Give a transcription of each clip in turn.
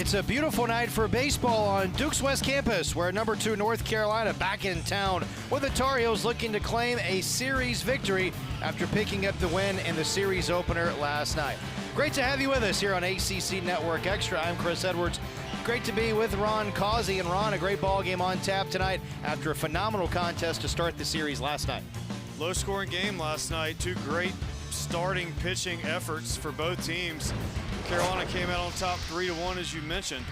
It's a beautiful night for baseball on Duke's West Campus, where number 2 North Carolina back in town with the Tar Heels looking to claim a series victory after picking up the win in the series opener last night. Great to have you with us here on ACC Network Extra. I'm Chris Edwards. Great to be with Ron Causey. And Ron, a great ball game on tap tonight after a phenomenal contest to start the series last night. Low-scoring game last night. Two great starting pitching efforts for both teams. Carolina came out on top 3-1, as you mentioned.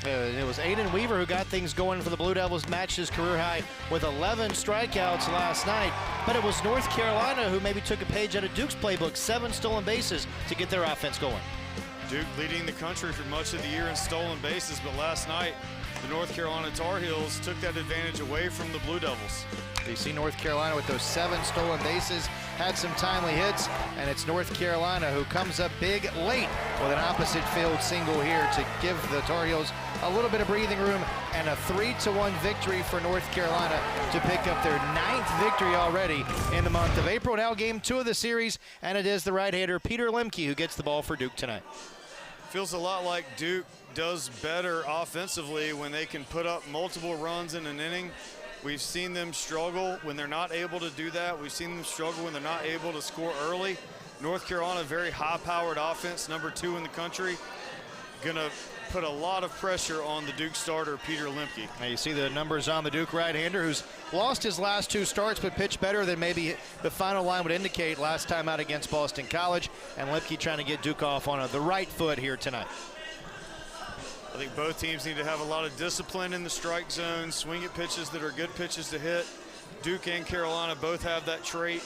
It was Aiden Weaver who got things going for the Blue Devils, matched his career high with 11 strikeouts last night. But it was North Carolina who maybe took a page out of Duke's playbook, 7 stolen bases to get their offense going. Duke leading the country for much of the year in stolen bases, but last night the North Carolina Tar Heels took that advantage away from the Blue Devils. You see North Carolina with those 7 stolen bases, had some timely hits, and it's North Carolina who comes up big late with an opposite field single here to give the Tar Heels a little bit of breathing room, and a 3-1 victory for North Carolina to pick up their 9th victory already in the month of April. Now game 2 of the series, and it is the right-hander Peter Lemke who gets the ball for Duke tonight. Feels a lot like Duke does better offensively when they can put up multiple runs in an inning. We've seen them struggle when they're not able to do that. We've seen them struggle when they're not able to score early. North Carolina, very high-powered offense, number 2 in the country. Gonna put a lot of pressure on the Duke starter, Peter Lemke. Now you see the numbers on the Duke right-hander, who's lost his last 2 starts but pitched better than maybe the final line would indicate last time out against Boston College. And Lemke trying to get Duke off on the right foot here tonight. I think both teams need to have a lot of discipline in the strike zone, swing at pitches that are good pitches to hit. Duke and Carolina both have that trait,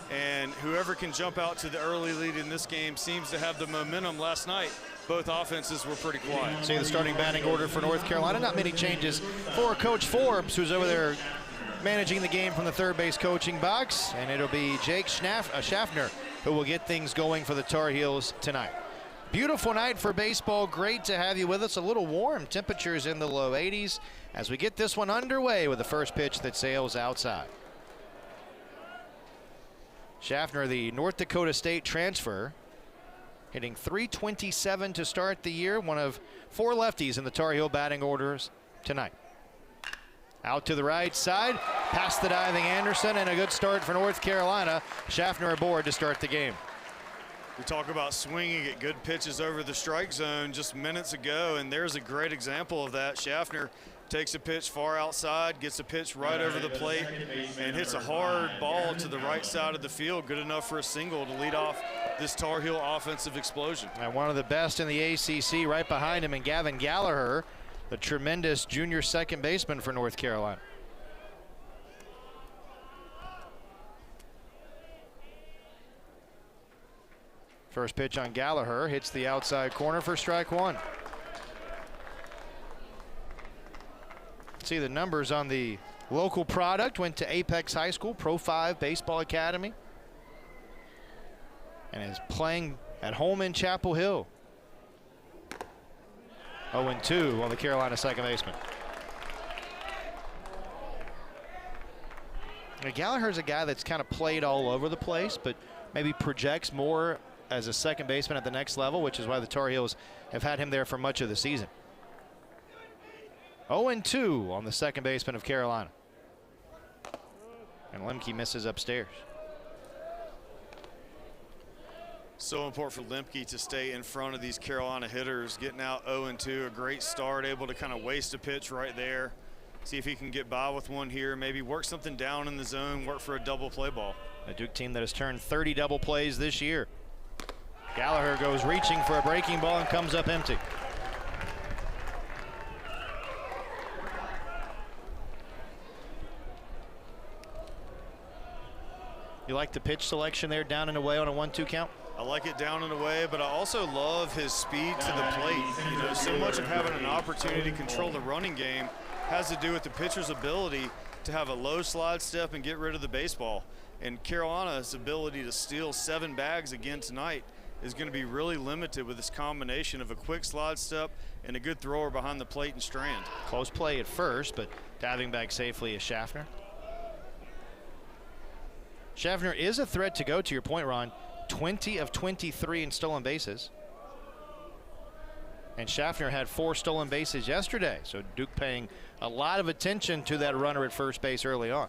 and whoever can jump out to the early lead in this game seems to have the momentum. Last night, both offenses were pretty quiet. See the starting batting order for North Carolina. Not many changes for Coach Forbes, who's over there managing the game from the third base coaching box, and it'll be Jake Schaffner who will get things going for the Tar Heels tonight. Beautiful night for baseball. Great to have you with us. A little warm. Temperatures in the low 80s as we get this one underway with the first pitch that sails outside. Schaffner, the North Dakota State transfer, hitting .327 to start the year. One of 4 lefties in the Tar Heel batting orders tonight. Out to the right side, past the diving Anderson, and a good start for North Carolina. Schaffner aboard to start the game. We talk about swinging at good pitches over the strike zone just minutes ago, and there's a great example of that. Schaffner takes a pitch far outside, gets a pitch right over the plate, and hits a hard ball to the right side of the field, good enough for a single to lead off this Tar Heel offensive explosion. And one of the best in the ACC right behind him, and Gavin Gallagher, the tremendous junior second baseman for North Carolina. First pitch on Gallagher hits the outside corner for strike 1. See the numbers on the local product. Went to Apex High School, Pro 5 Baseball Academy, and is playing at home in Chapel Hill. 0-2 on the Carolina second baseman. Now, Gallagher's a guy that's kind of played all over the place, but maybe projects more as a second baseman at the next level, which is why the Tar Heels have had him there for much of the season. 0-2 on the second baseman of Carolina. And Lemke misses upstairs. So important for Lemke to stay in front of these Carolina hitters, getting out 0-2, a great start, able to kind of waste a pitch right there. See if he can get by with one here, maybe work something down in the zone, work for a double play ball. A Duke team that has turned 30 double plays this year. Gallagher goes reaching for a breaking ball and comes up empty. You like the pitch selection there, down and away on a 1-2 count? I like it down and away, but I also love his speed to the plate. You know, so much of having an opportunity to control the running game has to do with the pitcher's ability to have a low slide step and get rid of the baseball. And Carolina's ability to steal 7 bags again tonight is going to be really limited with this combination of a quick slide step and a good thrower behind the plate and Strand. Close play at first, but diving back safely is Schaffner. Schaffner is a threat to go, to your point, Ron. 20 of 23 in stolen bases. And Schaffner had 4 stolen bases yesterday. So Duke paying a lot of attention to that runner at first base early on.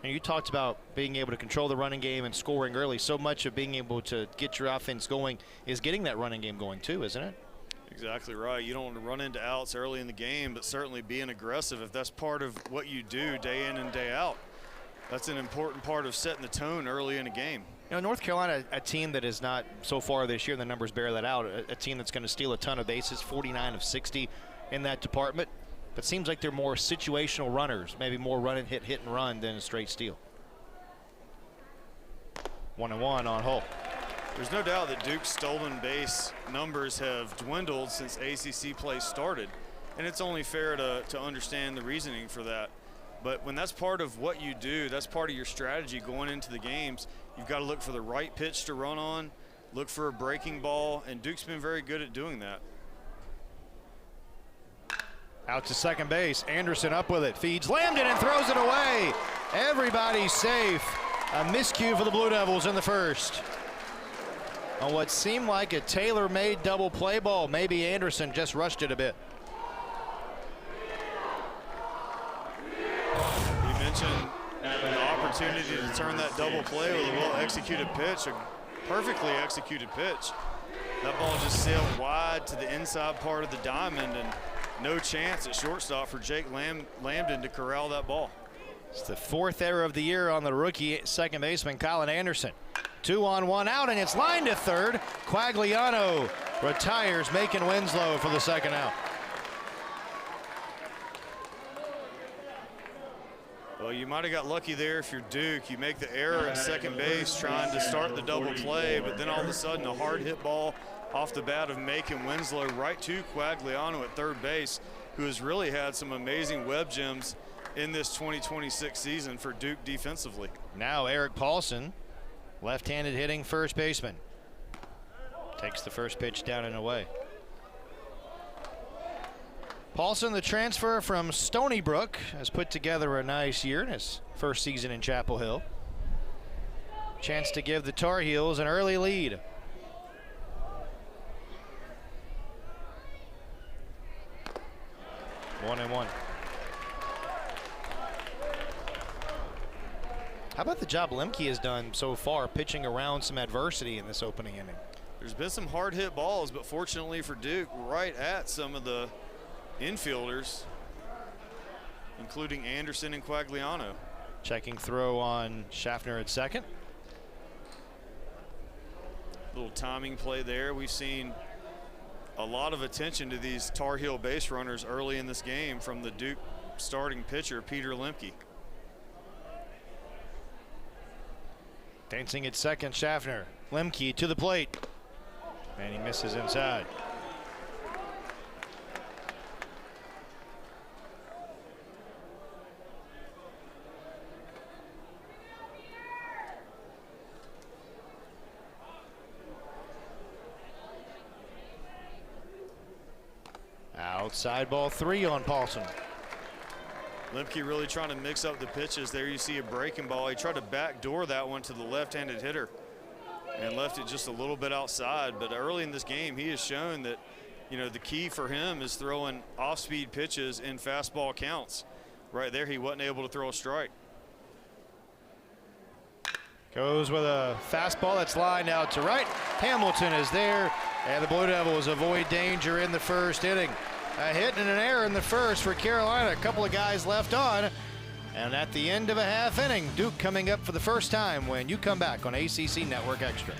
And you talked about being able to control the running game and scoring early. So much of being able to get your offense going is getting that running game going too, isn't it? Exactly right. You don't want to run into outs early in the game, but certainly being aggressive, if that's part of what you do day in and day out, that's an important part of setting the tone early in a game. You know, North Carolina, a team that is not so far this year, the numbers bear that out, a team that's going to steal a ton of bases, 49 of 60 in that department. But seems like they're more situational runners, maybe more run and hit, hit and run than a straight steal. 1-1 on Hull. There's no doubt that Duke's stolen base numbers have dwindled since ACC play started, and it's only fair to understand the reasoning for that. But when that's part of what you do, that's part of your strategy going into the games, you've got to look for the right pitch to run on, look for a breaking ball, and Duke's been very good at doing that. Out to second base, Anderson up with it, feeds Lambden and throws it away. Everybody's safe. A miscue for the Blue Devils in the first. On what seemed like a tailor-made double play ball, maybe Anderson just rushed it a bit. You mentioned the opportunity to turn that double play with a well-executed pitch, a perfectly executed pitch. That ball just sailed wide to the inside part of the diamond, and no chance at shortstop for Jake Lambden to corral that ball. It's the 4th error of the year on the rookie second baseman, Colin Anderson. 2 on 1 out, and it's lined to third. Quagliano retires, making Winslow for the second out. Well, you might have got lucky there if you're Duke. You make the error at second base trying to start the double play, but then all of a sudden a hard hit ball off the bat of making Winslow right to Quagliano at third base, who has really had some amazing web gems in this 2026 season for Duke defensively. Now Eric Paulson, left-handed hitting first baseman, takes the first pitch down and away. Paulson, the transfer from Stony Brook, has put together a nice year in his first season in Chapel Hill. Chance to give the Tar Heels an early lead. One and one. How about the job Lemke has done so far, pitching around some adversity in this opening inning? There's been some hard hit balls, but fortunately for Duke, right at some of the infielders, including Anderson and Quagliano. Checking throw on Schaffner at second. Little timing play there. We've seen a lot of attention to these Tar Heel base runners early in this game from the Duke starting pitcher, Peter Lemke. Dancing at second, Schaffner. Lemke to the plate. And he misses inside. Outside ball 3 on Paulson. Lemke really trying to mix up the pitches. There you see a breaking ball. He tried to backdoor that one to the left-handed hitter and left it just a little bit outside. But early in this game, he has shown that, you know, the key for him is throwing off-speed pitches in fastball counts. Right there, he wasn't able to throw a strike. Goes with a fastball that's lined out to right. Hamilton is there, and the Blue Devils avoid danger in the first inning. A hit and an error in the first for Carolina. A couple of guys left on. And at the end of a half inning, Duke coming up for the first time when you come back on ACC Network Extra.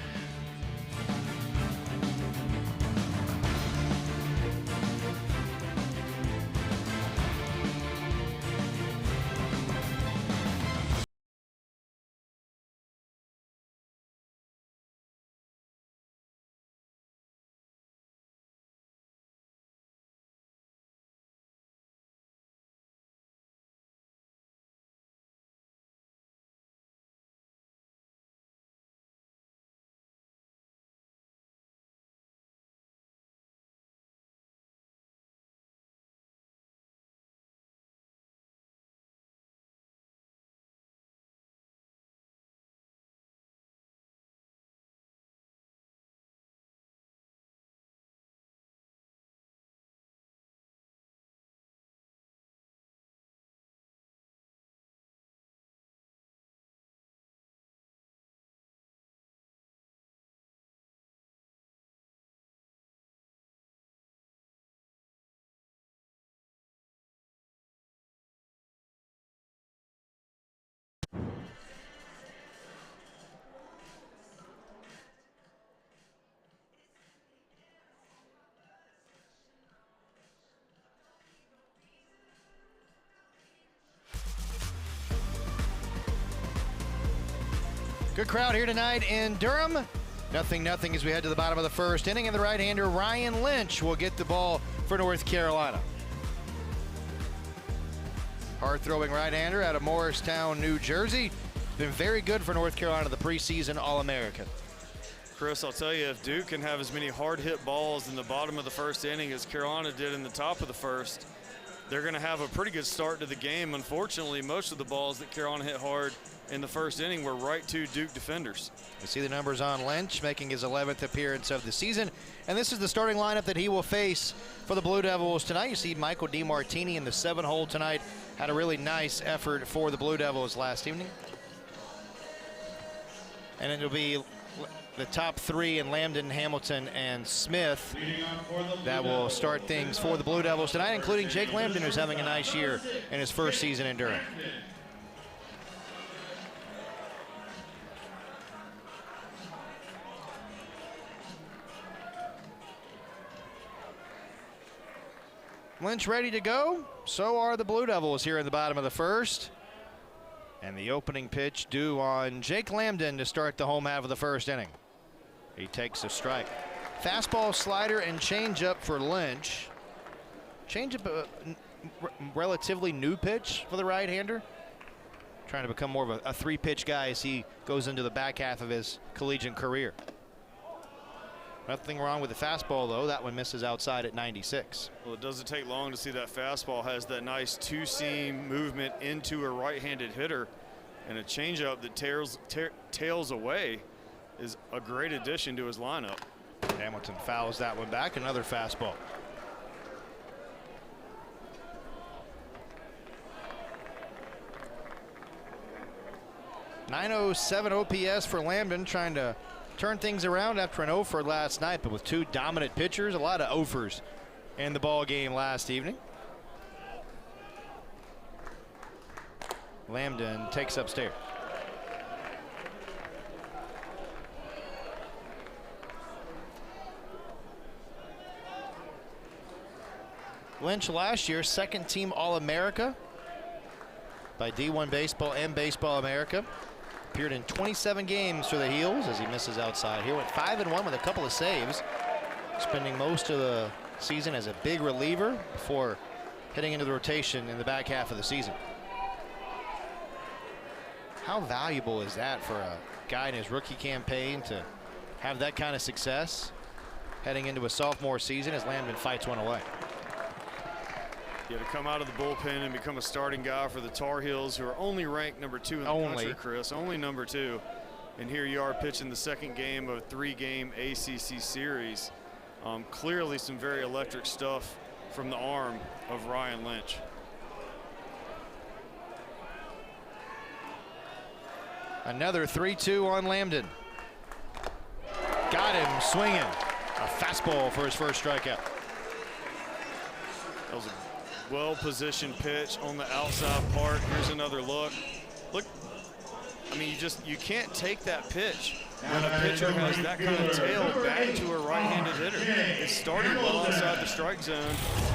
Good crowd here tonight in Durham. 0-0 as we head to the bottom of the first inning, and the right-hander Ryan Lynch will get the ball for North Carolina. Hard-throwing right-hander out of Morristown, New Jersey. Been very good for North Carolina, the preseason All-American. Chris, I'll tell you, if Duke can have as many hard-hit balls in the bottom of the first inning as Carolina did in the top of the first, they're going to have a pretty good start to the game. Unfortunately, most of the balls that Carolina hit hard in the first inning were right to Duke defenders. You see the numbers on Lynch, making his 11th appearance of the season. And this is the starting lineup that he will face for the Blue Devils tonight. You see Michael DiMartini in the 7-hole tonight. Had a really nice effort for the Blue Devils last evening. And it'll be the top three in Lambden, Hamilton, and Smith that will start things for the Blue Devils tonight, including Jake Lambden, who's having a nice year in his first season in Durham. Lynch ready to go. So are the Blue Devils here in the bottom of the first. And the opening pitch due on Jake Lambden to start the home half of the first inning. He takes a strike. Fastball, slider, and changeup for Lynch. Changeup, a relatively new pitch for the right-hander. Trying to become more of a three-pitch guy as he goes into the back half of his collegiate career. Nothing wrong with the fastball, though. That one misses outside at 96. Well, it doesn't take long to see that fastball has that nice two-seam movement into a right-handed hitter, and a changeup that tails away is a great addition to his lineup. Hamilton fouls that one back. Another fastball. .907 OPS for Lambden, trying to turn things around after an 0 for last night, but with two dominant pitchers, a lot of 0-fers in the ball game last evening. Lambden takes upstairs. Lynch last year, second team All-America by D1 Baseball and Baseball America. Appeared in 27 games for the Heels as he misses outside. Here went 5-1 with a couple of saves, spending most of the season as a big reliever before heading into the rotation in the back half of the season. How valuable is that for a guy in his rookie campaign to have that kind of success heading into a sophomore season as Lambden fights one away? Yeah, to come out of the bullpen and become a starting guy for the Tar Heels, who are only ranked number 2 in the country, Chris. Only number 2. And here you are pitching the second game of a 3-game ACC series. Clearly some very electric stuff from the arm of Ryan Lynch. Another 3-2 on Lambden. Got him swinging. A fastball for his first strikeout. That was a well-positioned pitch on the outside part. Here's another look. Look, I mean, you can't take that pitch when a pitcher has that kind of tail back to a right-handed hitter. It started well outside the strike zone,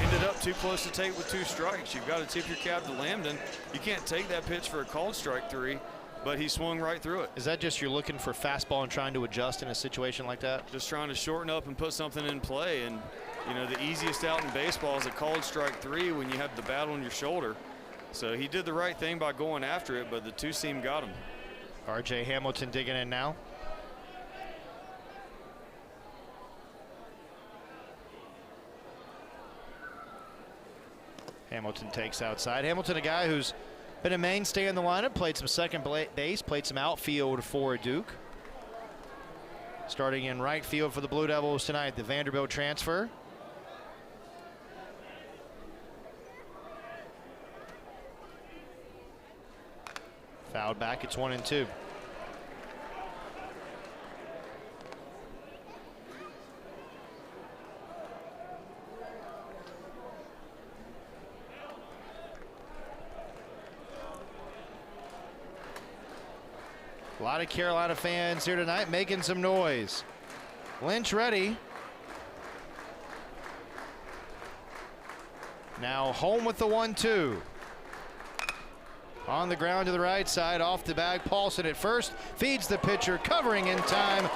ended up too close to take with 2 strikes. You've got to tip your cap to Lambden. You can't take that pitch for a called strike 3, but he swung right through it. Is that just you're looking for fastball and trying to adjust in a situation like that? Just trying to shorten up and put something in play. And you know, the easiest out in baseball is a called strike 3 when you have the bat on your shoulder. So he did the right thing by going after it, but the two-seam got him. R.J. Hamilton digging in now. Hamilton takes outside. Hamilton, a guy who's been a mainstay in the lineup, played some second base, played some outfield for Duke. Starting in right field for the Blue Devils tonight, the Vanderbilt transfer. Fouled back, it's 1-2. A lot of Carolina fans here tonight making some noise. Lynch ready. Now home with the 1-2. On the ground to the right side, off the bag. Paulson at first, feeds the pitcher, covering in time.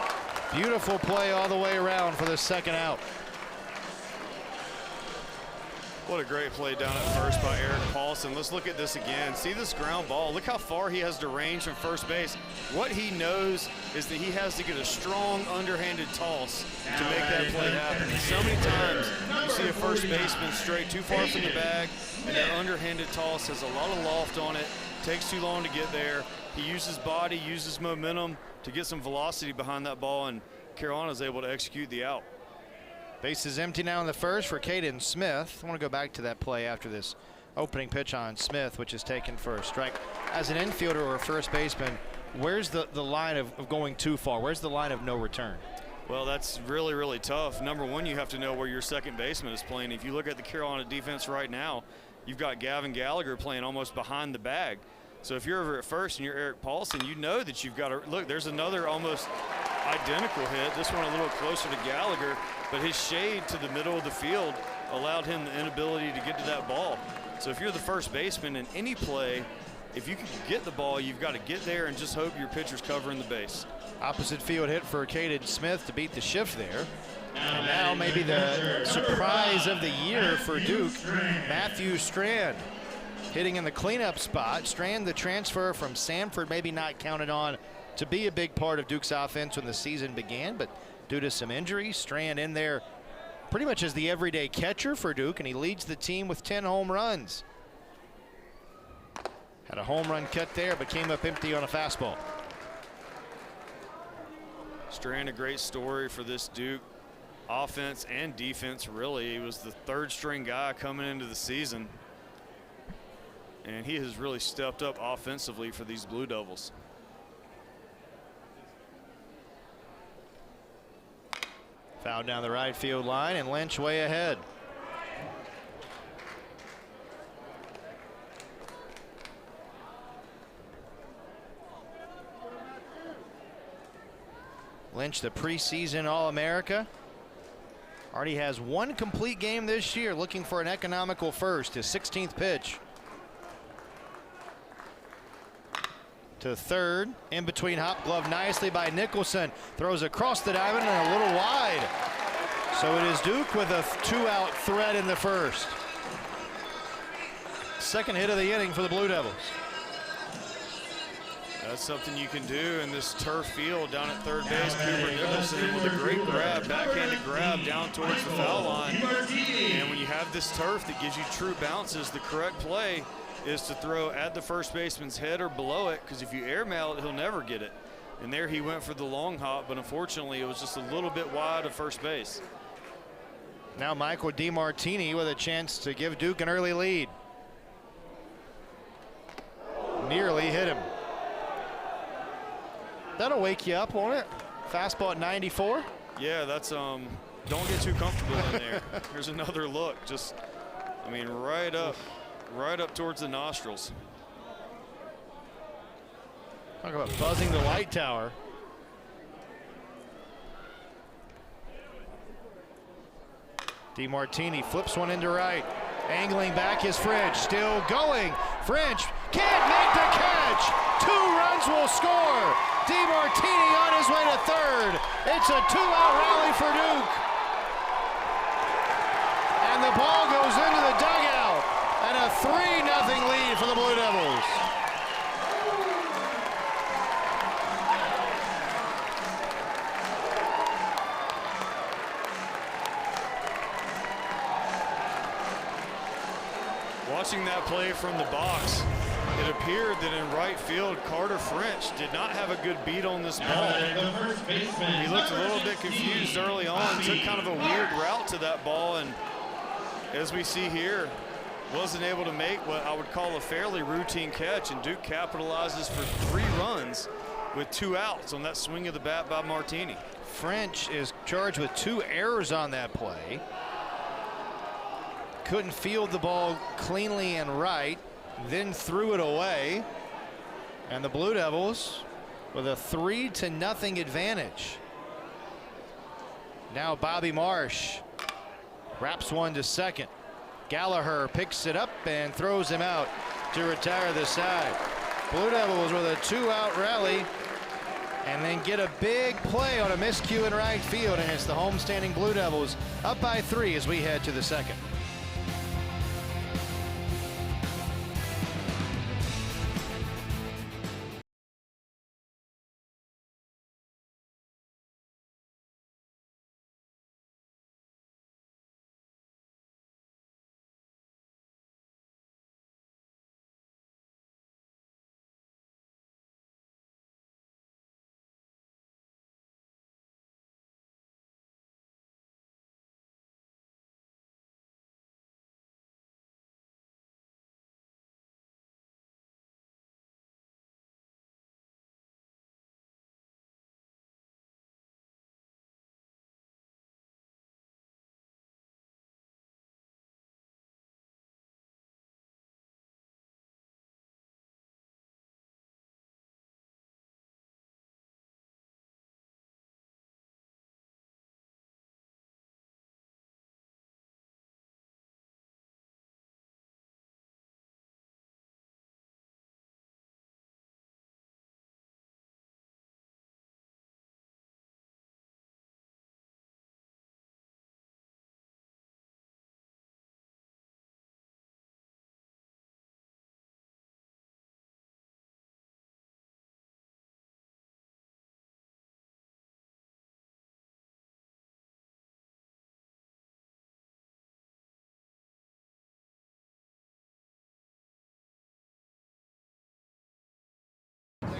Beautiful play all the way around for the second out. What a great play down at first by Eric Paulson. Let's look at this again. See this ground ball? Look how far he has to range from first base. What he knows is that he has to get a strong underhanded toss to make that play happen. And so many times you see a first baseman straight too far from the bag, and that underhanded toss has a lot of loft on it, takes too long to get there. He uses body, uses momentum to get some velocity behind that ball, and Carolina's able to execute the out. Base is empty now in the first for Caden Smith. I want to go back to that play after this opening pitch on Smith, which is taken for a strike. As an infielder or a first baseman, where's the line of going too far? Where's the line of no return? Well, that's really, really tough. Number one, you have to know where your second baseman is playing. If you look at the Carolina defense right now, you've got Gavin Gallagher playing almost behind the bag. So if you're over at first and you're Eric Paulson, you know that you've got to look. There's another almost identical hit. This one a little closer to Gallagher, but his shade to the middle of the field allowed him the inability to get to that ball. So if you're the first baseman in any play, if you can get the ball, you've got to get there and just hope your pitcher's covering the base. Opposite field hit for Caden Smith to beat the shift there. And now maybe the surprise of the year for Duke, Matthew Strand. Hitting in the cleanup spot. Strand, the transfer from Samford, maybe not counted on to be a big part of Duke's offense when the season began, but due to some injuries, Strand in there pretty much as the everyday catcher for Duke, and he leads the team with 10 home runs. Had a home run cut there, but came up empty on a fastball. Strand, a great story for this Duke offense and defense, really. He was the third string guy coming into the season, and he has really stepped up offensively for these Blue Devils. Foul down the right field line, and Lynch way ahead. Lynch, the preseason All-America. Already has one complete game this year, looking for an economical first, his 16th pitch. To third, in between, hop glove nicely by Nicholson. Throws across the diamond and a little wide. So it is Duke with a two-out threat in the first. Second hit of the inning for the Blue Devils. That's something you can do in this turf field down at third base. Cooper Nicholson with a great grab, backhanded grab down towards the foul line. And when you have this turf that gives you true bounces, the correct play is to throw at the first baseman's head or below it, because if you airmail it, he'll never get it. And there he went for the long hop, but unfortunately it was just a little bit wide of first base. Now Michael DiMartini with a chance to give Duke an early lead. Nearly hit him. That'll wake you up, won't it? Fastball at 94. Yeah, that's don't get too comfortable in there. Here's another look. Just, I mean, right up towards the nostrils. Talk about buzzing the light tower. DiMartini flips one into right. Angling back is French, still going. French can't make the catch. 2 runs will score. DiMartini on his way to third. It's a 2-out rally for Duke. And the ball goes into the dugout. And a 3-0 lead for the Blue Devils. Watching that play from the box, it appeared that in right field, Carter French did not have a good beat on this ball. He looked a little bit confused early on, took kind of a weird route to that ball, and as we see here, wasn't able to make what I would call a fairly routine catch, and Duke capitalizes for 3 runs with 2 outs on that swing of the bat by Martini. French is charged with 2 errors on that play. Couldn't field the ball cleanly and right, then threw it away. And the Blue Devils with a 3-0 advantage. Now Bobby Marsh wraps one to second. Gallagher picks it up and throws him out. to retire the side. Blue Devils with a 2-out rally and then get a big play on a miscue in right field, and it's the homestanding Blue Devils up by 3 as we head to the second.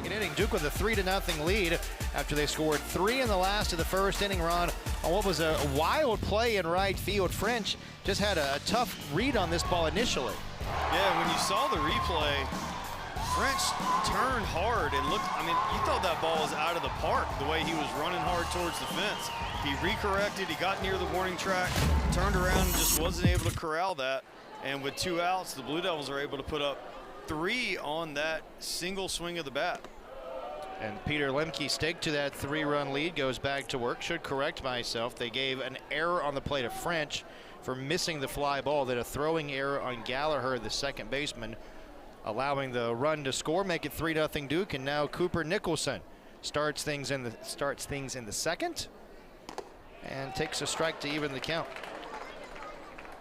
Inning. Duke with a 3-0 lead after they scored 3 in the last of the first inning run on what was a wild play in right field. French just had a tough read on this ball initially. Yeah, when you saw the replay, French turned hard and looked, I mean, you thought that ball was out of the park the way he was running hard towards the fence. He recorrected, he got near the warning track, turned around and just wasn't able to corral that. And with 2 outs, the Blue Devils are able to put up 3 on that single swing of the bat. And Peter Lemke staked to that 3-run lead, goes back to work. Should correct myself. They gave an error on the plate of French for missing the fly ball, then a throwing error on Gallagher, the second baseman, allowing the run to score, make it 3-0 Duke. And now Cooper Nicholson starts things in the second and takes a strike to even the count.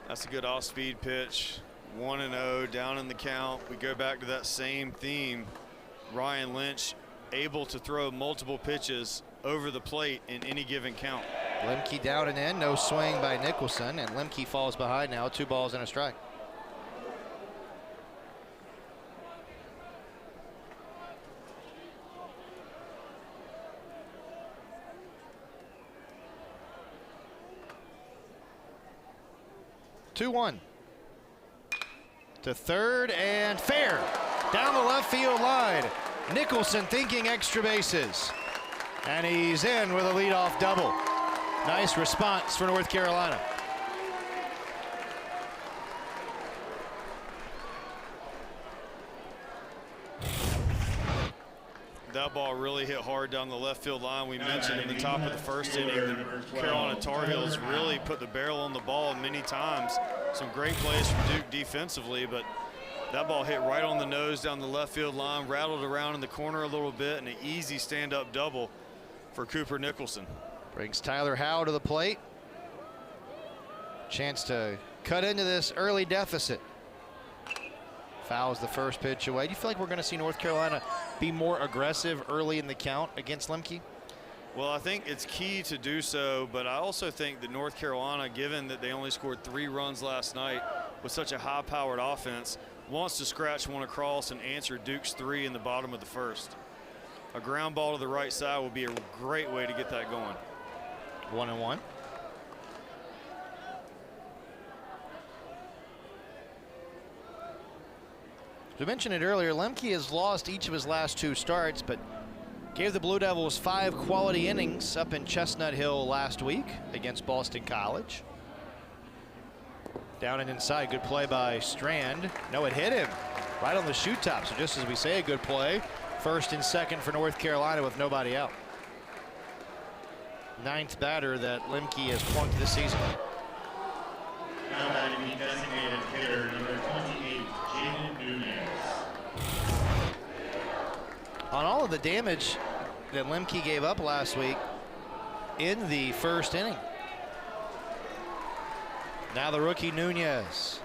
That's a good off-speed pitch. 1-0 down in the count. We go back to that same theme. Ryan Lynch able to throw multiple pitches over the plate in any given count. Lemke down and in, no swing by Nicholson, and Lemke falls behind now, 2 balls and a strike. Two-one to third and fair down the left field line. Nicholson thinking extra bases, and he's in with a leadoff double. Nice response for North Carolina. That ball really hit hard down the left field line. We mentioned in the top of the first inning, the Carolina Tar Heels really put the barrel on the ball many times. Some great plays from Duke defensively, but that ball hit right on the nose down the left field line, rattled around in the corner a little bit, and an easy stand-up double for Cooper Nicholson. Brings Tyler Howe to the plate. Chance to cut into this early deficit. Fouls the first pitch away. Do you feel like we're going to see North Carolina be more aggressive early in the count against Lemke? Well, I think it's key to do so, but I also think that North Carolina, given that they only scored 3 runs last night with such a high-powered offense, wants to scratch one across and answer Duke's 3 in the bottom of the first. A ground ball to the right side would be a great way to get that going. 1-1. We mentioned it earlier, Lemke has lost each of his last 2 starts, but gave the Blue Devils 5 quality innings up in Chestnut Hill last week against Boston College. Down and inside, good play by Strand. No, it hit him right on the shoot top. So just as we say, a good play. First and second for North Carolina with nobody out. 9th batter that Lemke has plunked this season. Now batting the designated hitter, number 28, Jaden Nunez. on all of the damage that Lemke gave up last week in the first inning. Now the rookie Nunez.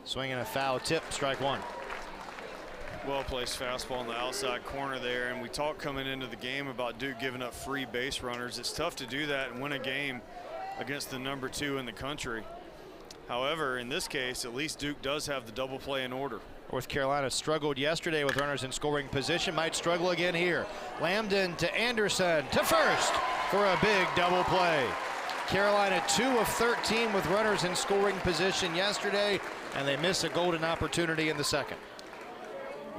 Swinging a foul tip, strike one. Well-placed fastball in the outside corner there, and we talked coming into the game about Duke giving up free base runners. It's tough to do that and win a game against the #2 in the country. However, in this case, at least Duke does have the double play in order. North Carolina struggled yesterday with runners in scoring position, might struggle again here. Lambden to Anderson to first for a big double play. Carolina 2 of 13 with runners in scoring position yesterday, and they miss a golden opportunity in the second.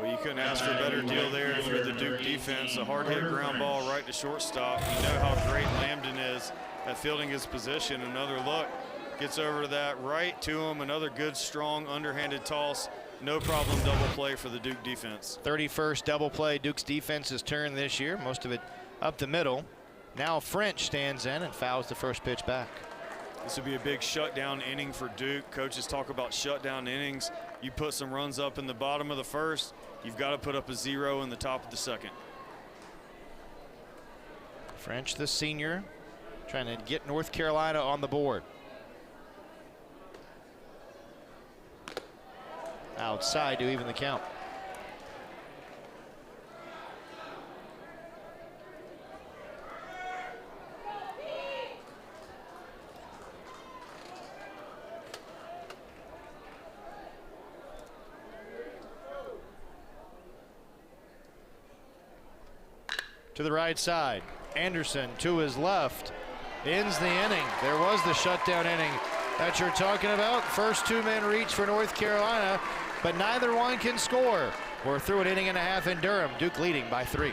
Well, you couldn't ask for a better deal there if you're the Duke defense. A hard hit ground ball right to shortstop. You know how great Lambden is at fielding his position. Another look, gets over to that, right to him. Another good, strong, underhanded toss. No problem double play for the Duke defense. 31st double play Duke's defense's turn this year, most of it up the middle. Now French stands in and fouls the first pitch back. This would be a big shutdown inning for Duke. Coaches talk about shutdown innings. You put some runs up in the bottom of the first, you've got to put up a 0 in the top of the second. French, the senior, trying to get North Carolina on the board. Outside to even the count. To the right side, Anderson to his left, ends the inning. There was the shutdown inning that you're talking about. First two-man reach for North Carolina, but neither one can score. We're through an inning and a half in Durham. Duke leading by 3.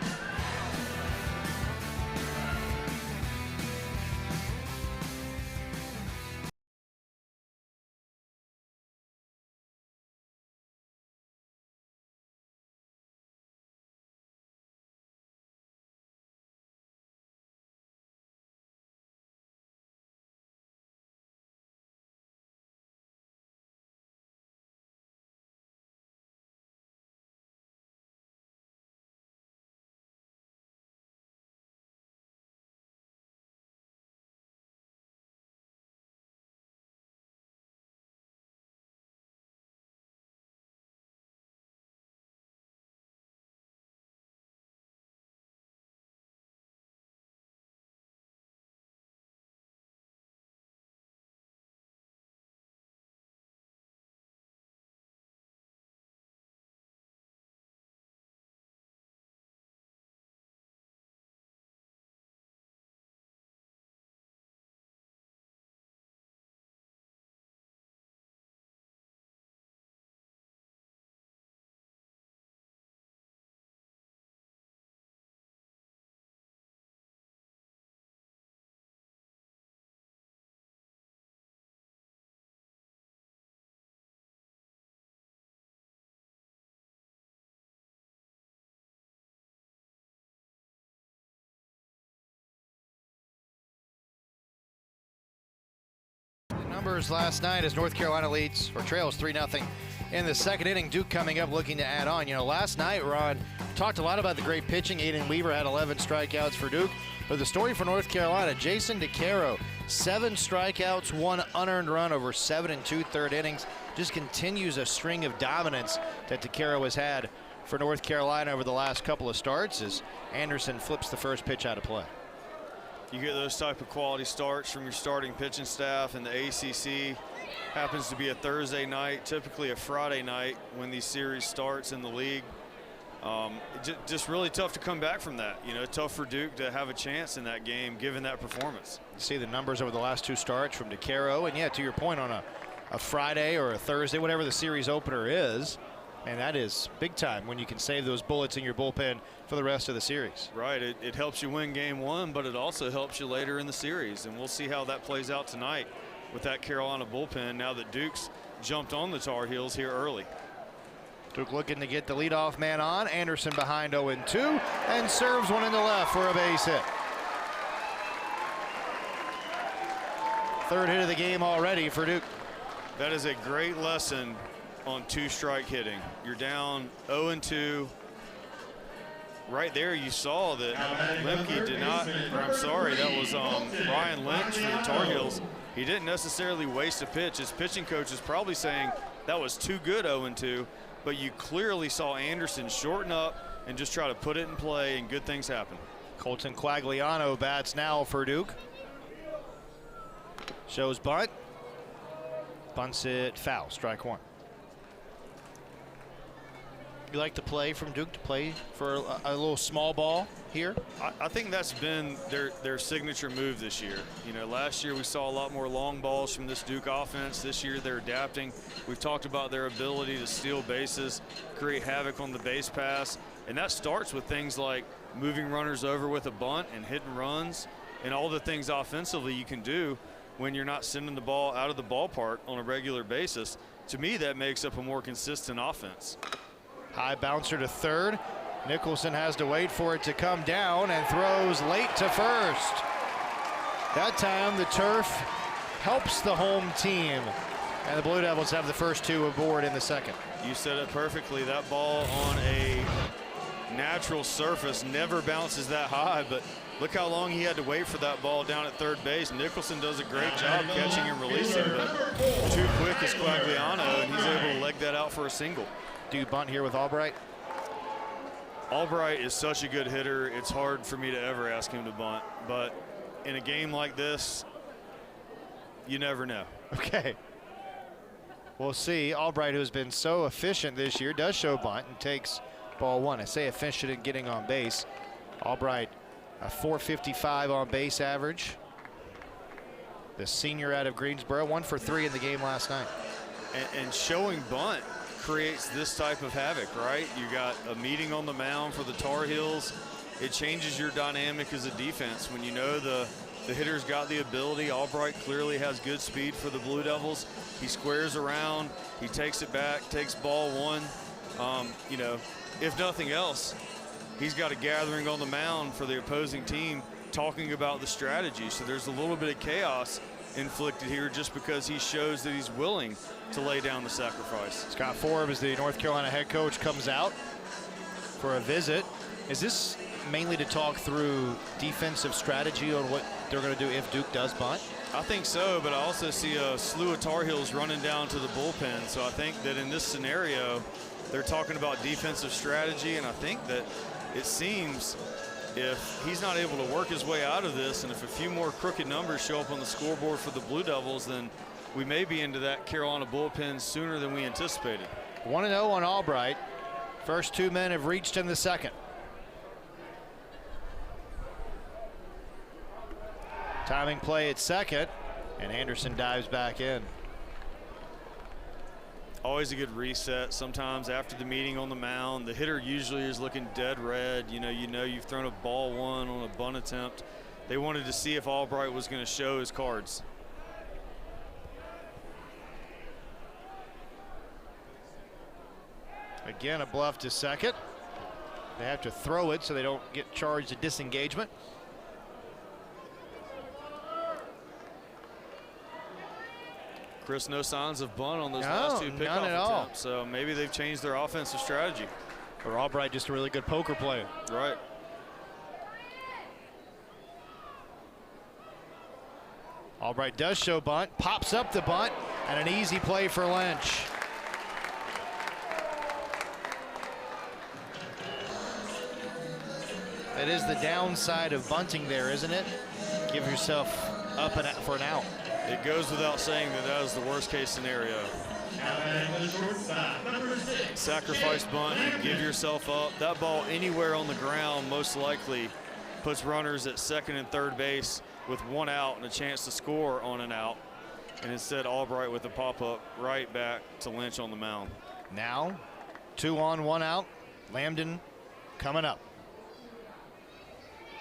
Numbers last night as North Carolina leads or trails 3-0 in the second inning. Duke coming up looking to add on. You know, last night, Ron, talked a lot about the great pitching. Aiden Weaver had 11 strikeouts for Duke. But the story for North Carolina, Jason DeCaro, 7 strikeouts, 1 unearned run over 7 2/3 innings. Just continues a string of dominance that DeCaro has had for North Carolina over the last couple of starts as Anderson flips the first pitch out of play. You get those type of quality starts from your starting pitching staff, and the ACC happens to be a Thursday night, typically a Friday night when these series starts in the league. Just really tough to come back from that. You know, tough for Duke to have a chance in that game given that performance. You see the numbers over the last 2 starts from DeCaro, and yeah, to your point, on a Friday or a Thursday, whatever the series opener is, and that is big time when you can save those bullets in your bullpen for the rest of the series. Right, it helps you win game 1, but it also helps you later in the series, and we'll see how that plays out tonight with that Carolina bullpen now that Duke's jumped on the Tar Heels here early. Duke looking to get the leadoff man on. Anderson behind 0-2 and serves one in the left for a base hit. 3rd hit of the game already for Duke. That is a great lesson on two-strike hitting. You're down 0-2. Right there, you saw that Lemke did not, or I'm sorry, that was Ryan Lynch for the Tar Heels. He didn't necessarily waste a pitch. His pitching coach is probably saying that was too good 0-2, but you clearly saw Anderson shorten up and just try to put it in play, and good things happen. Colton Quagliano bats now for Duke. Shows bunt. Bunts it foul, strike one. You like to play from Duke, to play for a little small ball here? I think that's been their signature move this year. You know, last year we saw a lot more long balls from this Duke offense. This year they're adapting. We've talked about their ability to steal bases, create havoc on the base pass, and that starts with things like moving runners over with a bunt and hitting runs, and all the things offensively you can do when you're not sending the ball out of the ballpark on a regular basis. To me, that makes up a more consistent offense. High bouncer to third. Nicholson has to wait for it to come down and throws late to first. That time the turf helps the home team, and the Blue Devils have the first two aboard in the second. You said it perfectly. That ball on a natural surface never bounces that high, but look how long he had to wait for that ball down at third base. Nicholson does a great job catching and releasing, but too quick is Quagliano, and he's able to leg that out for a single. Do you bunt here with Albright? Albright is such a good hitter, it's hard for me to ever ask him to bunt, but in a game like this, you never know. Okay. We'll see. Albright, who's been so efficient this year, does show bunt and takes ball one. I say efficient in getting on base. Albright, a .455 on base average. The senior out of Greensboro, 1 for 3 in the game last night. And showing bunt creates this type of havoc, right? You got a meeting on the mound for the Tar Heels. It changes your dynamic as a defense when you know the hitter's got the ability. Albright clearly has good speed for the Blue Devils. He squares around, he takes it back, takes ball one. You know, if nothing else, he's got a gathering on the mound for the opposing team talking about the strategy. So there's a little bit of chaos inflicted here just because he shows that he's willing to lay down the sacrifice. Scott Forbes, the North Carolina head coach, comes out for a visit. Is this mainly to talk through defensive strategy on what they're going to do if Duke does bunt? I think so, but I also see a slew of Tar Heels running down to the bullpen. So I think that in this scenario, they're talking about defensive strategy, and I think that it seems if he's not able to work his way out of this, and if a few more crooked numbers show up on the scoreboard for the Blue Devils, then we may be into that Carolina bullpen sooner than we anticipated. 1-0 on Albright. First two men have reached in the second. Timing play at second, and Anderson dives back in. Always a good reset. Sometimes after the meeting on the mound, the hitter usually is looking dead red. You know you've thrown a ball one on a bunt attempt. They wanted to see if Albright was going to show his cards. Again, a bluff to second. They have to throw it so they don't get charged at disengagement. Chris, no signs of bunt on those last two pickoff attempts, so maybe they've changed their offensive strategy. Or Albright just a really good poker player. Right. Albright does show bunt, pops up the bunt, and an easy play for Lynch. That is the downside of bunting there, isn't it? Give yourself up and for an out. It goes without saying that that is the worst case scenario. Sacrifice bunt and give yourself up. That ball anywhere on the ground most likely puts runners at second and third base with one out and a chance to score on an out. And instead Albright with a pop-up right back to Lynch on the mound. Now 2 on, 1 out. Lambden coming up.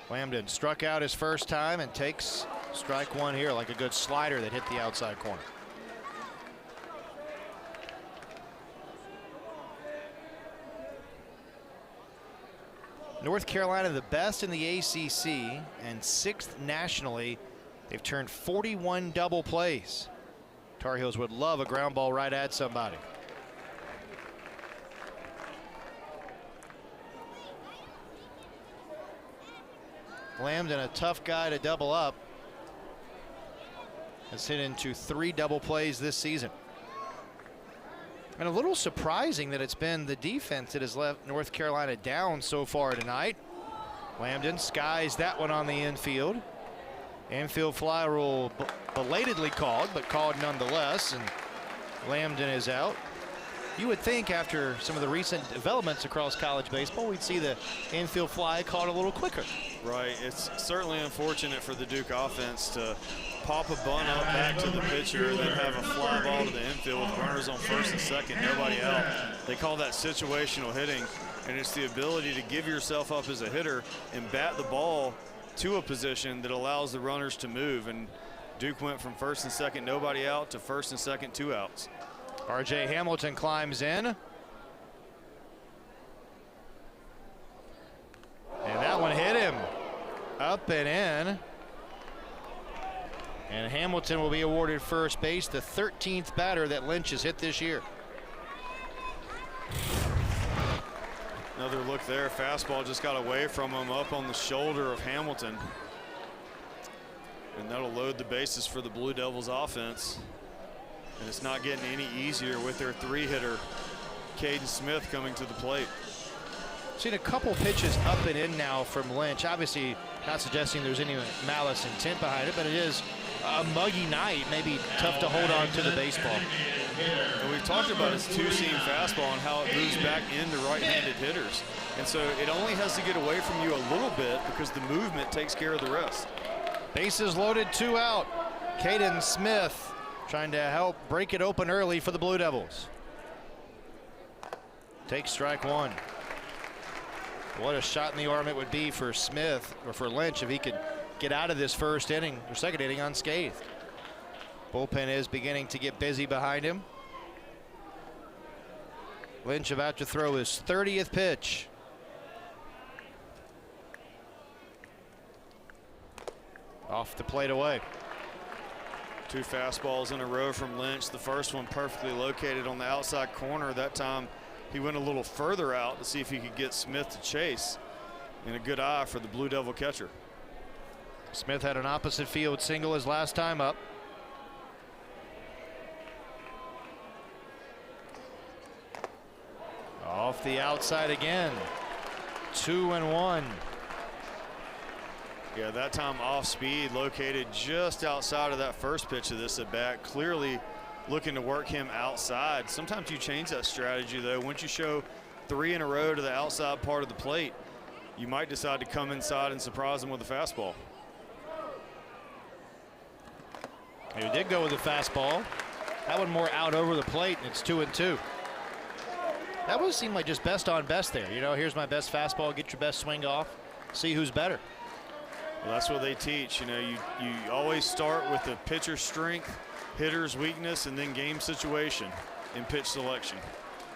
Lambden struck out his first time and takes strike one here, like a good slider that hit the outside corner. North Carolina, the best in the ACC and 6th nationally. They've turned 41 double plays. Tar Heels would love a ground ball right at somebody. Lambden, a tough guy to double up, has hit into 3 double plays this season. And a little surprising that it's been the defense that has left North Carolina down so far tonight. Lambden skies that one on the infield. Infield fly rule belatedly called, but called nonetheless, and Lambden is out. You would think after some of the recent developments across college baseball, we'd see the infield fly caught a little quicker. Right. It's certainly unfortunate for the Duke offense to pop a bunt up back to the pitcher and then have a fly ball to the infield with runners on first and second, nobody out. They call that situational hitting, and it's the ability to give yourself up as a hitter and bat the ball to a position that allows the runners to move. And Duke went from first and second, nobody out, to first and second, 2 outs. R.J. Hamilton climbs in. And that one hit him up and in. And Hamilton will be awarded first base, the 13th batter that Lynch has hit this year. Another look there. Fastball just got away from him, up on the shoulder of Hamilton. And that'll load the bases for the Blue Devils offense. And it's not getting any easier with their 3-hitter, Caden Smith, coming to the plate. Seen a couple pitches up and in now from Lynch. Obviously not suggesting there's any malice intent behind it, but it is a muggy night. Maybe tough to hold on to the baseball. And we've talked about his 2-seam fastball and how it moves back into right-handed hitters. And so it only has to get away from you a little bit because the movement takes care of the rest. Bases loaded, 2 out. Caden Smith trying to help break it open early for the Blue Devils. Takes strike 1. What a shot in the arm it would be for Smith, or for Lynch, if he could get out of this first inning or second inning unscathed. Bullpen is beginning to get busy behind him. Lynch about to throw his 30th pitch. Off the plate away. 2 fastballs in a row from Lynch. The first one perfectly located on the outside corner. That time he went a little further out to see if he could get Smith to chase. And a good eye for the Blue Devil catcher. Smith had an opposite field single his last time up. Off the outside again. 2-1. Yeah, that time off speed, located just outside of that first pitch of this at bat, clearly looking to work him outside. Sometimes you change that strategy though. Once you show 3 in a row to the outside part of the plate, you might decide to come inside and surprise him with a fastball. He did go with the fastball. That one more out over the plate, and it's 2-2. That would seem like just best on best there. You know, here's my best fastball, get your best swing off, see who's better. Well, that's what they teach. You know, you always start with the pitcher's strength, hitter's weakness, and then game situation in pitch selection.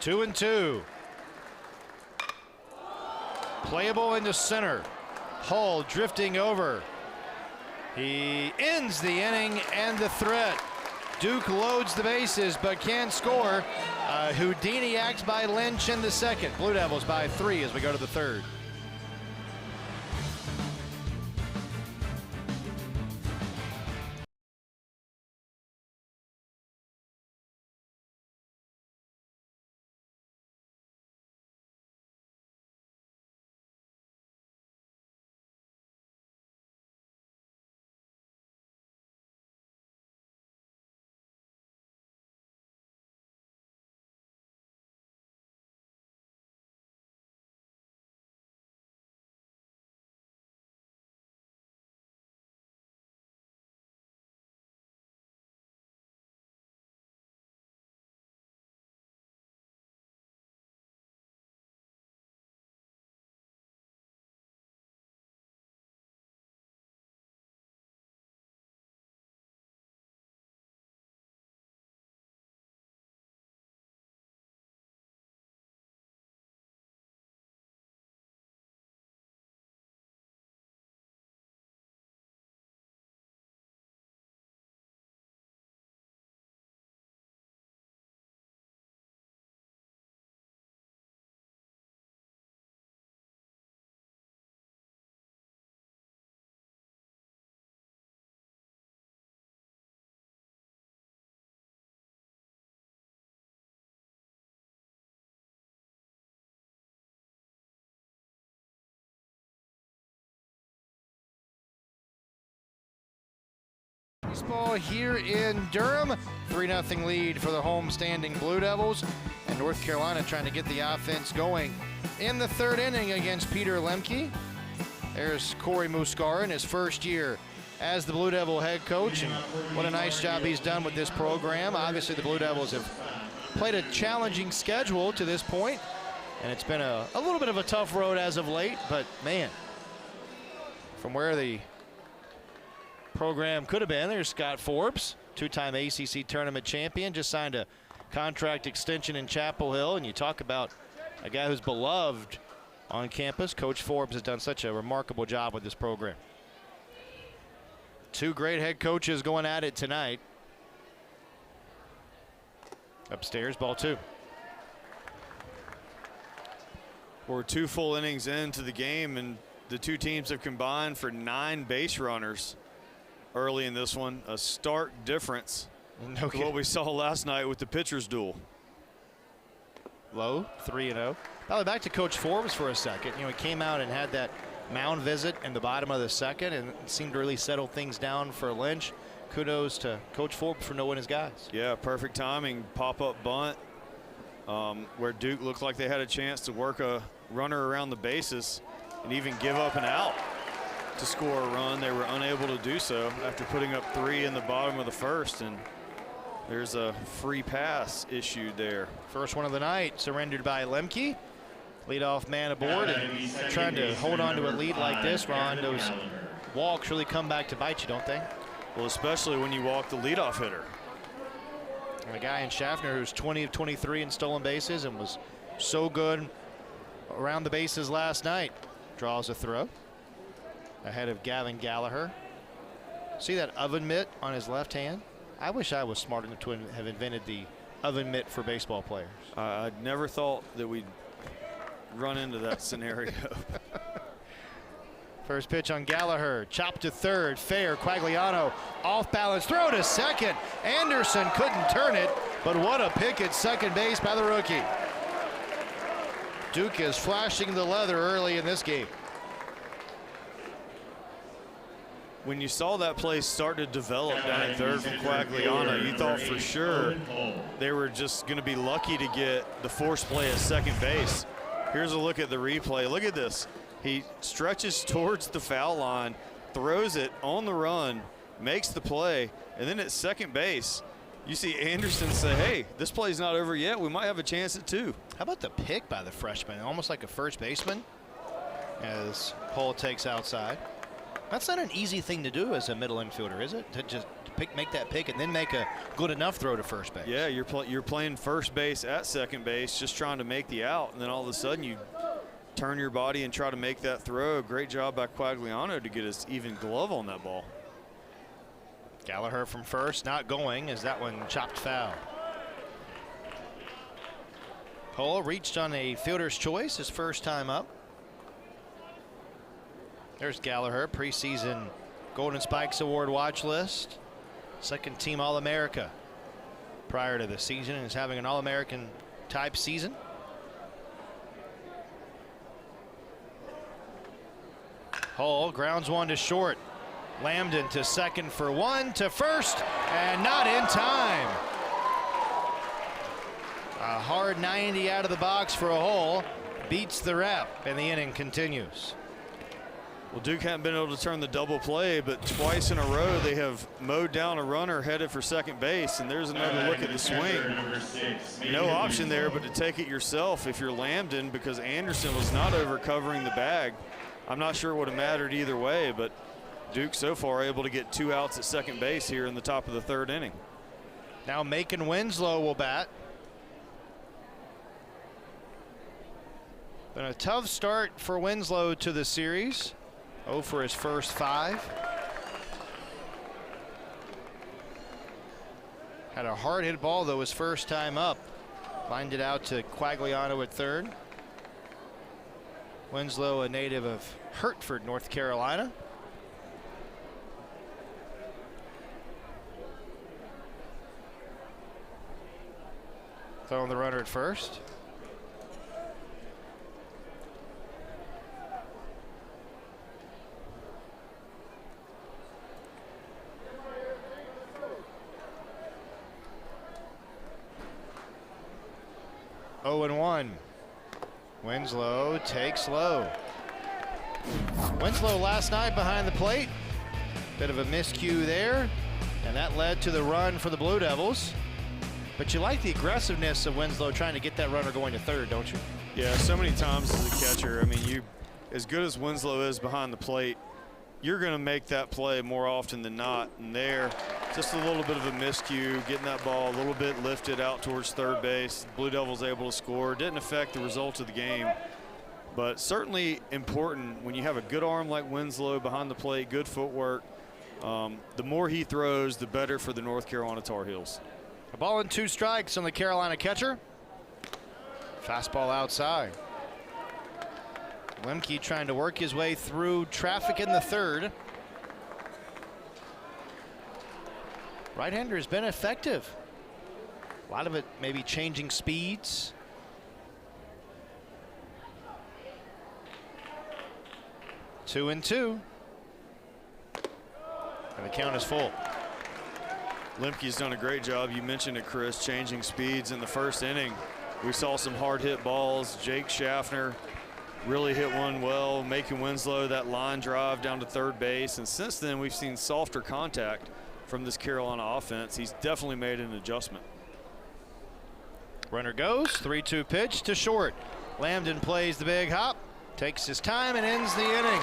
2-2. Playable into center. Hull drifting over. He ends the inning and the threat. Duke loads the bases but can't score. Houdini acts by Lynch in the second. Blue Devils by 3 as we go to the third. Baseball here in Durham. 3-0 lead for the home-standing Blue Devils. And North Carolina trying to get the offense going in the third inning against Peter Lemke. There's Corey Muscara in his first year as the Blue Devil head coach. And what a nice job he's done with this program. Obviously, the Blue Devils have played a challenging schedule to this point, and it's been a little bit of a tough road as of late. But, man, from where the program could have been, there's Scott Forbes, two-time ACC tournament champion, just signed a contract extension in Chapel Hill. And you talk about a guy who's beloved on campus. Coach Forbes has done such a remarkable job with this program. Two great head coaches going at it tonight. Upstairs, ball 2. We're 2 full innings into the game, and the two teams have combined for 9 base runners early in this one. A stark difference to what we saw last night with the pitchers duel. Low, 3-0. Probably back to Coach Forbes for a second. You know, he came out and had that mound visit in the bottom of the second and seemed to really settle things down for Lynch. Kudos to Coach Forbes for knowing his guys. Yeah, perfect timing. Pop-up bunt where Duke looked like they had a chance to work a runner around the bases and even give up an out to score a run. They were unable to do so after putting up 3 in the bottom of the first, and there's a free pass issued there. First one of the night surrendered by Lemke. Leadoff man aboard, and trying to hold on to a lead like this, Ron, those walks really come back to bite you, don't they? Well, especially when you walk the leadoff hitter. And a guy in Schaffner who's 20 of 23 in stolen bases and was so good around the bases last night. Draws a throw ahead of Gavin Gallagher. See that oven mitt on his left hand? I wish I was smart enough to have invented the oven mitt for baseball players. I never thought that we'd run into that scenario. First pitch on Gallagher, chopped to third, fair. Quagliano off balance, throw to second. Anderson couldn't turn it, but what a pick at second base by the rookie. Duke is flashing the leather early in this game. When you saw that play start to develop down at third from Quagliano, you thought for sure they were just going to be lucky to get the force play at second base. Here's a look at the replay. Look at this. He stretches towards the foul line, throws it on the run, makes the play, and then at second base, you see Anderson say, hey, this play's not over yet. We might have a chance at 2. How about the pick by the freshman? Almost like a first baseman as Paul takes outside. That's not an easy thing to do as a middle infielder, is it? To just make that pick and then make a good enough throw to first base. Yeah, you're playing first base at second base, just trying to make the out, and then all of a sudden you turn your body and try to make that throw. Great job by Quagliano to get his even glove on that ball. Gallagher from first, not going as that one chopped foul. Cole reached on a fielder's choice his first time up. There's Gallagher, preseason Golden Spikes Award watch list. Second team All-America prior to the season and is having an All-American type season. Hull grounds one to short. Lambden to second for 1, to first, and not in time. A hard 90 out of the box for a Hull. Beats the rep, and the inning continues. Well, Duke hadn't been able to turn the double play, but twice in a row they have mowed down a runner headed for second base, and there's another look at the swing. No option there but to take it yourself if you're Lambden, because Anderson was not over covering the bag. I'm not sure it would have mattered either way, but Duke so far able to get 2 outs at second base here in the top of the third inning. Now Macon Winslow will bat. Been a tough start for Winslow to the series. 0 for his first 5. Had a hard hit ball though his first time up. Lined it out to Quagliano at third. Winslow, a native of Hertford, North Carolina. Throwing the runner at first. Winslow takes low. Winslow last night behind the plate. Bit of a miscue there, and that led to the run for the Blue Devils. But you like the aggressiveness of Winslow trying to get that runner going to third, don't you? Yeah, so many times as a catcher, I mean, as good as Winslow is behind the plate, you're going to make that play more often than not. And there, just a little bit of a miscue, getting that ball a little bit lifted out towards third base. Blue Devils able to score. Didn't affect the result of the game, but certainly important when you have a good arm like Winslow behind the plate, good footwork. The more he throws, the better for the North Carolina Tar Heels. A ball and 2 strikes on the Carolina catcher. Fastball outside. Lemke trying to work his way through traffic in the third. Right-hander has been effective. A lot of it maybe changing speeds. Two and two. And the count is full. Lemke's done a great job. You mentioned it, Chris, changing speeds in the first inning. We saw some hard hit balls. Jake Schaffner really hit one well, making Winslow that line drive down to third base. And since then, we've seen softer contact from this Carolina offense. He's definitely made an adjustment. Runner goes, 3-2 pitch to short. Lambden plays the big hop, takes his time and ends the inning.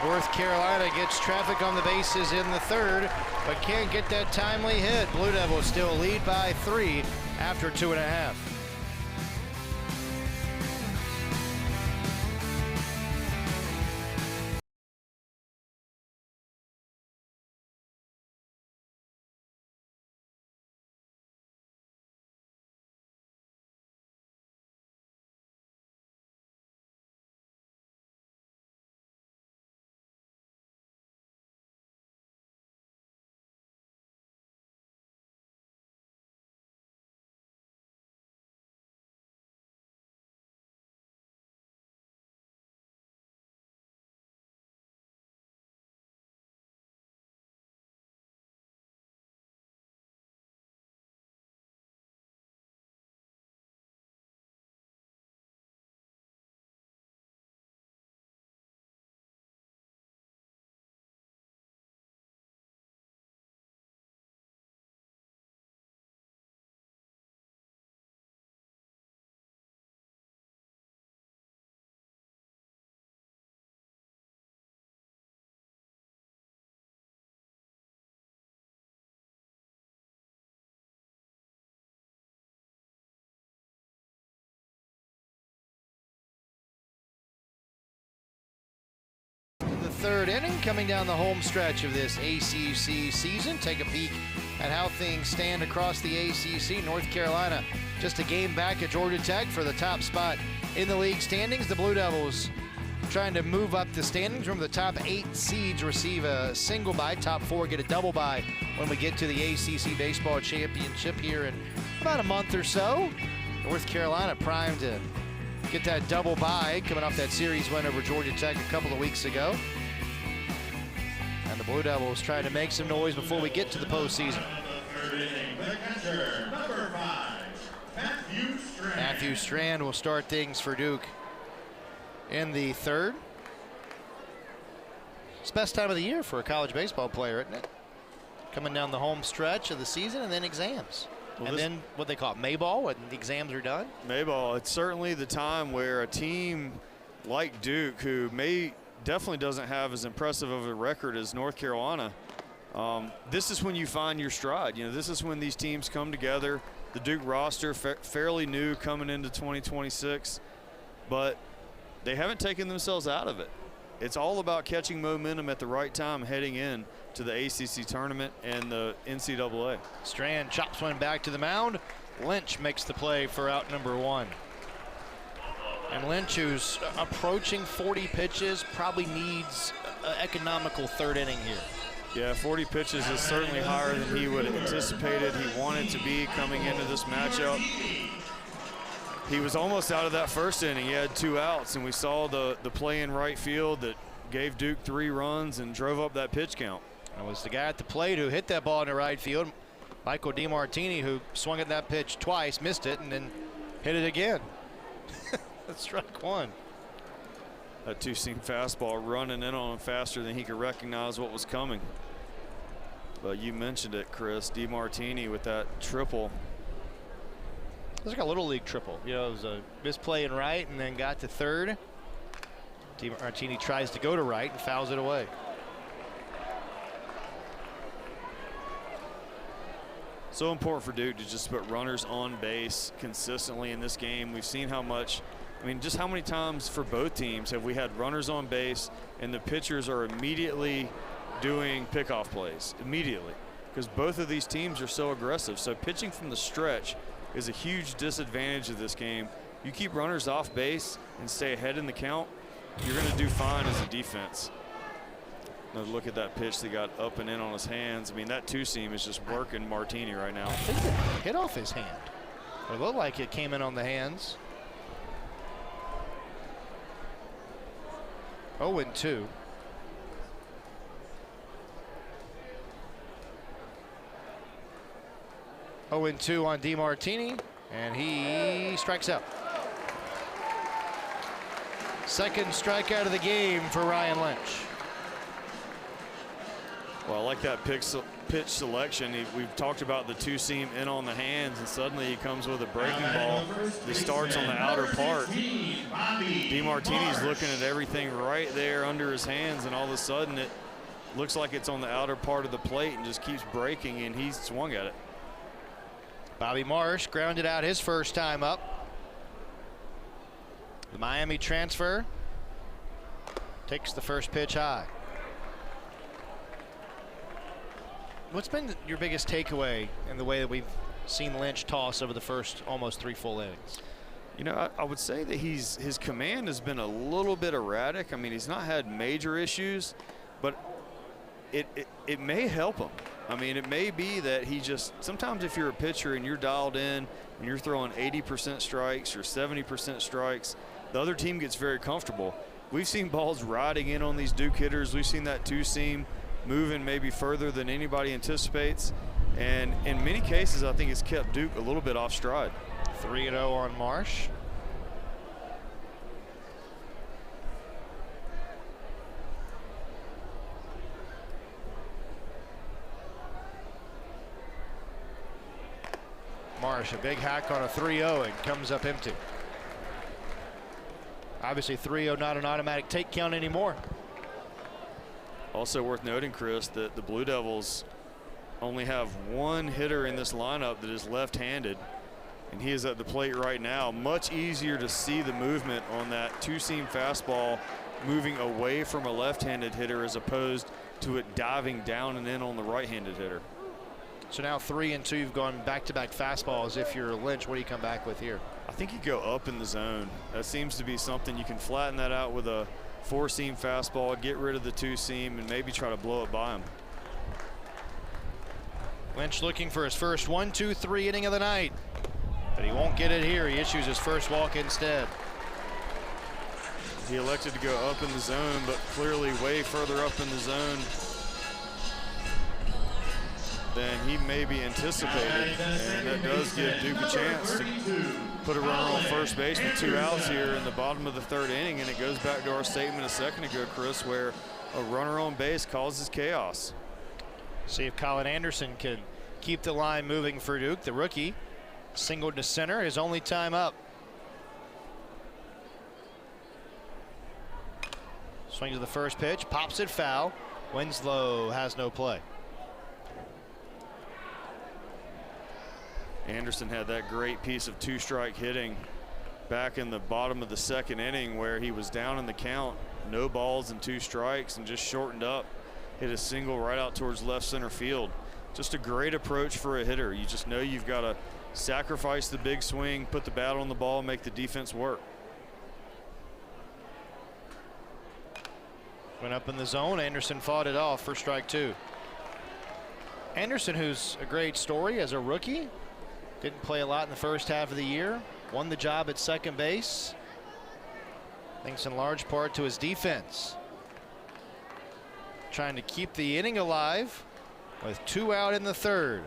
North Carolina gets traffic on the bases in the third, but can't get that timely hit. Blue Devils still lead by 3 after 2.5. Third inning, coming down the home stretch of this ACC season. Take a peek at how things stand across the ACC. North Carolina just a game back at Georgia Tech for the top spot in the league standings. The Blue Devils trying to move up the standings. Remember, the top 8 seeds receive a single bye. Top 4 get a double bye when we get to the ACC Baseball Championship here in about a month or so. North Carolina primed to get that double bye, coming off that series win over Georgia Tech a couple of weeks ago. And the Blue Devils trying to make some noise before we get to the postseason. Matthew Strand will start things for Duke in the third. It's the best time of the year for a college baseball player, isn't it? Coming down the home stretch of the season and then exams. Well, and then what they call it, Mayball, when the exams are done? Mayball, it's certainly the time where a team like Duke, who definitely doesn't have as impressive of a record as North Carolina. This is when you find your stride. You know, this is when these teams come together. The Duke roster fairly new coming into 2026, but they haven't taken themselves out of it. It's all about catching momentum at the right time heading in to the ACC tournament and the NCAA. Strand chops one back to the mound. Lynch makes the play for out number 1. And Lynch, who's approaching 40 pitches, probably needs an economical third inning here. Yeah, 40 pitches is certainly higher than he would have anticipated he wanted to be coming into this matchup. He was almost out of that first inning. He had 2 outs, and we saw the play in right field that gave Duke 3 runs and drove up that pitch count. It was the guy at the plate who hit that ball into right field, Michael DiMartini, who swung at that pitch twice, missed it, and then hit it again. That's strike one. That two-seam fastball running in on him faster than he could recognize what was coming. But you mentioned it, Chris. DeMartini with that triple. It's like a little league triple. You know, it was a misplay in right and then got to third. DeMartini tries to go to right and fouls it away. So important for Duke to just put runners on base consistently in this game. We've seen how much, I mean, just how many times for both teams have we had runners on base and the pitchers are immediately doing pickoff plays, immediately, because both of these teams are so aggressive. So pitching from the stretch is a huge disadvantage of this game. You keep runners off base and stay ahead in the count, you're going to do fine as a defense. Now look at that pitch that got up and in on his hands. I mean, that two-seam is just working Martini right now. I think it hit off his hand. It looked like it came in on the hands. 0-2. Oh, 0-2 on DeMartini, and he strikes out. Second strikeout of the game for Ryan Lynch. Well, I like that pitch selection. We've talked about the two-seam in on the hands, and suddenly he comes with a breaking ball that starts on the outer part. DeMartini's looking at everything right there under his hands, and all of a sudden it looks like it's on the outer part of the plate and just keeps breaking, and he swung at it. Bobby Marsh grounded out his first time up. The Miami transfer takes the first pitch high. What's been your biggest takeaway in the way that we've seen Lynch toss over the first almost 3 full innings? You know, I would say that his command has been a little bit erratic. I mean, he's not had major issues, but it may help him. I mean, it may be that he just, sometimes if you're a pitcher and you're dialed in and you're throwing 80% strikes or 70% strikes, the other team gets very comfortable. We've seen balls riding in on these Duke hitters. We've seen that two-seam moving maybe further than anybody anticipates. And in many cases, I think it's kept Duke a little bit off stride. 3-0 on Marsh. Marsh, a big hack on a 3-0 and comes up empty. Obviously 3-0 not an automatic take count anymore. Also worth noting, Chris, that the Blue Devils only have one hitter in this lineup that is left-handed, and he is at the plate right now. Much easier to see the movement on that two-seam fastball moving away from a left-handed hitter as opposed to it diving down and in on the right-handed hitter. So now 3-2, you've gone back-to-back fastballs. If you're Lynch, what do you come back with here? I think you go up in the zone. That seems to be something you can flatten that out with a four-seam fastball, get rid of the two-seam, and maybe try to blow it by him. Lynch looking for his first 1-2-3 inning of the night, but he won't get it here. He issues his first walk instead. He elected to go up in the zone, but clearly way further up in the zone than he maybe anticipated, and that does give Duke a chance to put a runner on first base with 2 outs here in the bottom of the 3rd inning. And it goes back to our statement a second ago, Chris, where a runner on base causes chaos. See if Colin Anderson can keep the line moving for Duke. The rookie singled to center, his only time up. Swings to the first pitch, pops it foul. Winslow has no play. Anderson had that great piece of 2-strike hitting back in the bottom of the 2nd inning where he was down in the count, no balls and 2 strikes, and just shortened up, hit a single right out towards left center field. Just a great approach for a hitter. You just know you've got to sacrifice the big swing, put the bat on the ball, make the defense work. Went up in the zone. Anderson fought it off for strike 2. Anderson, who's a great story as a rookie, didn't play a lot in the first half of the year, won the job at second base, thanks in large part to his defense. Trying to keep the inning alive with 2 out in the 3rd.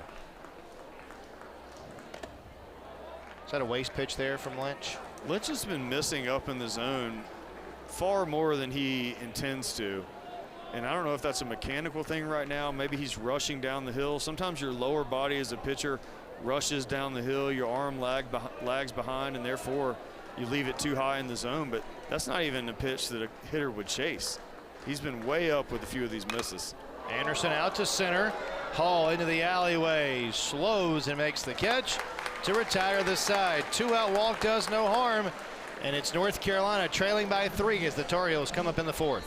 Is that a waste pitch there from Lynch? Lynch has been missing up in the zone far more than he intends to. And I don't know if that's a mechanical thing right now. Maybe he's rushing down the hill. Sometimes your lower body as a pitcher rushes down the hill, your arm lags behind, and therefore you leave it too high in the zone. But that's not even a pitch that a hitter would chase. He's been way up with a few of these misses. Anderson out to center. Hall into the alleyway, slows and makes the catch to retire the side. 2-out walk does no harm, and it's North Carolina trailing by 3 as the Tar Heels come up in the 4th.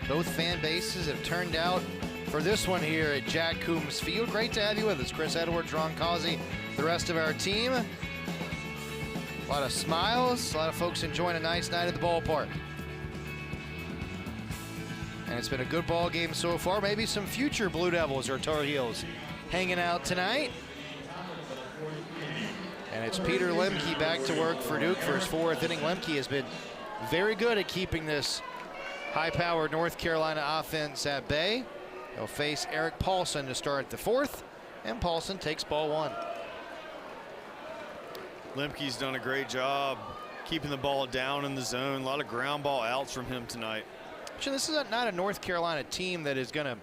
Both fan bases have turned out for this one here at Jack Coombs Field. Great to have you with us, Chris Edwards, Ron Causey, the rest of our team. A lot of smiles, a lot of folks enjoying a nice night at the ballpark. And it's been a good ball game so far. Maybe some future Blue Devils or Tar Heels hanging out tonight. And it's Peter Lemke back to work for Duke for his 4th inning. Lemke has been very good at keeping this high-powered North Carolina offense at bay. He'll face Eric Paulson to start the 4th, and Paulson takes ball 1. Lemke's done a great job keeping the ball down in the zone. A lot of ground ball outs from him tonight. So this is not a North Carolina team that is going to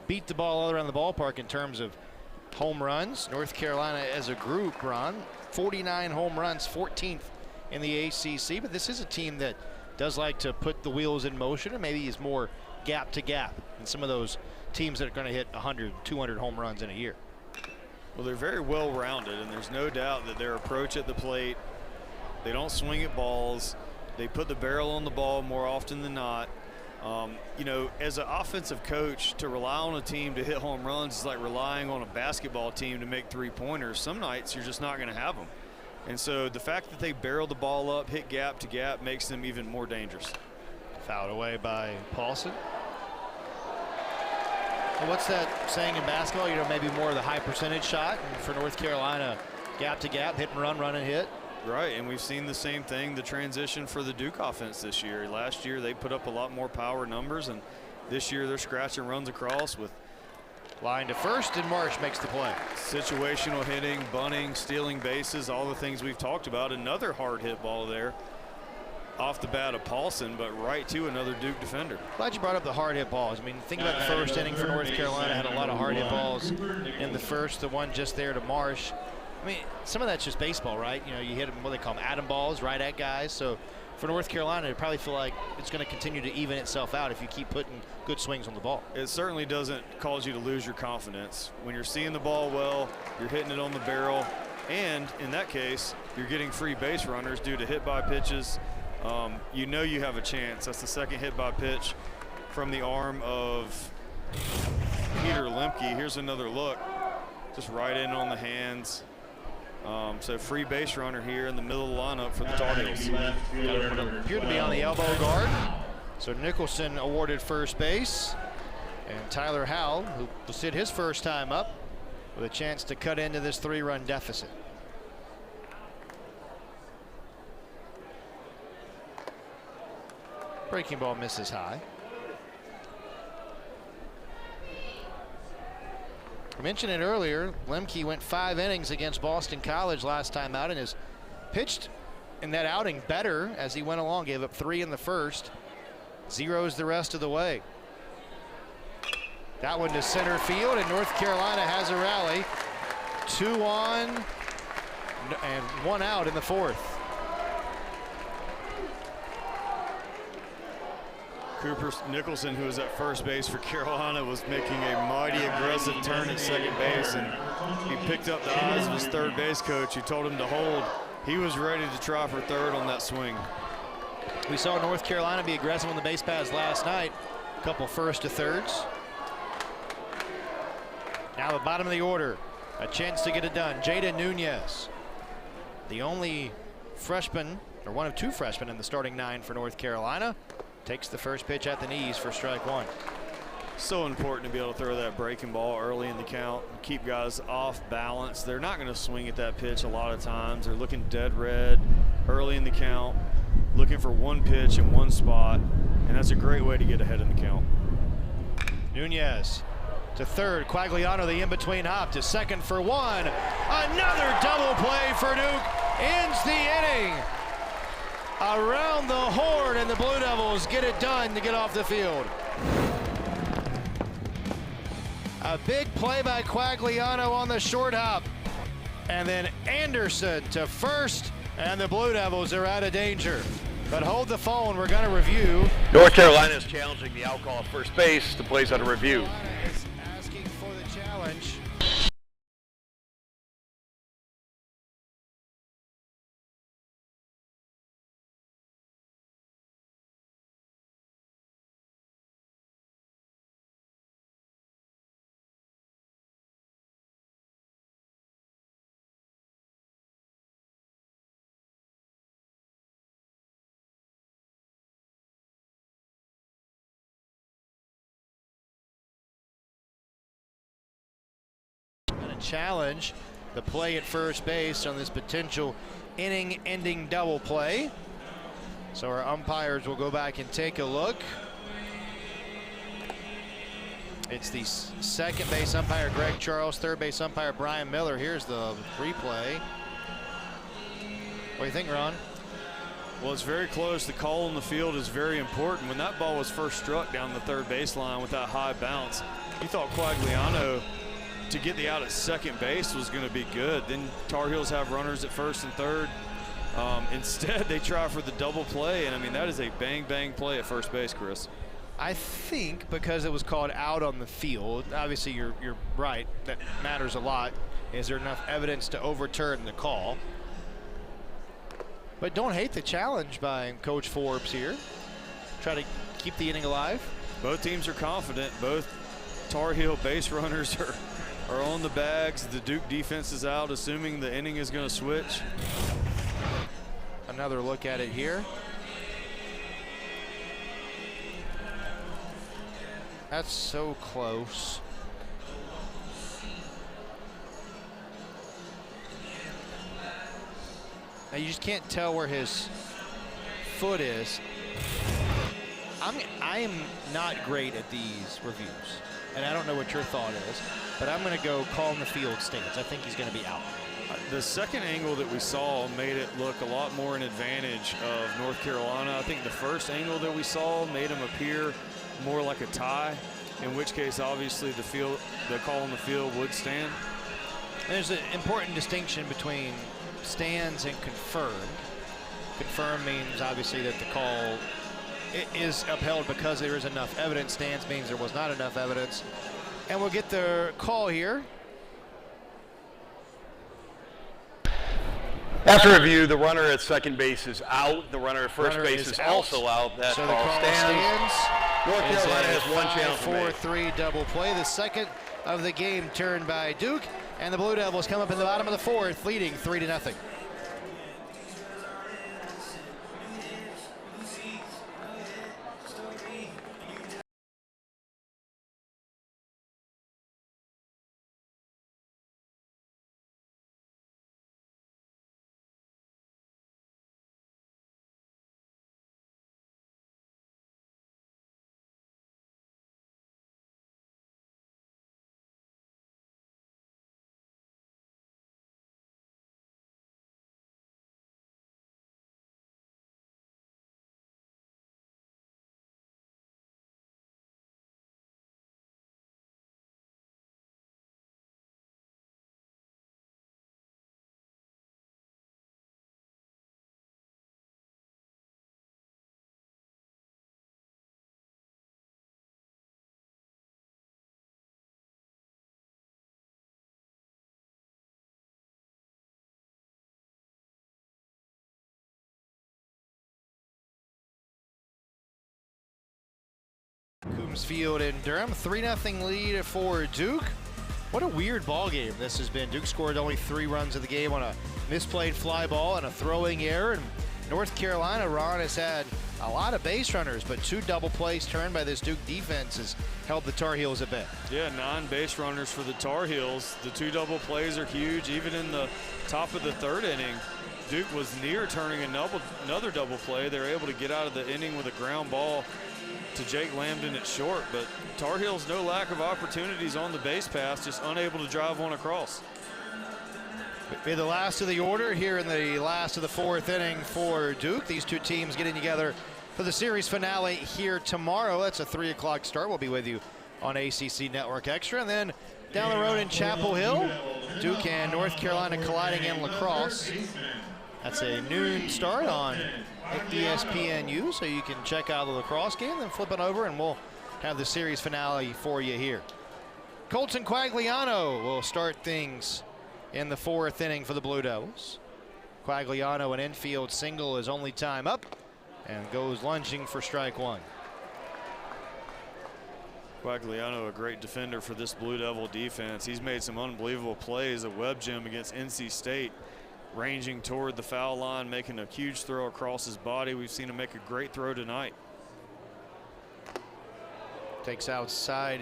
beat the ball all around the ballpark in terms of home runs. North Carolina as a group, Ron, 49 home runs, 14th in the ACC, but this is a team that does like to put the wheels in motion, and maybe is more gap to gap than some of those teams that are going to hit 100, 200 home runs in a year. Well, they're very well rounded, and there's no doubt that their approach at the plate, they don't swing at balls. They put the barrel on the ball more often than not. You know, as an offensive coach, to rely on a team to hit home runs is like relying on a basketball team to make 3-pointers. Some nights you're just not going to have them. And so the fact that they barrel the ball up, hit gap to gap, makes them even more dangerous. Fouled away by Paulson. Well, what's that saying in basketball? You know, maybe more of the high percentage shot. And for North Carolina, gap to gap, hit and run and hit. Right, and we've seen the same thing, the transition for the Duke offense this year. Last year they put up a lot more power numbers, and this year they're scratching runs across with line to first, and Marsh makes the play. Situational hitting, bunting, stealing bases, all the things we've talked about. Another hard hit ball there off the bat of Paulson, but right to another Duke defender. Glad you brought up the hard hit balls. I mean, think about the first inning for North Carolina. Had a lot of hard hit balls in the first, the one just there to Marsh. I mean, some of that's just baseball, right? You know, you hit them, what they call them, atom balls, right at guys. So for North Carolina, they probably feel like it's going to continue to even itself out if you keep putting good swings on the ball. It certainly doesn't cause you to lose your confidence. When you're seeing the ball well, you're hitting it on the barrel, and in that case, you're getting free base runners due to hit by pitches. You know you have a chance. That's the second hit by pitch from the arm of Peter Lemke. Here's another look, just right in on the hands. So free base runner here in the middle of the lineup for the Tar Heels. Appeared to be on the elbow guard. So Nicholson awarded first base. And Tyler Howell, who will sit his first time up, with a chance to cut into this 3-run deficit. Breaking ball misses high. I mentioned it earlier, Lemke went 5 innings against Boston College last time out and has pitched in that outing better as he went along. Gave up 3 in the first, zeros the rest of the way. That one to center field, and North Carolina has a rally. 2 on and 1 out in the 4th. Cooper Nicholson, who was at first base for Carolina, was making a mighty aggressive turn at second base, and he picked up the eyes of his third base coach, who told him to hold. He was ready to try for third on that swing. We saw North Carolina be aggressive on the base paths last night. A couple first to thirds. Now the bottom of the order, a chance to get it done. Jaden Nunez, the only freshman, or one of 2 freshmen in the starting 9 for North Carolina, takes the first pitch at the knees for strike 1. So important to be able to throw that breaking ball early in the count, keep guys off balance. They're not going to swing at that pitch a lot of times. They're looking dead red early in the count, looking for one pitch in one spot, and that's a great way to get ahead in the count. Nunez to third, Quagliano the in-between hop to second for 1. Another double play for Duke ends the inning. Around the horn, and the Blue Devils get it done to get off the field. A big play by Quagliano on the short hop. And then Anderson to first, and the Blue Devils are out of danger. But hold the phone, we're going to review. North Carolina is challenging the out call at first base. The play's under review. Asking for the challenge. Challenge the play at first base on this potential inning-ending double play. So our umpires will go back and take a look. It's the second base umpire Greg Charles, third base umpire Brian Miller. Here's the replay. What do you think, Ron? Well, it's very close. The call on the field is very important. When that ball was first struck down the third baseline with that high bounce, you thought Quagliano to get the out at second base was going to be good. Then Tar Heels have runners at first and third. Instead, they try for the double play, and I mean, that is a bang-bang play at first base, Chris. I think because it was called out on the field, obviously you're right, that matters a lot. Is there enough evidence to overturn the call? But don't hate the challenge by Coach Forbes here. Try to keep the inning alive. Both teams are confident. Both Tar Heel base runners are on the bags. The Duke defense is out, assuming the inning is going to switch. Another look at it here. That's so close. Now you just can't tell where his foot is. I am not great at these reviews, and I don't know what your thought is, but I'm going to go call in the field stance. I think he's going to be out. The second angle that we saw made it look a lot more in advantage of North Carolina. I think the first angle that we saw made him appear more like a tie, in which case obviously the call on the field would stand. There's an important distinction between stands and confirmed. Confirmed means obviously that the call is upheld because there is enough evidence. Stands means there was not enough evidence. And we'll get the call here. After review, the runner at second base is out. The runner at first base is also out. That so call stands. North Carolina has one challenge. 4-3 double play. The second of the game turned by Duke, and the Blue Devils come up in the bottom of the fourth, leading 3-0. Coombs Field in Durham. 3-0 lead for Duke. What a weird ball game this has been. Duke scored only 3 runs of the game on a misplayed fly ball and a throwing error. And North Carolina, Ron, has had a lot of base runners, but 2 double plays turned by this Duke defense has held the Tar Heels at bay. Yeah, 9 base runners for the Tar Heels. The 2 double plays are huge. Even in the top of the 3rd inning, Duke was near turning another double play. They were able to get out of the inning with a ground ball to Jake Lambden at short, but Tar Heels no lack of opportunities on the base pass, just unable to drive one across. Be the last of the order here in the last of the 4th inning for Duke. These 2 teams getting together for the series finale here tomorrow. That's a 3 o'clock start. We'll be with you on ACC Network Extra. And then down the road in Chapel Hill, Duke and North Carolina colliding in lacrosse. That's a noon start on ESPNU, so you can check out the lacrosse game, then flip it over, and we'll have the series finale for you here. Colton Quagliano will start things in the 4th inning for the Blue Devils. Quagliano, an infield single, is only time up, and goes lunging for strike 1. Quagliano, a great defender for this Blue Devil defense. He's made some unbelievable plays at Web Gym against NC State, ranging toward the foul line, making a huge throw across his body. We've seen him make a great throw tonight. Takes outside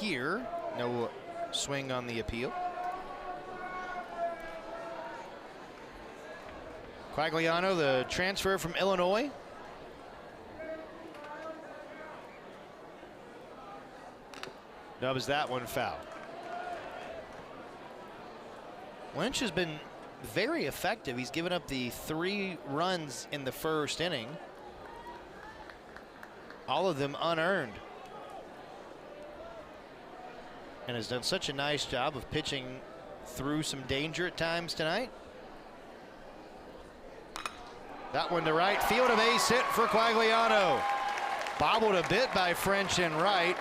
here. No swing on the appeal. Quagliano, the transfer from Illinois. Dubs that one foul. Lynch has been very effective. He's given up the 3 runs in the 1st inning, all of them unearned, and has done such a nice job of pitching through some danger at times tonight. That one to right field, a base hit for Quagliano. Bobbled a bit by French in right.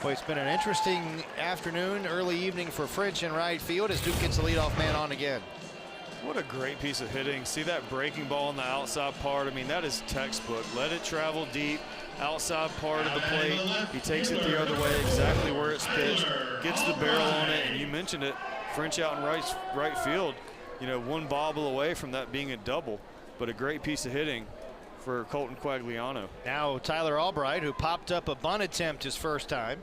Boy, it's been an interesting afternoon, early evening for French in right field as Duke gets the leadoff man on again. What a great piece of hitting. See that breaking ball on the outside part? I mean, that is textbook. Let it travel deep, outside part of the plate. He takes it the other way, exactly where it's pitched, gets the barrel on it, and you mentioned it, French out in right field. You know, 1 bobble away from that being a double, but a great piece of hitting for Colton Quagliano. Now Tyler Albright, who popped up a bunt attempt his first time.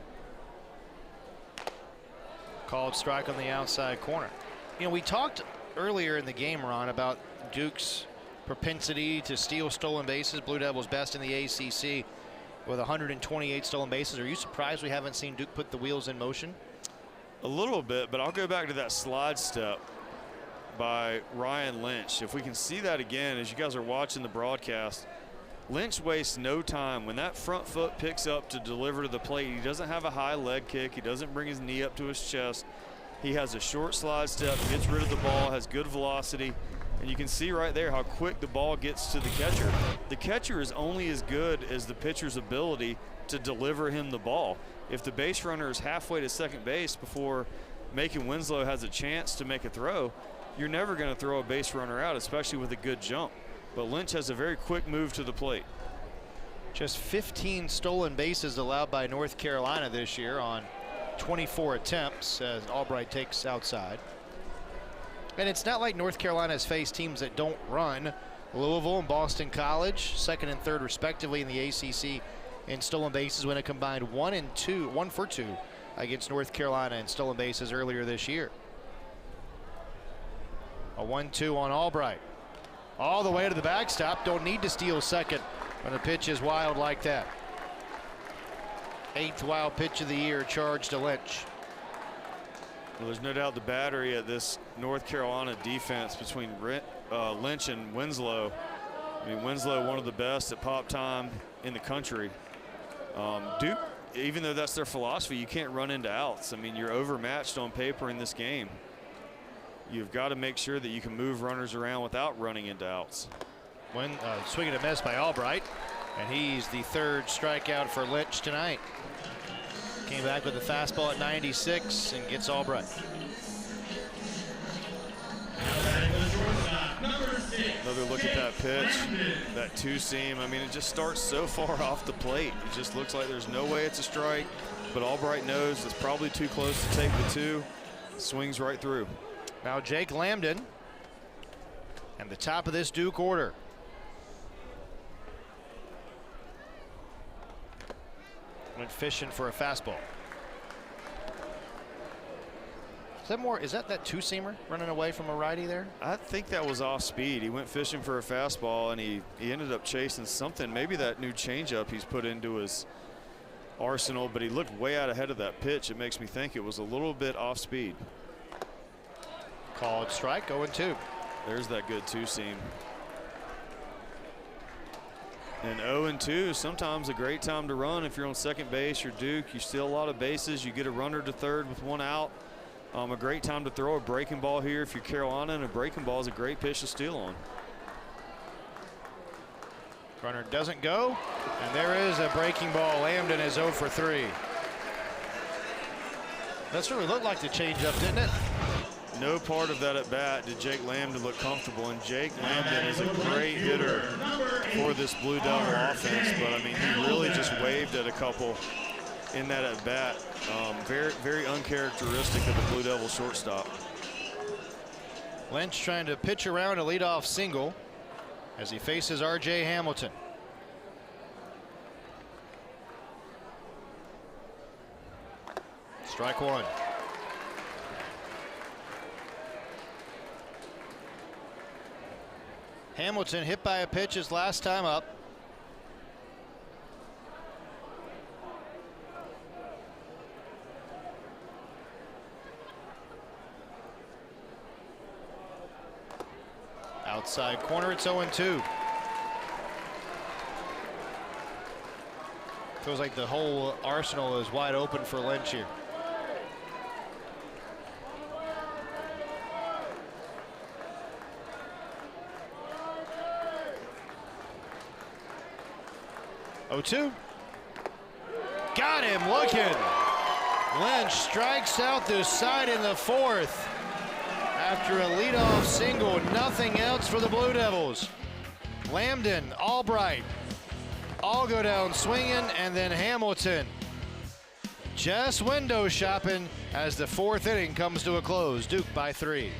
Called strike on the outside corner. You know, we talked earlier in the game, Ron, about Duke's propensity to steal stolen bases. Blue Devils best in the ACC with 128 stolen bases. Are you surprised we haven't seen Duke put the wheels in motion? A little bit, but I'll go back to that slide step by Ryan Lynch. If we can see that again as you guys are watching the broadcast, Lynch wastes no time. When that front foot picks up to deliver to the plate, he doesn't have a high leg kick. He doesn't bring his knee up to his chest. He has a short slide step, gets rid of the ball, has good velocity, and you can see right there how quick the ball gets to the catcher. The catcher is only as good as the pitcher's ability to deliver him the ball. If the base runner is halfway to second base before Macon Winslow has a chance to make a throw, you're never going to throw a base runner out, especially with a good jump. But Lynch has a very quick move to the plate. Just 15 stolen bases allowed by North Carolina this year on 24 attempts as Albright takes outside. And it's not like North Carolina has faced teams that don't run. Louisville and Boston College, 2nd and 3rd respectively in the ACC in stolen bases, when it combined 1 for 2 against North Carolina in stolen bases earlier this year. A 1-2 on Albright. All the way to the backstop. Don't need to steal second when the pitch is wild like that. 8th wild pitch of the year charged to Lynch. Well, there's no doubt the battery at this North Carolina defense between Lynch and Winslow. I mean, Winslow, one of the best at pop time in the country. Duke, even though that's their philosophy, you can't run into outs. I mean, you're overmatched on paper in this game. You've got to make sure that you can move runners around without running into outs. Swing and a miss by Albright, and he's the 3rd strikeout for Lynch tonight. Came back with a fastball at 96 and gets Albright. Another another look at that pitch, that two-seam. I mean, it just starts so far off the plate. It just looks like there's no way it's a strike, but Albright knows it's probably too close to take the two. Swings right through. Now Jake Lambden and the top of this Duke order. Went fishing for a fastball. Is that two-seamer running away from a righty there? I think that was off speed. He went fishing for a fastball, and he ended up chasing something. Maybe that new changeup he's put into his arsenal, but he looked way out ahead of that pitch. It makes me think it was a little bit off speed. Called strike, 0-2. There's that good two-seam. And 0-2, sometimes a great time to run if you're on second base. You're Duke, you steal a lot of bases, you get a runner to third with one out. A great time to throw a breaking ball here if you're Carolina, and a breaking ball is a great pitch to steal on. Runner doesn't go, and there is a breaking ball. Lambden is 0 for 3. That sort of looked like the changeup, didn't it? No part of that at bat did Jake Lambden look comfortable, and Jake Lambden is a great hitter for this Blue Devil offense, but I mean, he really just waved at a couple in that at bat. Very, very uncharacteristic of the Blue Devil shortstop. Lynch trying to pitch around a leadoff single as he faces R.J. Hamilton. Strike one. Hamilton hit by a pitch his last time up. Outside corner, it's 0-2. Feels like the whole arsenal is wide open for Lynch here. Oh-2. Got him looking. Lynch strikes out the side in the fourth. After a leadoff single, nothing else for the Blue Devils. Lambden, Albright, all go down swinging, and then Hamilton just window shopping as the fourth inning comes to a close. Duke by 3.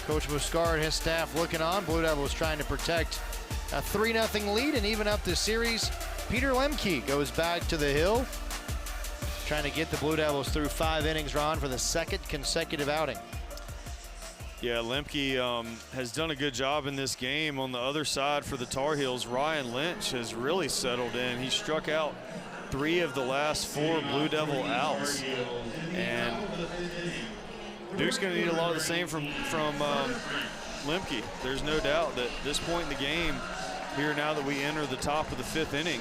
Coach Muscar and his staff looking on. Blue Devils trying to protect a 3-0 lead and even up the series. Peter Lemke goes back to the hill, trying to get the Blue Devils through 5 innings, Ron, for the second consecutive outing. Yeah, Lemke has done a good job in this game. On the other side for the Tar Heels, Ryan Lynch has really settled in. He struck out 3 of the last 4 Blue Devil outs. And Duke's going to need a lot of the same from Lemke. There's no doubt that this point in the game, here now that we enter the top of the 5th inning,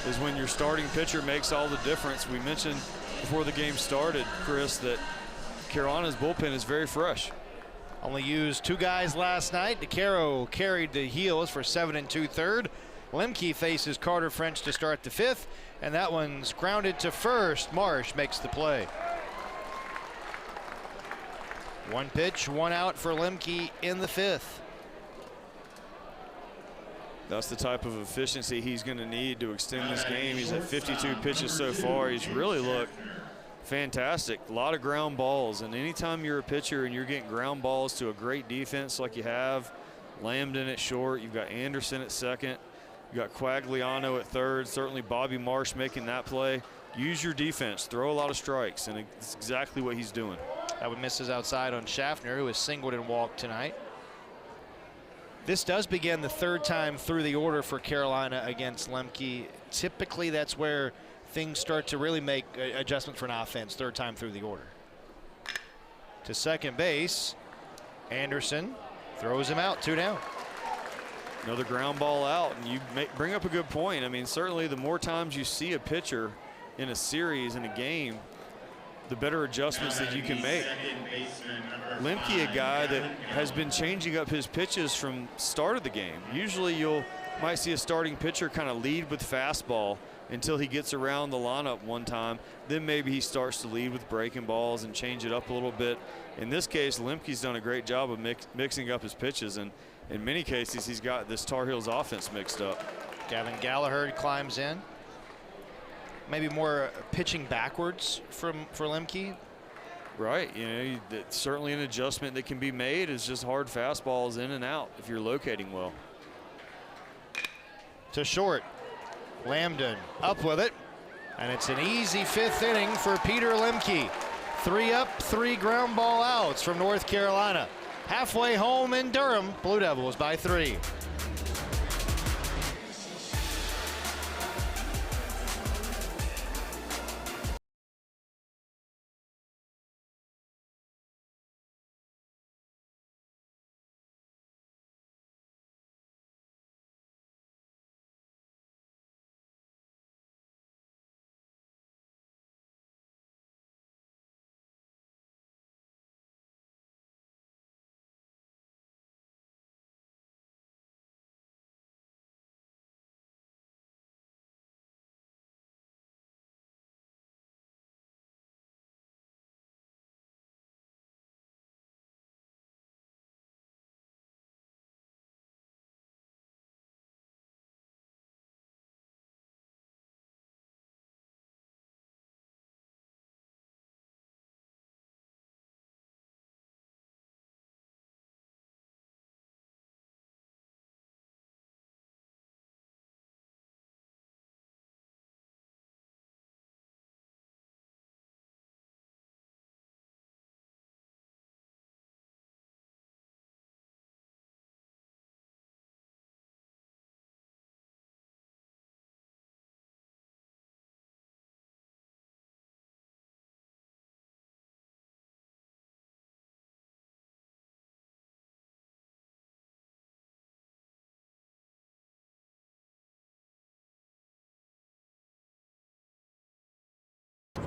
is when your starting pitcher makes all the difference. We mentioned before the game started, Chris, that Carolina's bullpen is very fresh. Only used 2 guys last night. DeCaro carried the Heels for 7 2/3. Lemke faces Carter French to start the 5th, and that one's grounded to first. Marsh makes the play. 1 pitch, 1 out for Lemke in the 5th. That's the type of efficiency he's going to need to extend this game. He's at 52 pitches so far. He's really looked fantastic. A lot of ground balls, and anytime you're a pitcher and you're getting ground balls to a great defense like you have, Lambden at short, you've got Anderson at second, you've got Quagliano at third, certainly Bobby Marsh making that play. Use your defense, throw a lot of strikes, and it's exactly what he's doing. That one misses outside on Schaffner, who has singled and walked tonight. This does begin the third time through the order for Carolina against Lemke. Typically, that's where things start to really make adjustments for an offense, third time through the order. To second base, Anderson throws him out, 2 down. Another ground ball out, and you bring up a good point. I mean, certainly the more times you see a pitcher in a series, in a game, the better adjustments that you can make. Lemke, a guy that has been changing up his pitches from start of the game. Usually might see a starting pitcher kind of lead with fastball until he gets around the lineup one time. Then maybe he starts to lead with breaking balls and change it up a little bit. In this case, Lemke's done a great job of mixing up his pitches, and in many cases he's got this Tar Heels offense mixed up. Gavin Gallagher climbs in. Maybe more pitching backwards for Lemke. Right, you know, that's certainly an adjustment that can be made. Is just hard fastballs in and out if you're locating well. To short, Lambden up with it, and it's an easy 5th inning for Peter Lemke. 3 up, 3 ground ball outs from North Carolina. Halfway home in Durham, Blue Devils by 3.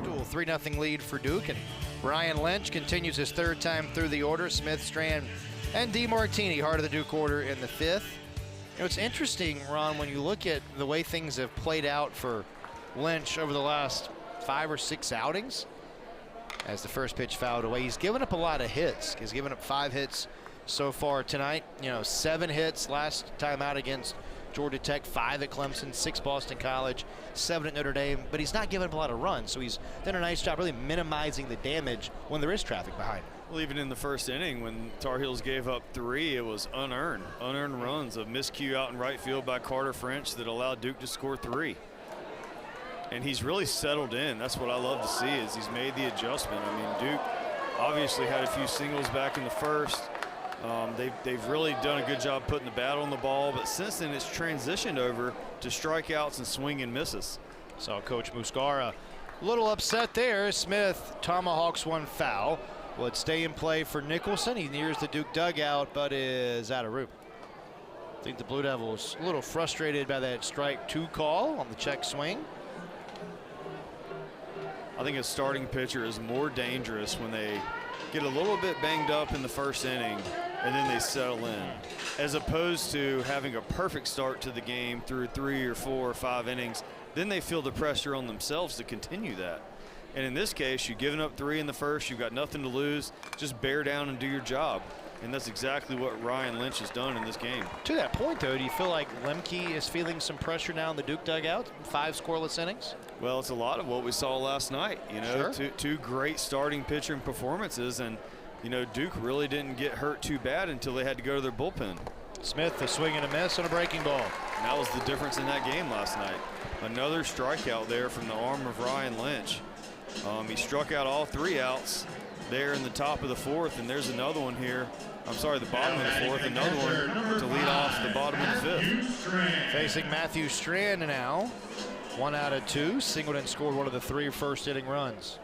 Dual 3-0 lead for Duke, and Ryan Lynch continues his 3rd time through the order. Smith, Strand, and DeMartini, heart of the Duke order in the 5th. You know, it's interesting, Ron, when you look at the way things have played out for Lynch over the last 5 or 6 outings. As the first pitch fouled away, he's given up a lot of hits. He's given up 5 hits so far tonight. You know, 7 hits last time out against Georgia Tech, 5 at Clemson, 6 Boston College, 7 at Notre Dame, but he's not giving up a lot of runs, so he's done a nice job really minimizing the damage when there is traffic behind him. Well, even in the first inning when Tar Heels gave up 3, it was unearned runs, a miscue out in right field by Carter French that allowed Duke to score 3. And he's really settled in. That's what I love to see, is he's made the adjustment. I mean, Duke obviously had a few singles back in the first. They've really done a good job putting the bat on the ball, but since then it's transitioned over to strikeouts and swing and misses. Saw Coach Muscara a little upset there. Smith tomahawks one foul. Will it stay in play for Nicholson? He nears the Duke dugout, but is out of route. I think the Blue Devils a little frustrated by that strike 2 call on the check swing. I think a starting pitcher is more dangerous when they get a little bit banged up in the first inning and then they settle in, as opposed to having a perfect start to the game through 3 or 4 or 5 innings. Then they feel the pressure on themselves to continue that. And in this case, you've given up 3 in the first, you've got nothing to lose, just bear down and do your job. and that's exactly what Ryan Lynch has done in this game. To that point, though, do you feel like Lemke is feeling some pressure now in the Duke dugout? 5 scoreless innings? Well, it's a lot of what we saw last night. You know, Sure. two great starting pitching performances, and you know, Duke really didn't get hurt too bad until they had to go to their bullpen. Smith, a swing and a miss on a breaking ball. And that was the difference in that game last night. Another strikeout there from the arm of Ryan Lynch. He struck out all 3 outs there in the top of the 4th, and there's another one here. I'm sorry, the bottom of the 4th, another one to lead off the bottom of the 5th. Facing Matthew Strand now. 1 out of 2. Singleton scored one of the 3 first inning runs.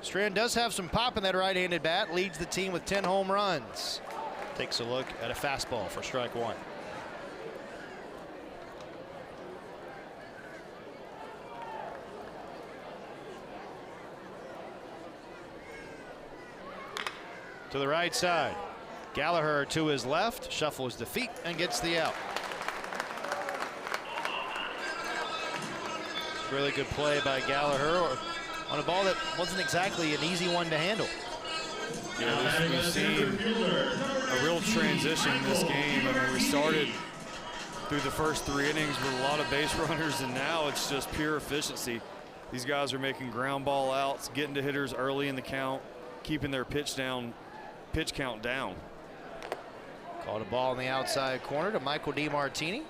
Strand does have some pop in that right-handed bat. Leads the team with 10 home runs. Takes a look at a fastball for strike 1. To the right side. Gallagher to his left, shuffles the feet and gets the out. Really good play by Gallagher on a ball that wasn't exactly an easy one to handle. Yeah, we've seen a real transition in this game. I mean, we started through the first 3 innings with a lot of base runners, and now it's just pure efficiency. These guys are making ground ball outs, getting to hitters early in the count, keeping their pitch count down. Called a ball in the outside corner to Michael DiMartini.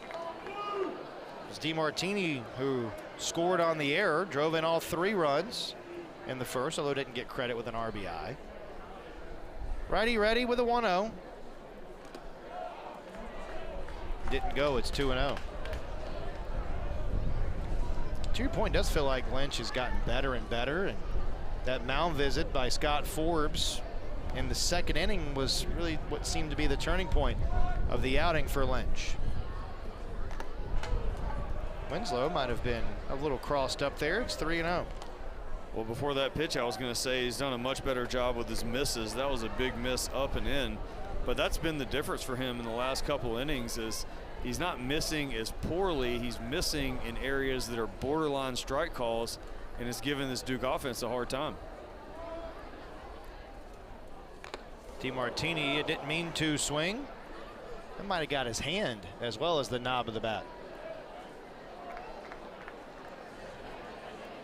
It's DiMartini who scored on the error, drove in all 3 runs in the first, although didn't get credit with an RBI. Righty ready with a 1-0. Didn't go, it's 2-0. To your point, it does feel like Lynch has gotten better and better, and that mound visit by Scott Forbes in the 2nd inning was really what seemed to be the turning point of the outing for Lynch. Winslow might have been a little crossed up there. It's 3-0. Well, before that pitch, I was going to say he's done a much better job with his misses. That was a big miss up and in, but that's been the difference for him in the last couple innings. Is he's not missing as poorly. He's missing in areas that are borderline strike calls, and it's given this Duke offense a hard time. DiMartini, it didn't mean to swing. That might have got his hand as well as the knob of the bat.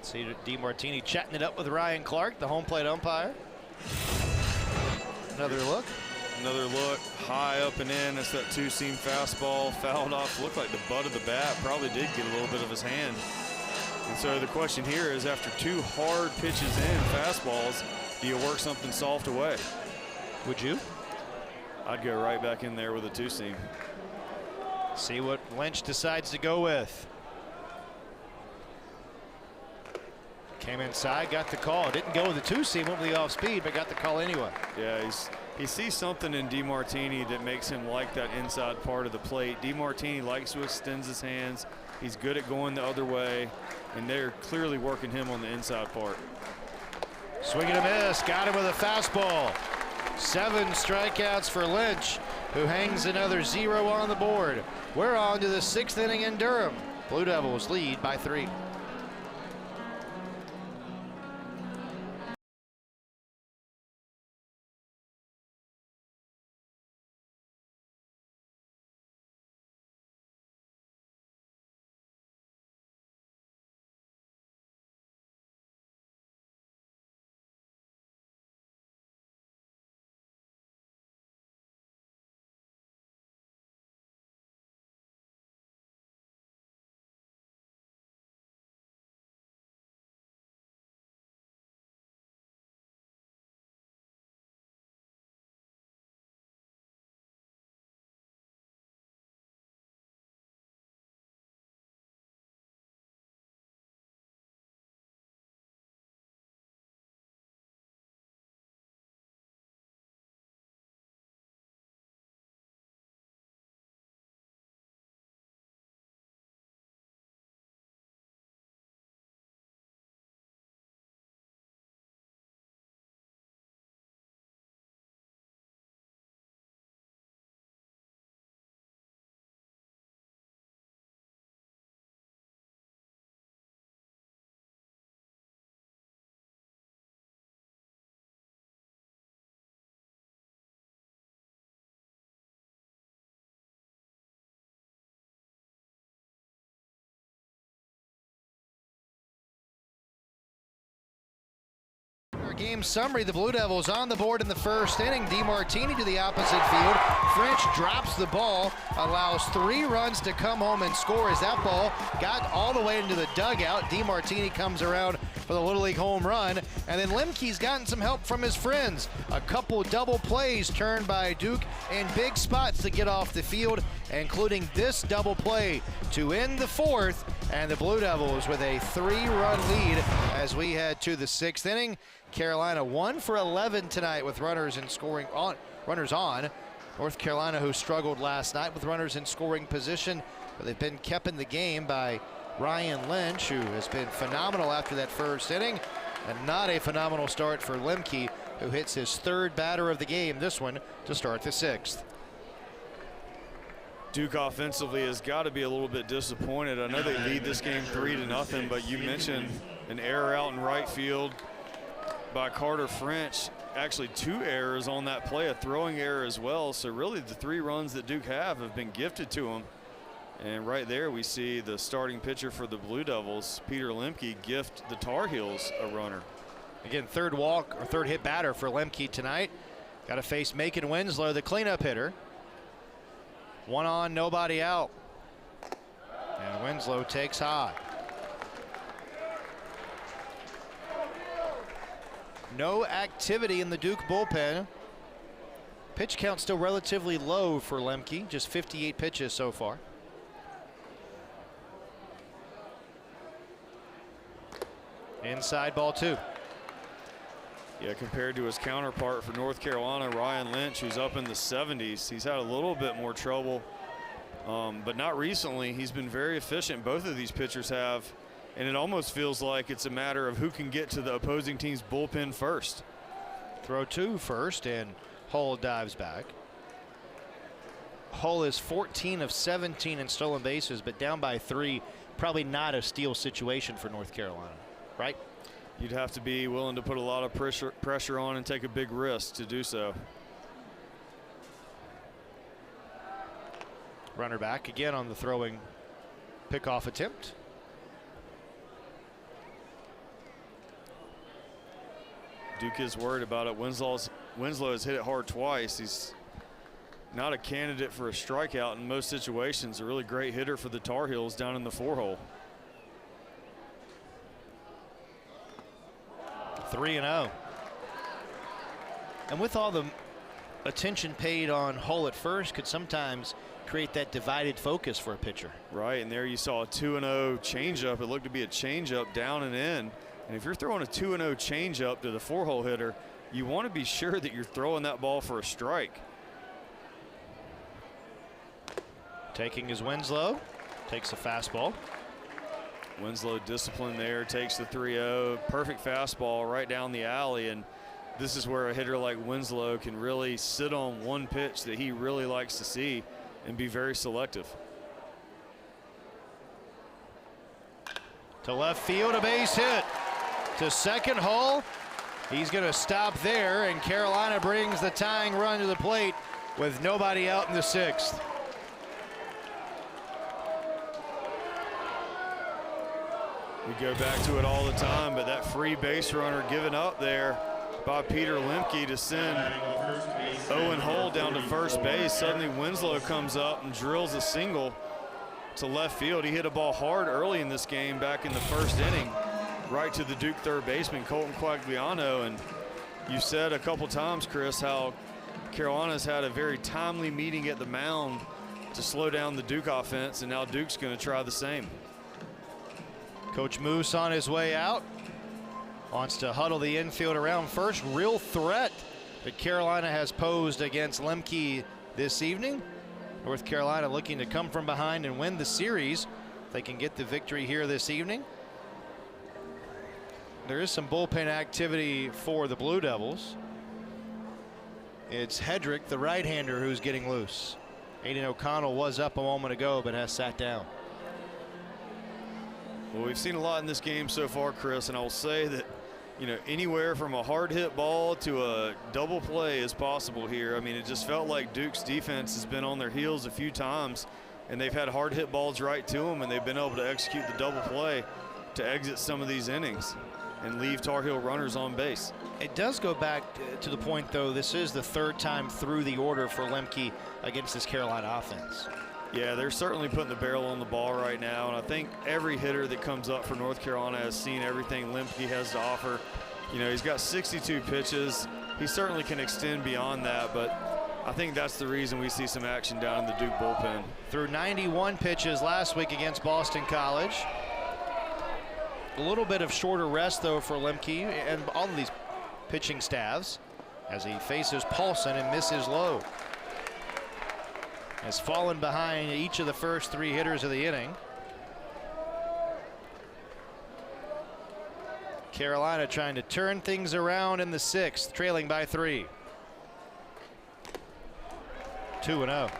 See DiMartini chatting it up with Ryan Clark, the home plate umpire. Another look. Another look, high up and in. That's that 2-seam fastball, fouled off. Looked like the butt of the bat. Probably did get a little bit of his hand. And so the question here is, after 2 hard pitches in, fastballs, do you work something soft away? Would you? I'd go right back in there with a 2-seam. See what Lynch decides to go with. Came inside, got the call. Didn't go with the 2-seam, went with the off speed, but got the call anyway. Yeah, he sees something in DiMartini that makes him like that inside part of the plate. DiMartini likes to extend his hands. He's good at going the other way, and they're clearly working him on the inside part. Swing and a miss, got him with a fastball. 7 strikeouts for Lynch, who hangs another 0 on the board. We're on to the 6th inning in Durham. Blue Devils lead by 3. Our game summary, the Blue Devils on the board in the first inning. DeMartini to the opposite field. French drops the ball, allows 3 runs to come home and score as that ball got all the way into the dugout. DeMartini comes around for the Little League home run. And then Lemke's gotten some help from his friends. A couple double plays turned by Duke in big spots to get off the field, including this double play to end the 4th. And the Blue Devils with a 3-run lead as we head to the 6th inning. Carolina 1 for 11 tonight with runners on. North Carolina, who struggled last night with runners in scoring position, but they've been kept in the game by Ryan Lynch, who has been phenomenal after that first inning, and not a phenomenal start for Lemke, who hits his 3rd batter of the game, this one, to start the 6th. Duke offensively has got to be a little bit disappointed. I know they lead this game 3-0, but you mentioned an error out in right field by Carter French. Actually 2 errors on that play, a throwing error as well. So really the 3 runs that Duke have been gifted to them. And right there we see the starting pitcher for the Blue Devils, Peter Lemke, gift the Tar Heels a runner. Again, 3rd hit batter for Lemke tonight. Got to face Macon Winslow, the cleanup hitter. 1 on, nobody out. And Winslow takes high. No activity in the Duke bullpen. Pitch count still relatively low for Lemke, just 58 pitches so far. Inside ball 2. Yeah, compared to his counterpart for North Carolina, Ryan Lynch, who's up in the 70s, he's had a little bit more trouble, but not recently. He's been very efficient. Both of these pitchers have, and it almost feels like it's a matter of who can get to the opposing team's bullpen first. Throw 2 first, and Hull dives back. Hull is 14 of 17 in stolen bases, but down by 3. Probably not a steal situation for North Carolina, right? You'd have to be willing to put a lot of pressure on and take a big risk to do so. Runner back again on the throwing pickoff attempt. Duke is worried about it. Winslow has hit it hard twice. He's not a candidate for a strikeout in most situations. A really great hitter for the Tar Heels down in the 4-hole. 3-0. And with all the attention paid on Hull at first, could sometimes create that divided focus for a pitcher. Right, and there you saw a 2-0 changeup. It looked to be a changeup down and in. And if you're throwing a 2-0 changeup to the 4-hole hitter, you want to be sure that you're throwing that ball for a strike. Taking is Winslow. Takes a fastball. Winslow disciplined there, takes the 3-0. Perfect fastball right down the alley. And this is where a hitter like Winslow can really sit on one pitch that he really likes to see and be very selective. To left field, a base hit. To second, Hull. He's going to stop there, and Carolina brings the tying run to the plate with nobody out in the 6th. We go back to it all the time, but that free base runner given up there by Peter Lemke to send Owen Hull down to first base. Suddenly Winslow comes up and drills a single to left field. He hit a ball hard early in this game back in the first inning, right to the Duke third baseman, Colton Quagliano. And you said a couple times, Chris, how Carolina's had a very timely meeting at the mound to slow down the Duke offense, and now Duke's going to try the same. Coach Moose on his way out. Wants to huddle the infield around first. Real threat that Carolina has posed against Lemke this evening. North Carolina looking to come from behind and win the series. They can get the victory here this evening. There is some bullpen activity for the Blue Devils. It's Hedrick, the right-hander, who's getting loose. Aiden O'Connell was up a moment ago, but has sat down. Well, we've seen a lot in this game so far, Chris, and I will say that, you know, anywhere from a hard hit ball to a double play is possible here. I mean, it just felt like Duke's defense has been on their heels a few times, and they've had hard hit balls right to them, and they've been able to execute the double play to exit some of these innings and leave Tar Heel runners on base. It does go back to the point, though, this is the 3rd time through the order for Lemke against this Carolina offense. Yeah, they're certainly putting the barrel on the ball right now, and I think every hitter that comes up for North Carolina has seen everything Lemke has to offer. You know, he's got 62 pitches. He certainly can extend beyond that, but I think that's the reason we see some action down in the Duke bullpen. Threw 91 pitches last week against Boston College. A little bit of shorter rest, though, for Lemke and all of these pitching staffs as he faces Paulson and misses low. Has fallen behind each of the first 3 hitters of the inning. Carolina trying to turn things around in the 6th, trailing by 3. 2-0.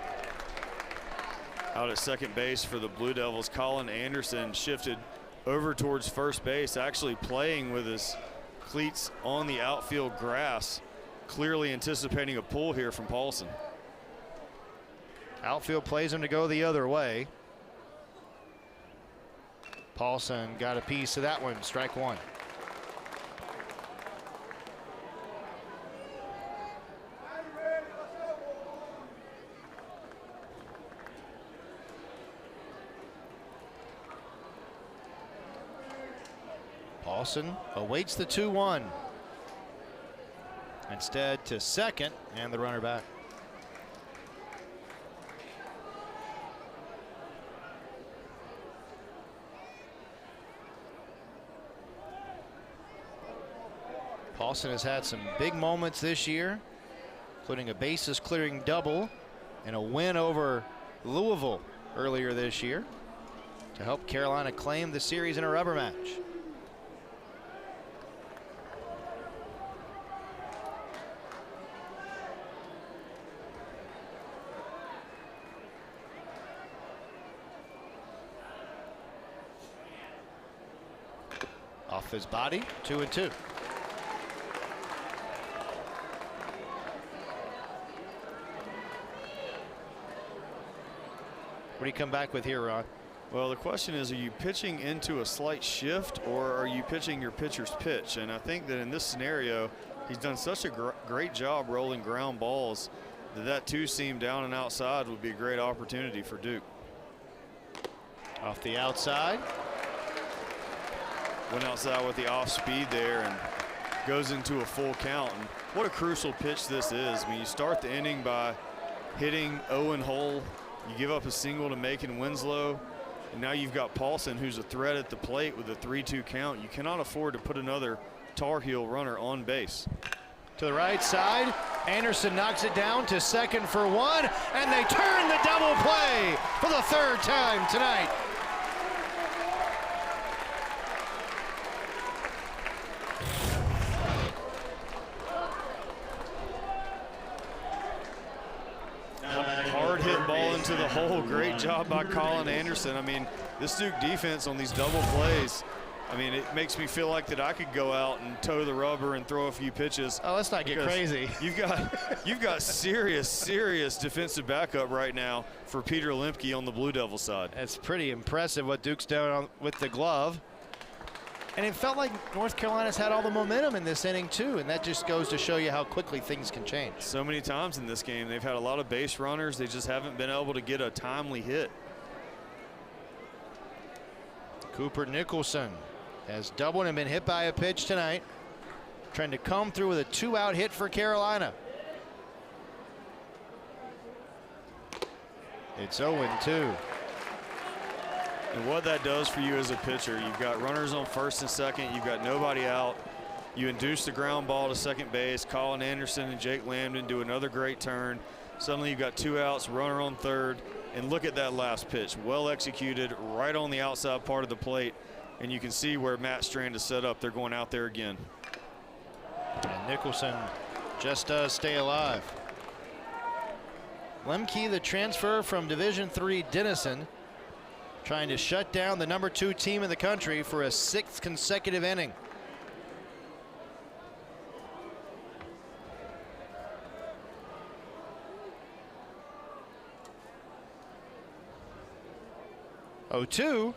Out at second base for the Blue Devils, Colin Anderson shifted over towards first base, actually playing with his cleats on the outfield grass, clearly anticipating a pull here from Paulson. Outfield plays him to go the other way. Paulson got a piece of that one, strike 1. Paulson awaits the 2-1. Instead to second, and the runner back. Paulson has had some big moments this year, including a bases clearing double and a win over Louisville earlier this year to help Carolina claim the series in a rubber match. Off his body, 2-2. What do you come back with here, Ron? Well, the question is, are you pitching into a slight shift or are you pitching your pitcher's pitch? And I think that in this scenario, he's done such a great job rolling ground balls that 2-seam down and outside would be a great opportunity for Duke. Off the outside. Went outside with the off speed there and goes into a full count. And what a crucial pitch this is. I mean, you start the inning by hitting Owen Hull. You give up a single to Macon Winslow, and now you've got Paulson, who's a threat at the plate with a 3-2 count. You cannot afford to put another Tar Heel runner on base. To the right side, Anderson knocks it down to second for 1, and they turn the double play for the 3rd time tonight. To the hole. Great job by Colin Anderson. I mean, this Duke defense on these double plays, I mean, it makes me feel like that I could go out and toe the rubber and throw a few pitches. Oh, let's not get crazy. You've got serious defensive backup right now for Peter Lemke on the Blue Devil side. It's pretty impressive what Duke's done with the glove. And it felt like North Carolina's had all the momentum in this inning, too, and that just goes to show you how quickly things can change. So many times in this game, they've had a lot of base runners. They just haven't been able to get a timely hit. Cooper Nicholson has doubled and been hit by a pitch tonight, trying to come through with a 2-out hit for Carolina. It's 0-2. And what that does for you as a pitcher, you've got runners on first and second, you've got nobody out. You induce the ground ball to second base. Colin Anderson and Jake Lambden do another great turn. Suddenly you've got 2 outs, runner on third, and look at that last pitch. Well executed, right on the outside part of the plate, and you can see where Matt Strand is set up. They're going out there again. And Nicholson just does stay alive. Lemke, the transfer from Division III Denison, trying to shut down the #2 team in the country for a 6th consecutive inning. Oh, 2.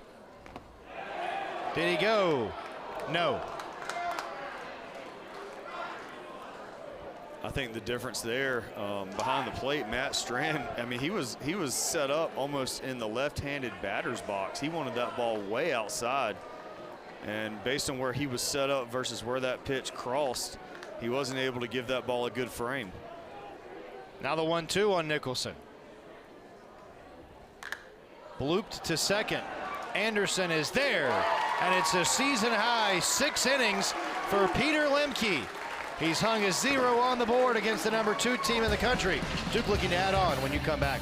Did he go? No. I think the difference there behind the plate, Matt Strand, I mean, he was set up almost in the left-handed batter's box. He wanted that ball way outside. And based on where he was set up versus where that pitch crossed, he wasn't able to give that ball a good frame. Now the 1-2 on Nicholson. Blooped to second. Anderson is there, and it's a season-high 6 innings for Peter Lemke. He's hung a 0 on the board against the #2 team in the country. Duke looking to add on when you come back.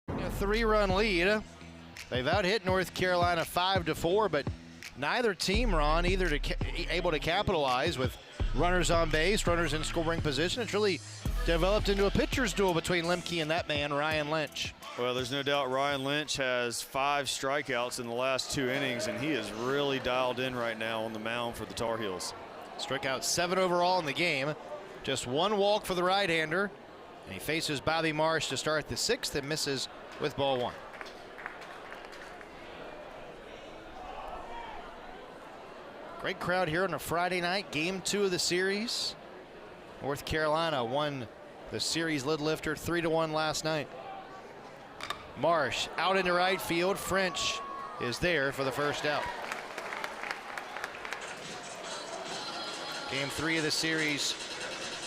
A 3-run lead. They've out-hit North Carolina 5-4, but neither team, Ron, able to capitalize with runners on base, runners in scoring position. It's really developed into a pitcher's duel between Lemke and that man, Ryan Lynch. Well, there's no doubt Ryan Lynch has 5 strikeouts in the last 2 innings, and he is really dialed in right now on the mound for the Tar Heels. Struck out 7 overall in the game. Just 1 walk for the right-hander. And he faces Bobby Marsh to start the 6th and misses with ball 1. Great crowd here on a Friday night, game 2 of the series. North Carolina won the series lid lifter 3-1 last night. Marsh out into right field. French is there for the first out. Game 3 of the series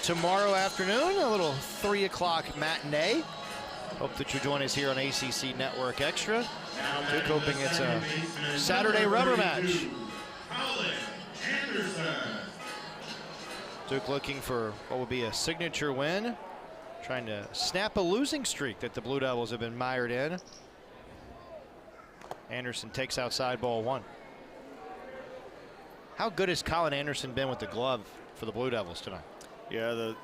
tomorrow afternoon, a little 3 o'clock matinee. Hope that you join us here on ACC Network Extra. Duke hoping it's a Saturday rubber match. Duke looking for what would be a signature win, trying to snap a losing streak that the Blue Devils have been mired in. Anderson takes outside ball 1. How good has Colin Anderson been with the glove for the Blue Devils tonight? Yeah, the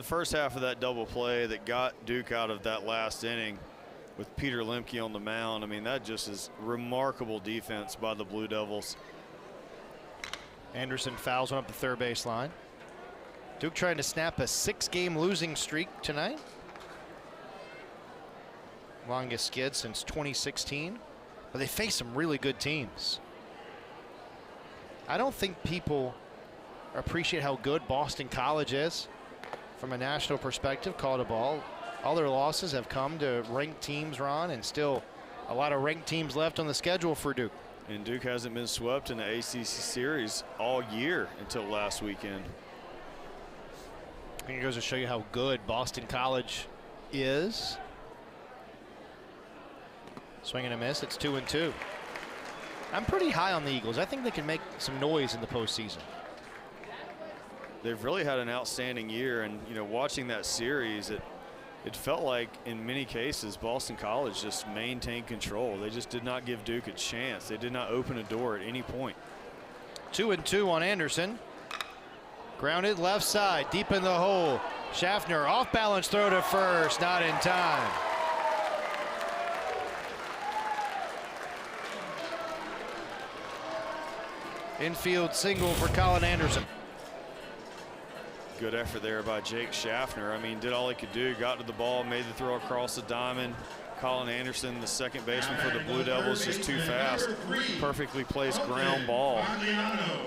first half of that double play that got Duke out of that last inning with Peter Lemke on the mound, I mean, that just is remarkable defense by the Blue Devils. Anderson fouls one up the third base line. Duke trying to snap a 6-game losing streak tonight. Longest skid since 2016. But they face some really good teams. I don't think people appreciate how good Boston College is from a national perspective. Called a ball. All their losses have come to ranked teams, Ron, and still a lot of ranked teams left on the schedule for Duke. And Duke hasn't been swept in the ACC series all year until last weekend. I think it goes to show you how good Boston College is. Swing and a miss. It's 2-2. I'm pretty high on the Eagles. I think they can make some noise in the postseason. They've really had an outstanding year, and you know, watching that series, it felt like in many cases Boston College just maintained control. They just did not give Duke a chance. They did not open a door at any point. 2-2 on Anderson. Grounded left side, deep in the hole. Schaffner off balance throw to first, not in time. Infield single for Colin Anderson. Good effort there by Jake Schaffner. I mean, did all he could do, got to the ball, made the throw across the diamond. Colin Anderson, the second baseman for the Blue Devils, just too fast. Perfectly placed ground ball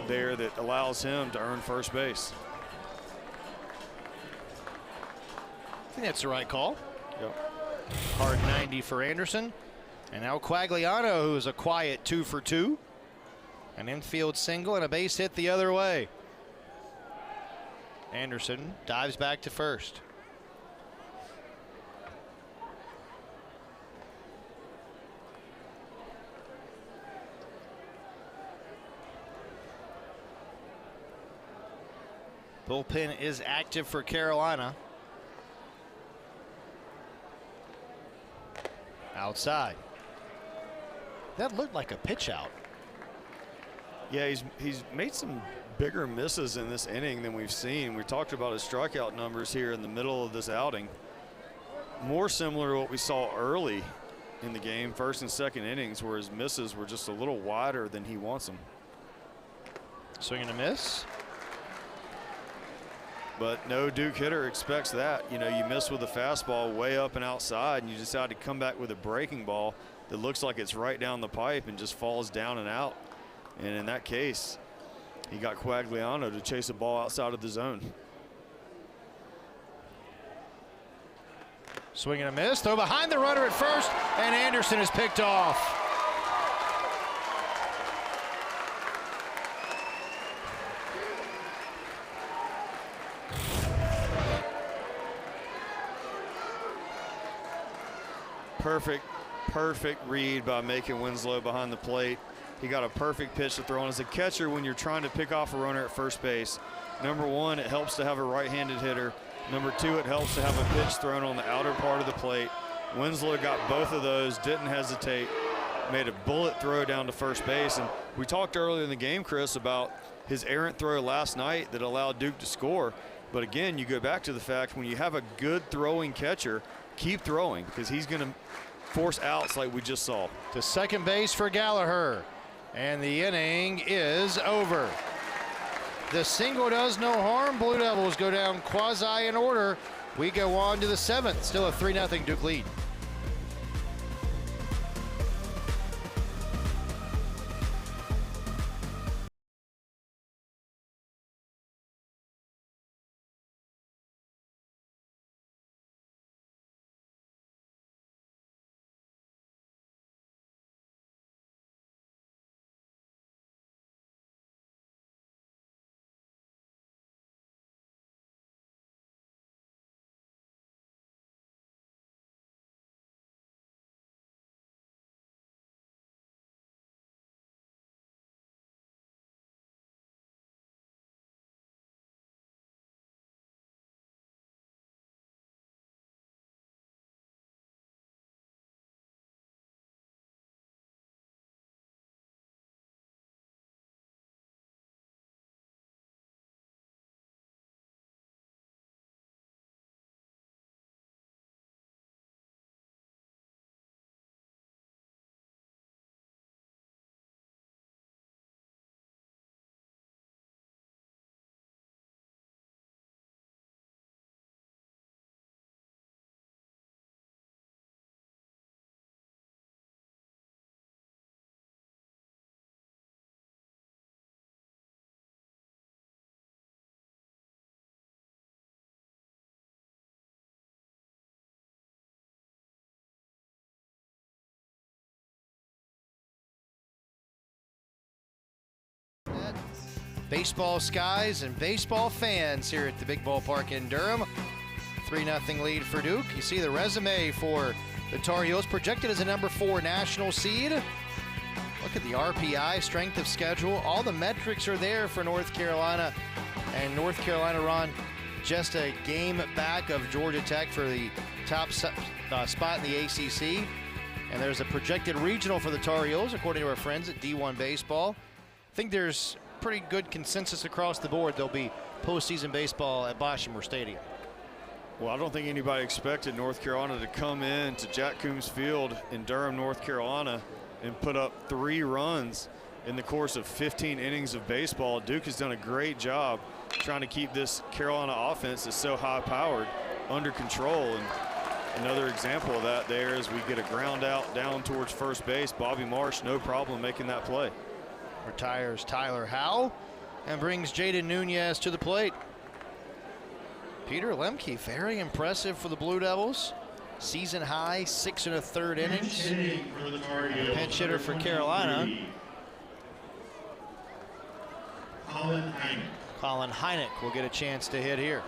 there that allows him to earn first base. I think that's the right call. Yep. Hard 90 for Anderson. And now Quagliano, who is a quiet 2 for 2. An infield single and a base hit the other way. Anderson dives back to first. Bullpen is active for Carolina. Outside. That looked like a pitch out. Yeah, he's made some bigger misses in this inning than we've seen. We talked about his strikeout numbers here in the middle of this outing. More similar to what we saw early in the game, first and second innings, where his misses were just a little wider than he wants them. Swing and a miss. But no Duke hitter expects that. You know, you miss with a fastball way up and outside, and you decide to come back with a breaking ball that looks like it's right down the pipe and just falls down and out. And in that case, he got Quagliano to chase a ball outside of the zone. Swing and a miss. Throw behind the runner at first, and Anderson is picked off. Perfect read by making Winslow behind the plate. He got a perfect pitch to throw. And as a catcher, when you're trying to pick off a runner at first base, number one, it helps to have a right-handed hitter. Number two, it helps to have a pitch thrown on the outer part of the plate. Winslow got both of those, didn't hesitate, made a bullet throw down to first base. And we talked earlier in the game, Chris, about his errant throw last night that allowed Duke to score. But again, you go back to the fact when you have a good throwing catcher, keep throwing, because he's going to force outs like we just saw. To second base for Gallagher. And the inning is over. The single does no harm. Blue Devils go down quasi in order. We go on to the seventh. Still a 3-0 Duke lead. Baseball skies and baseball fans here at the big ballpark in Durham. 3-0 lead for Duke. You see the resume for the Tar Heels, projected as a number 4 national seed. Look at the RPI, strength of schedule. All the metrics are there for North Carolina. And North Carolina, Ron, just a game back of Georgia Tech for the top spot in the ACC. And there's a projected regional for the Tar Heels, according to our friends at D1 Baseball. I think there's pretty good consensus across the board. There'll be postseason baseball at Boshamer Stadium. Well, I don't think anybody expected North Carolina to come in to Jack Coombs Field in Durham, North Carolina, and put up 3 runs in the course of 15 innings of baseball, Duke has done a great job trying to keep this Carolina offense that's so high-powered under control. And another example of that there is we get a ground out down towards first base. Bobby Marsh, no problem making that play. Retires Tyler Howell and brings Jaden Nunez to the plate. Peter Lemke, very impressive for the Blue Devils. Season high, 6 1/3 innings. Pinch hitter for Carolina. Colin Hynek will get a chance to hit here.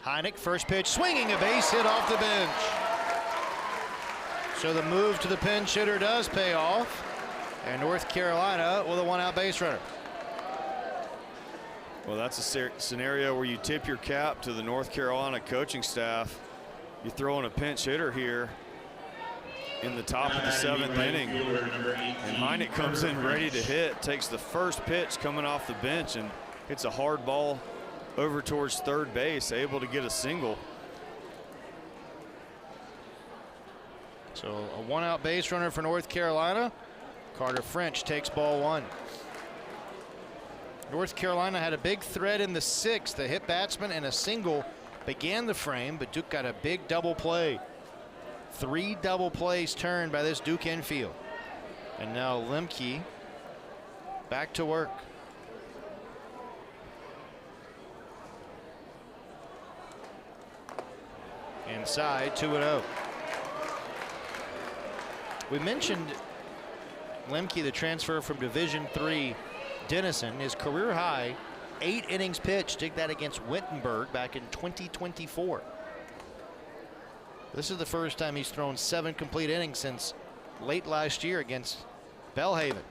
Hynek, first pitch, swinging a base hit off the bench. So the move to the pinch hitter does pay off, and North Carolina with a 1-out base runner. Well, that's a scenario where you tip your cap to the North Carolina coaching staff. You throw in a pinch hitter here in the top of the 7th inning, and Hynek comes in ready to hit, takes the first pitch coming off the bench and hits a hard ball over towards third base, able to get a single. So a 1-out base runner for North Carolina. Carter French takes ball 1. North Carolina had a big threat in the 6th. The hit batsman and a single began the frame, but Duke got a big double play. 3 double plays turned by this Duke infield. And now Lemke back to work. Inside, 2-0. We mentioned Lemke, the transfer from Division III Denison. His career high, 8 innings pitched. Did that against Wittenberg back in 2024. This is the first time he's thrown 7 complete innings since late last year against Belhaven.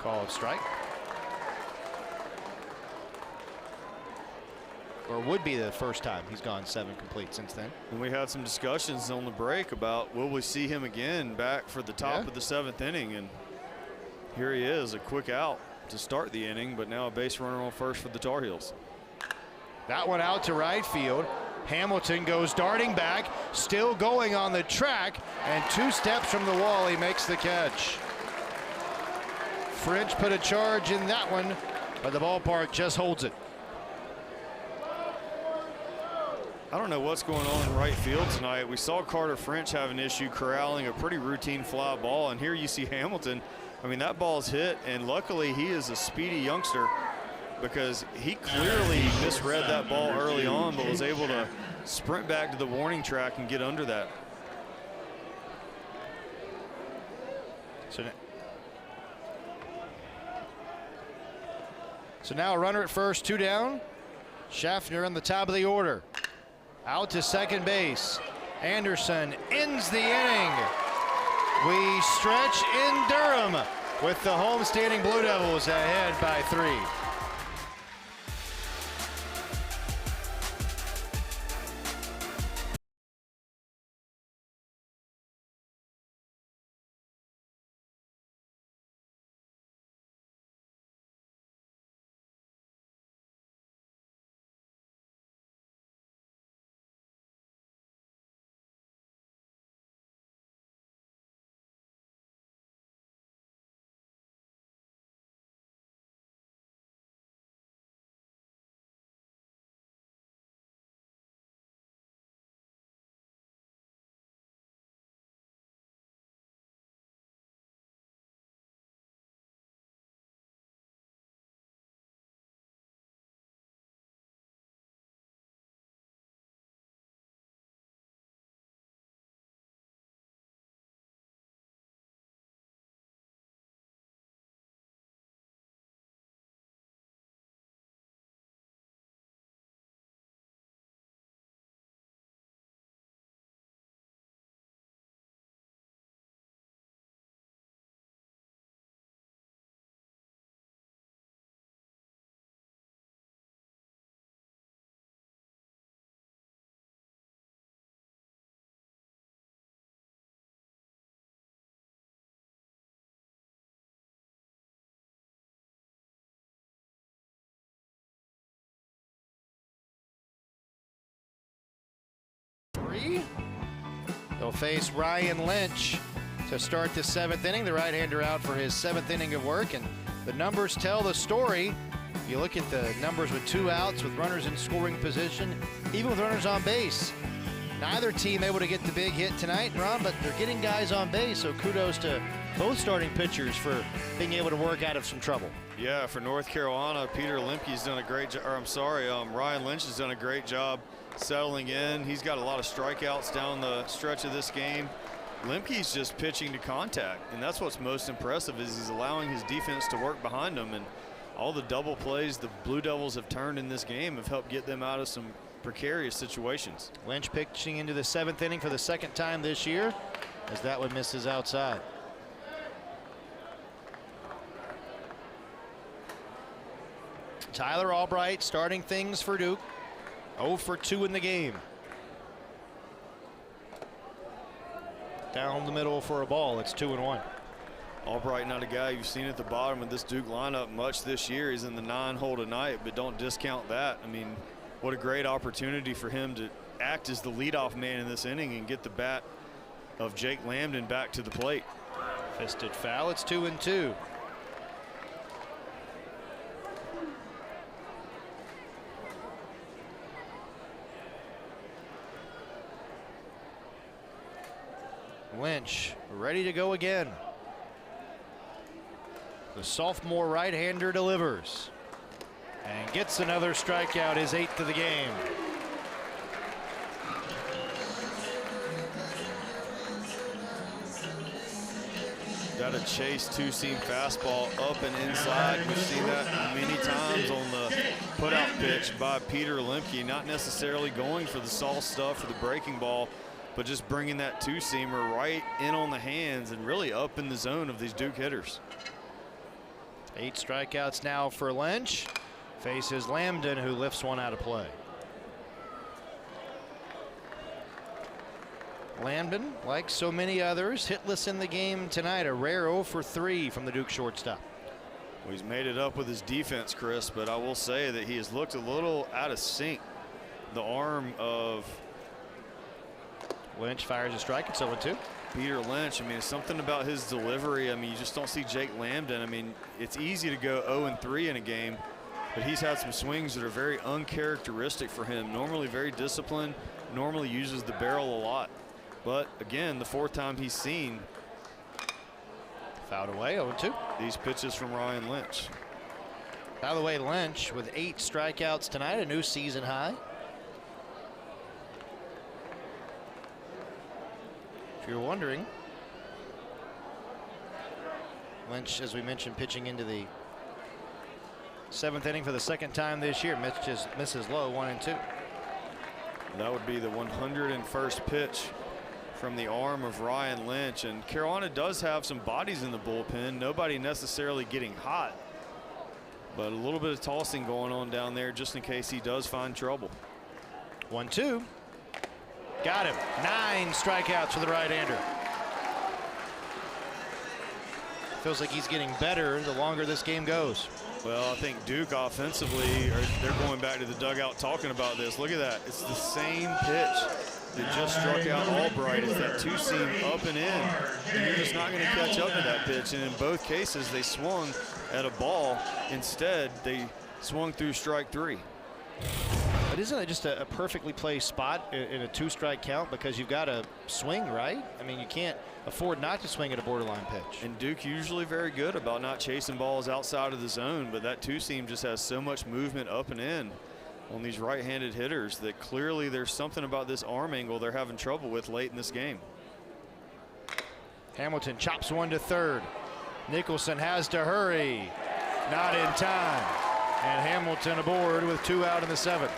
Call of strike. Or would be the first time he's gone 7 complete since then. And we had some discussions on the break about will we see him again back for the top of the 7th inning, and here he is, a quick out to start the inning, but now a base runner on first for the Tar Heels. That one out to right field. Hamilton goes darting back, still going on the track, and 2 steps from the wall, he makes the catch. French put a charge in that one, but the ballpark just holds it. I don't know what's going on in right field tonight. We saw Carter French have an issue corralling a pretty routine fly ball, and here you see Hamilton. I mean, that ball's hit, and luckily he is a speedy youngster because he clearly misread that ball early on, but was able to sprint back to the warning track and get under that. So now a runner at first, 2 down. Schaffner on the top of the order. Out to second base. Anderson ends the inning. We stretch in Durham with the homestanding Blue Devils ahead by 3. He'll face Ryan Lynch to start the 7th inning. The right-hander out for his 7th inning of work, and the numbers tell the story. If you look at the numbers with 2 outs, with runners in scoring position, even with runners on base. Neither team able to get the big hit tonight, Ron, but they're getting guys on base, so kudos to both starting pitchers for being able to work out of some trouble. Yeah, for North Carolina, Peter Lemke's done a great job, Ryan Lynch has done a great job settling in. He's got a lot of strikeouts down the stretch of this game. Lemke's just pitching to contact, and that's what's most impressive is he's allowing his defense to work behind him, and all the double plays the Blue Devils have turned in this game have helped get them out of some precarious situations. Lynch pitching into the 7th inning for the 2nd time this year, as that one misses outside. Tyler Albright starting things for Duke. 0 for 2 in the game. Down the middle for a ball. It's 2-1. Albright, not a guy you've seen at the bottom of this Duke lineup much this year. He's in the 9-hole tonight, but don't discount that. I mean, what a great opportunity for him to act as the leadoff man in this inning and get the bat of Jake Lambden back to the plate. Fisted foul. It's 2-2. Lynch ready to go again. The sophomore right-hander delivers and gets another strikeout, his 8th of the game. Got a chase 2-seam fastball up and inside. We've seen that many times on the put-out pitch by Peter Lemke, not necessarily going for the soft stuff or the breaking ball, but just bringing that 2-seamer right in on the hands and really up in the zone of these Duke hitters. 8 strikeouts now for Lynch. Faces Lambden, who lifts one out of play. Lambden, like so many others, hitless in the game tonight. A rare 0 for 3 from the Duke shortstop. Well, he's made it up with his defense, Chris, but I will say that he has looked a little out of sync. The arm of Lynch fires a strike. It's 0-2. Peter Lynch, I mean, it's something about his delivery. I mean, you just don't see Jake Lambden. I mean, it's easy to go 0-3 in a game, but he's had some swings that are very uncharacteristic for him. Normally very disciplined, normally uses the barrel a lot. But again, the 4th time he's seen. Fouled away, 0-2. These pitches from Ryan Lynch. By the way, Lynch with 8 strikeouts tonight, a new season high. If you're wondering, Lynch, as we mentioned, pitching into the 7th inning for the 2nd time this year. Misses low, 1-2. That would be the 101st pitch from the arm of Ryan Lynch. And Carolina does have some bodies in the bullpen. Nobody necessarily getting hot, but a little bit of tossing going on down there just in case he does find trouble. 1-2. Got him. 9 strikeouts for the right-hander. Feels like he's getting better the longer this game goes. Well, I think Duke offensively, they're going back to the dugout talking about this. Look at that. It's the same pitch that just struck out Albright. It's that 2-seam up and in. And you're just not going to catch up to that pitch. And in both cases, they swung at a ball. Instead, they swung through strike 3. But isn't it just a perfectly placed spot in a 2-strike count, because you've got to swing, right? I mean, you can't afford not to swing at a borderline pitch. And Duke usually very good about not chasing balls outside of the zone, but that 2-seam just has so much movement up and in on these right-handed hitters that clearly there's something about this arm angle they're having trouble with late in this game. Hamilton chops one to third. Nicholson has to hurry. Not in time. And Hamilton aboard with 2 out in the 7th.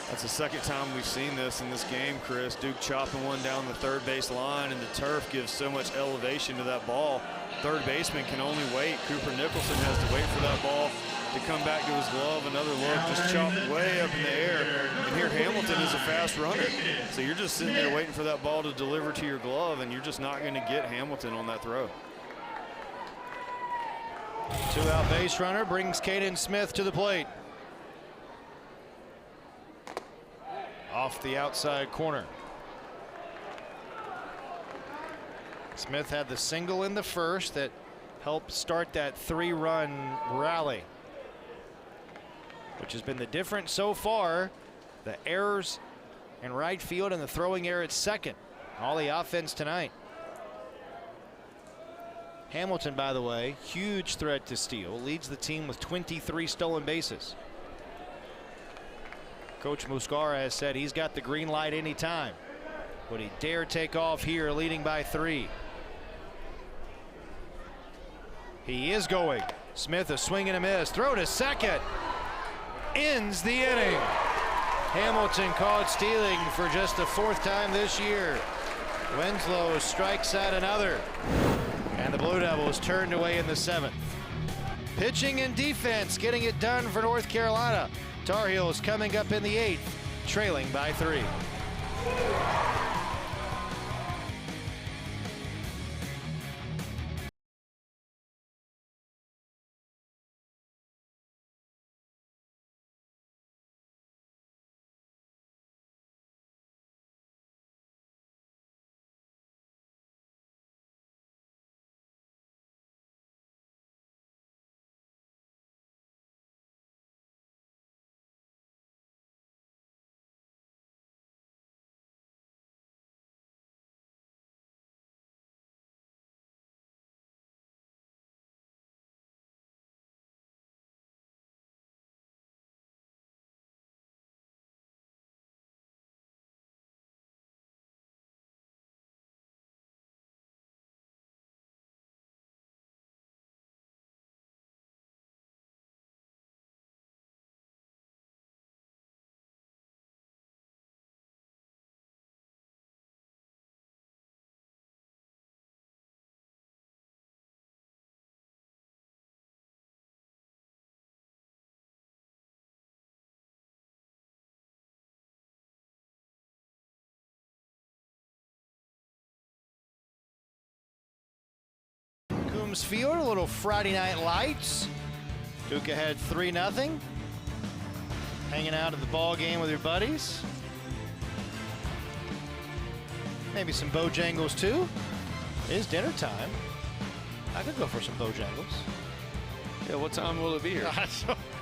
That's the second time we've seen this in this game, Chris. Duke chopping one down the third base line, and the turf gives so much elevation to that ball. Third baseman can only wait. Cooper Nicholson has to wait for that ball to come back to his glove. Another look, just chopped way up in the air. And here Hamilton is a fast runner. So you're just sitting there waiting for that ball to deliver to your glove, and you're just not going to get Hamilton on that throw. 2-out base runner brings Caden Smith to the plate. off the outside corner. Smith had the single in the first that helped start that 3-run rally, which has been the difference so far. The errors in right field and the throwing error at second. All the offense tonight. Hamilton, by the way, huge threat to steal, leads the team with 23 stolen bases. Coach Muscara has said he's got the green light anytime. Would he dare take off here, leading by 3? He is going. Smith a swing and a miss. Throw to second. Ends the inning. Hamilton caught stealing for just the 4th time this year. Winslow strikes out another. And the Blue Devils turned away in the 7th. Pitching and defense getting it done for North Carolina. Tar Heels coming up in the 8th, trailing by 3. Coombs Field, a little Friday Night Lights. Duke ahead 3-0. Hanging out at the ball game with your buddies. Maybe some Bojangles too. It is dinner time. I could go for some Bojangles. Yeah, what time will it be here?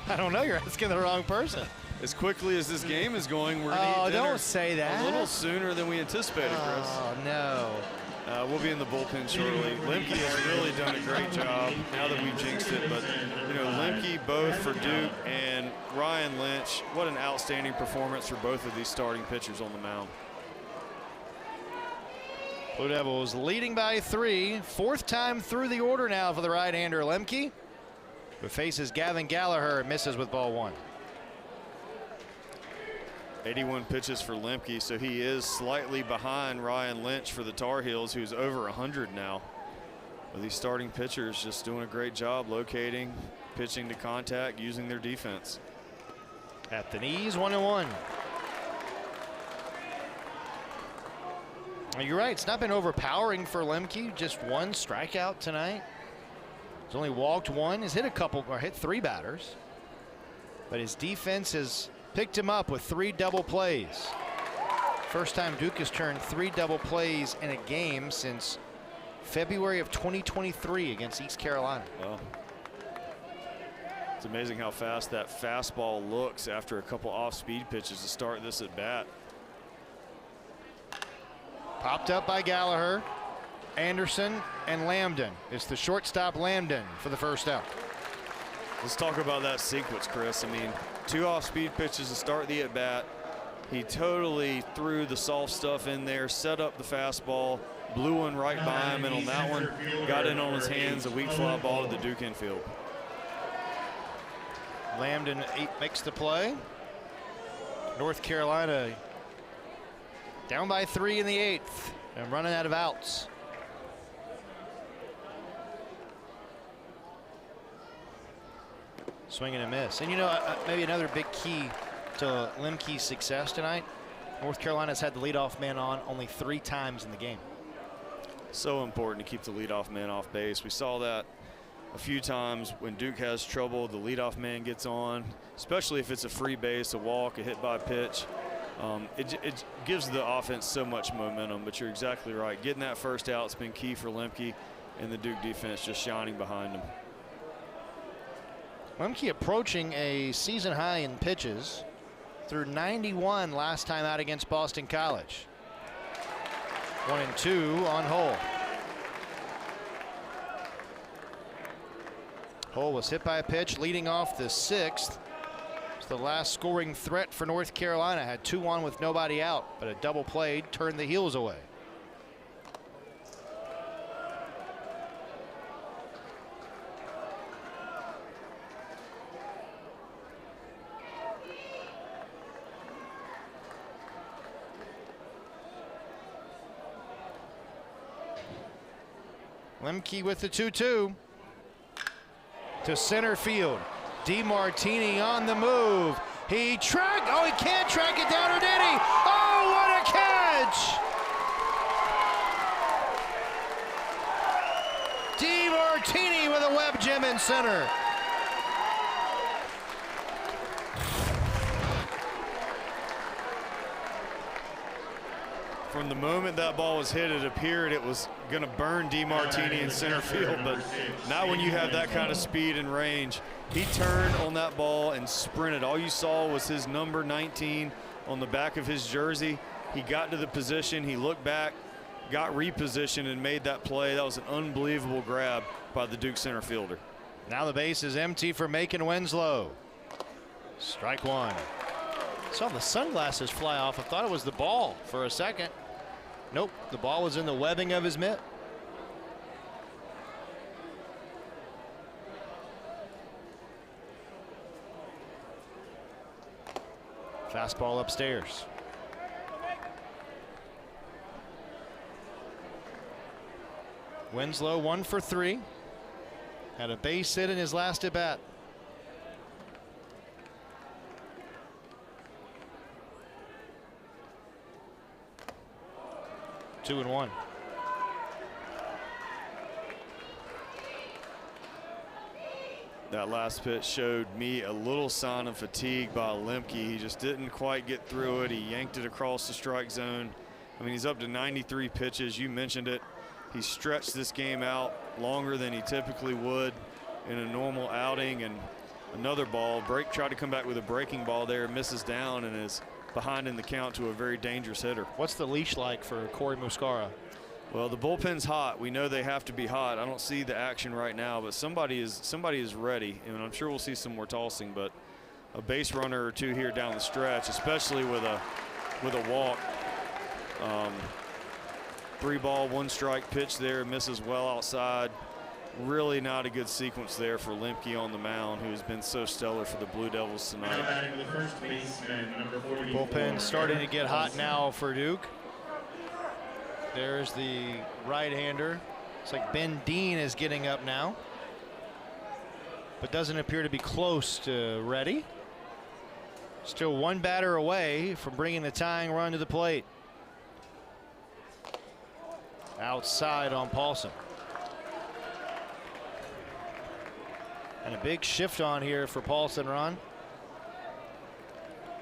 I don't know. You're asking the wrong person. As quickly as this game is going, we're going to eat dinner don't say that. a little sooner than we anticipated, Chris. Oh, no. We'll be in the bullpen shortly. Lemke has really done a great job now that we've jinxed it. But, you know, Lemke, both for Duke and Ryan Lynch, what an outstanding performance for both of these starting pitchers on the mound. Blue Devils leading by 3. 4th time through the order now for the right-hander Lemke, who faces Gavin Gallagher and misses with ball 1. 81 pitches for Lemke, so he is slightly behind Ryan Lynch for the Tar Heels, who's over 100 now. But these starting pitchers just doing a great job locating, pitching to contact, using their defense. At the knees, 1-1. You're right, it's not been overpowering for Lemke. Just 1 strikeout tonight. He's only walked 1. He's hit a couple, or hit 3 batters. But his defense has picked him up with 3 double plays. First time Duke has turned 3 double plays in a game since February of 2023 against East Carolina. Well, it's amazing how fast that fastball looks after a couple off-speed pitches to start this at bat. Popped up by Gallagher, Anderson, and Lambden. It's the shortstop Lambden for the first out. Let's talk about that sequence, Chris. I mean, 2 off-speed pitches to start the at-bat. He totally threw the soft stuff in there, set up the fastball, blew one right by him, and on that one, got in on his hands, a weak fly ball to the Duke infield. Lambden makes the play. North Carolina down by 3 in the 8th and running out of outs. Swing and a miss. And you know, maybe another big key to Lemke's success tonight, North Carolina's had the leadoff man on only 3 times in the game. So important to keep the leadoff man off base. We saw that a few times when Duke has trouble, the leadoff man gets on, especially if it's a free base, a walk, a hit by pitch. It gives the offense so much momentum, but you're exactly right. Getting that first out has been key for Lemke, and the Duke defense just shining behind him. Lemke approaching a season high in pitches, through 91 last time out against Boston College. 1-2 on Hull. Hull was hit by a pitch leading off the 6th. It's the last scoring threat for North Carolina. Had 2 on with nobody out, but a double play turned the Heels away. Lemke with the 2-2 to center field. DeMartini on the move. He tracked. Oh, he can't track it down, or did he? Oh, what a catch! DeMartini with a web gem in center. From the moment that ball was hit, it appeared it was going to burn DeMartini in center field, but not when you have that kind of speed and range. He turned on that ball and sprinted. All you saw was his number 19 on the back of his jersey. He got to the position, he looked back, got repositioned, and made that play. That was an unbelievable grab by the Duke center fielder. Now the base is empty for Macon Winslow. Strike one. Saw the sunglasses fly off. I thought it was the ball for a second. Nope, the ball was in the webbing of his mitt. Fastball upstairs. Winslow 1 for 3. Had a base hit in his last at bat. Two and one. That last pitch showed me a little sign of fatigue by Lemke. He just didn't quite get through it. He yanked it across the strike zone. I mean, he's up to 93 pitches. You mentioned it. He stretched this game out longer than he typically would in a normal outing. And another ball, tried to come back with a breaking ball there, misses down, and is behind in the count to a very dangerous hitter. What's the leash like for Corey Muscara? Well, the bullpen's hot. We know they have to be hot. I don't see the action right now, but somebody is ready, and I'm sure we'll see some more tossing. But a base runner or two here down the stretch, especially with a walk. 3-ball, 1-strike pitch there, misses well outside. Really not a good sequence there for Lemke on the mound, who has been so stellar for the Blue Devils tonight. Bullpen starting to get hot now for Duke. There's the right-hander. It's like Ben Dean is getting up now, but doesn't appear to be close to ready. Still one batter away from bringing the tying run to the plate. Outside on Paulson. And a big shift on here for Paulson, Ron.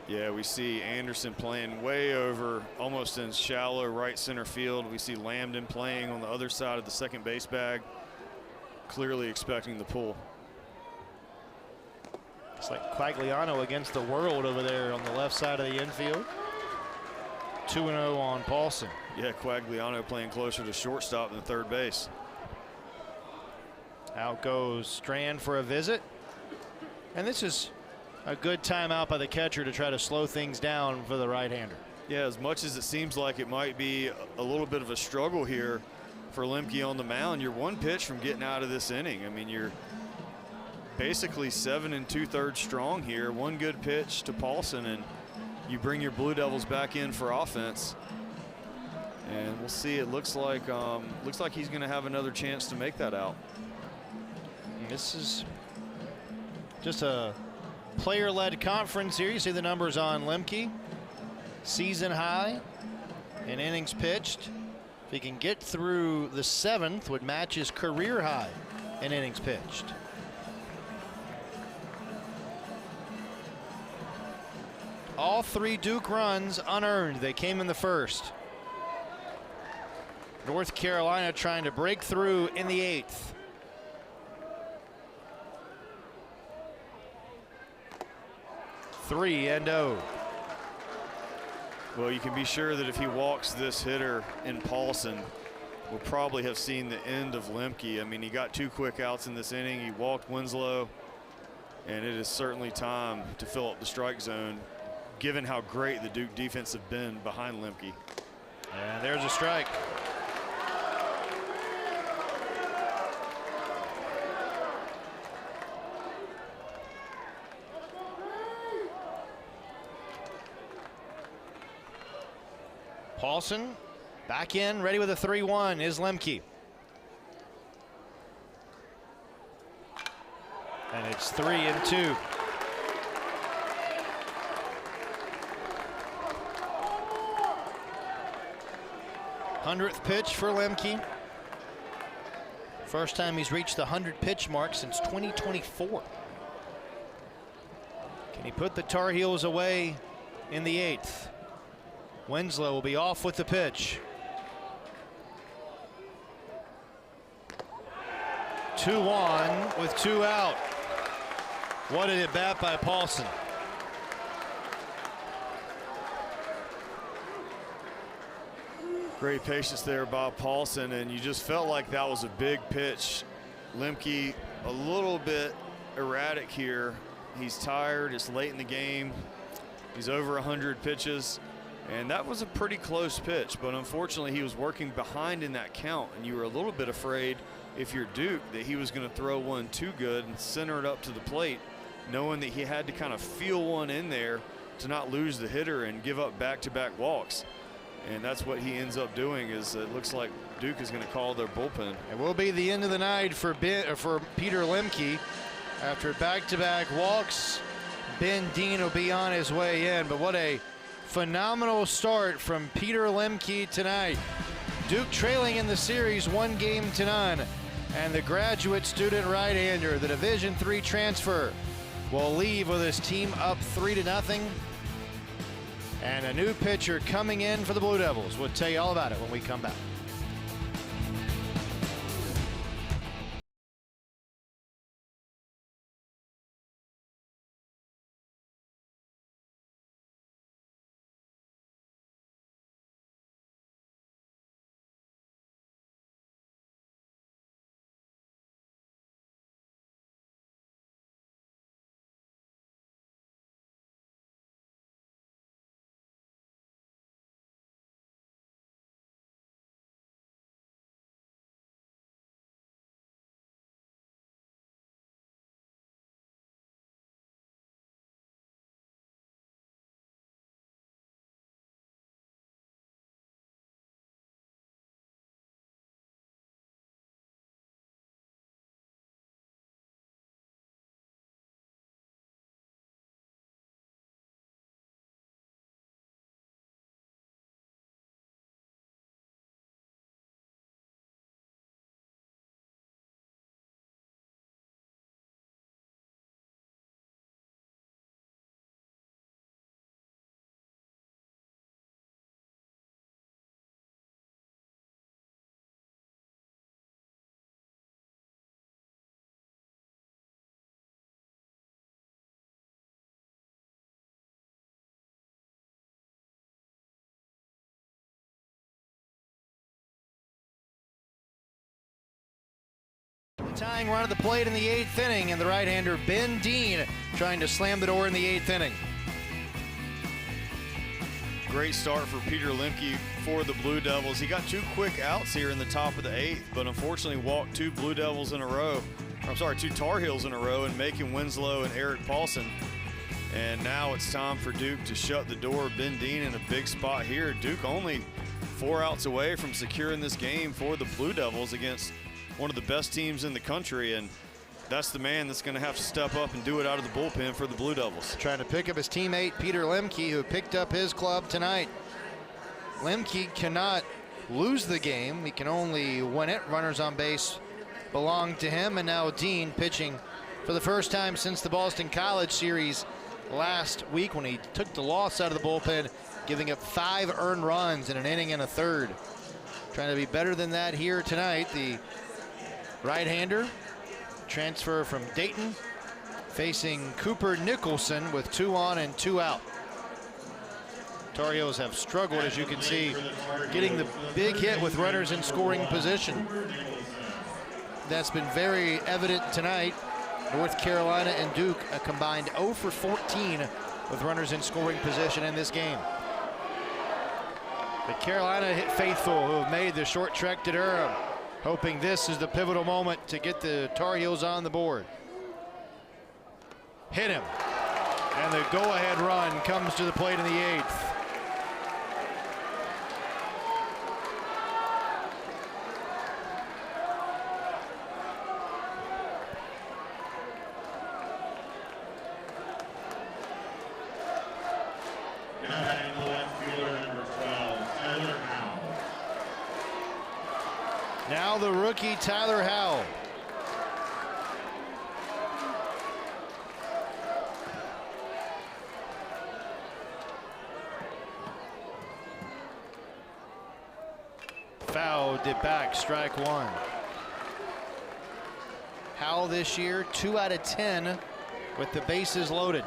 Yeah, we see Anderson playing way over, almost in shallow right center field. We see Lambden playing on the other side of the second base bag, clearly expecting the pull. It's like Quagliano against the world over there on the left side of the infield. 2-0 on Paulson. Yeah, Quagliano playing closer to shortstop than third base. Out goes Strand for a visit. And this is a good timeout by the catcher to try to slow things down for the right-hander. Yeah, as much as it seems like it might be a little bit of a struggle here for Lemke on the mound, you're one pitch from getting out of this inning. I mean, you're basically 7 2/3 strong here. One good pitch to Paulson, and you bring your Blue Devils back in for offense. And we'll see. It looks like he's going to have another chance to make that out. This is just a player-led conference here. You see the numbers on Lemke. Season high in innings pitched. If he can get through the 7th, would match his career high in innings pitched. all 3 Duke runs unearned. They came in the first. North Carolina trying to break through in the 8th. Three and 0. Well, you can be sure that if he walks this hitter in Paulson, we'll probably have seen the end of Lemke. I mean, he got 2 quick outs in this inning. He walked Winslow, and it is certainly time to fill up the strike zone, given how great the Duke defense have been behind Lemke. And there's a strike. Paulson back in, ready with a 3-1 is Lemke. And it's 3-2. Hundredth pitch for Lemke. First time he's reached the 100 pitch mark since 2024. Can he put the Tar Heels away in the 8th? Winslow will be off with the pitch. 2-1 with 2 out. What an at bat by Paulson. Great patience there by Paulson, and you just felt like that was a big pitch. Lemke a little bit erratic here. He's tired, it's late in the game. He's over 100 pitches, and that was a pretty close pitch, but unfortunately he was working behind in that count, and you were a little bit afraid if you're Duke that he was going to throw one too good and center it up to the plate, knowing that he had to kind of feel one in there to not lose the hitter and give up back-to-back walks. And that's what he ends up doing. Is it looks like Duke is going to call their bullpen. It will be the end of the night for Peter Lemke. After back-to-back walks, Ben Dean will be on his way in. But what a phenomenal start from Peter Lemke tonight. Duke trailing in the series 1-0. And the graduate student right-hander, the Division III transfer, will leave with his team up 3-0. And a new pitcher coming in for the Blue Devils. We'll tell you all about it when we come back. Tying run at the plate in the 8th inning, and the right-hander Ben Dean trying to slam the door in the 8th inning. Great start for Peter Lemke for the Blue Devils. He got 2 quick outs here in the top of the 8th, but unfortunately walked 2 Blue Devils in a row. I'm sorry, 2 Tar Heels in a row, and making Winslow and Eric Paulson. And now it's time for Duke to shut the door. Ben Dean in a big spot here. Duke only 4 outs away from securing this game for the Blue Devils against one of the best teams in the country, and that's the man that's going to have to step up and do it out of the bullpen for the Blue Devils. Trying to pick up his teammate Peter Lemke, who picked up his club tonight. Lemke cannot lose the game. He can only win it. Runners on base belong to him, and now Dean pitching for the first time since the Boston College series last week when he took the loss out of the bullpen, giving up 5 earned runs in an inning and a third. Trying to be better than that here tonight. The right-hander, transfer from Dayton, facing Cooper Nicholson with 2 on and 2 out. Tar Heels have struggled, as you can see, getting the big hit with runners in scoring position. That's been very evident tonight. North Carolina and Duke a combined 0 for 14 with runners in scoring position in this game. The Carolina faithful who have made the short trek to Durham, hoping this is the pivotal moment to get the Tar Heels on the board. Hit him, and the go-ahead run comes to the plate in the 8th. Now the rookie Tyler Howell. Fouled it back, strike 1. Howell this year 2 out of 10 with the bases loaded.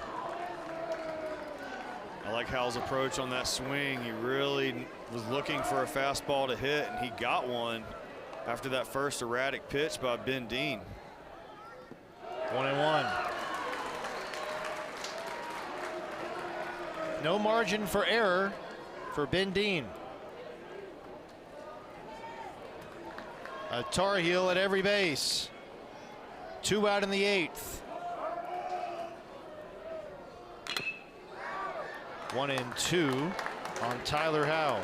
I like Howell's approach on that swing. He really was looking for a fastball to hit, and he got one after that first erratic pitch by Ben Dean. 1-1. No margin for error for Ben Dean. A Tar Heel at every base. 2 out in the 8th. 1-2 on Tyler Howell.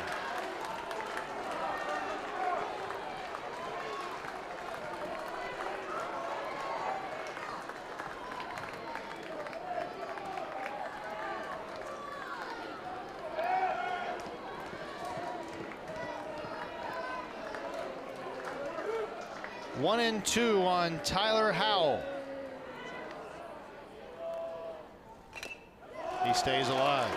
One and 2 on Tyler Howell. He stays alive.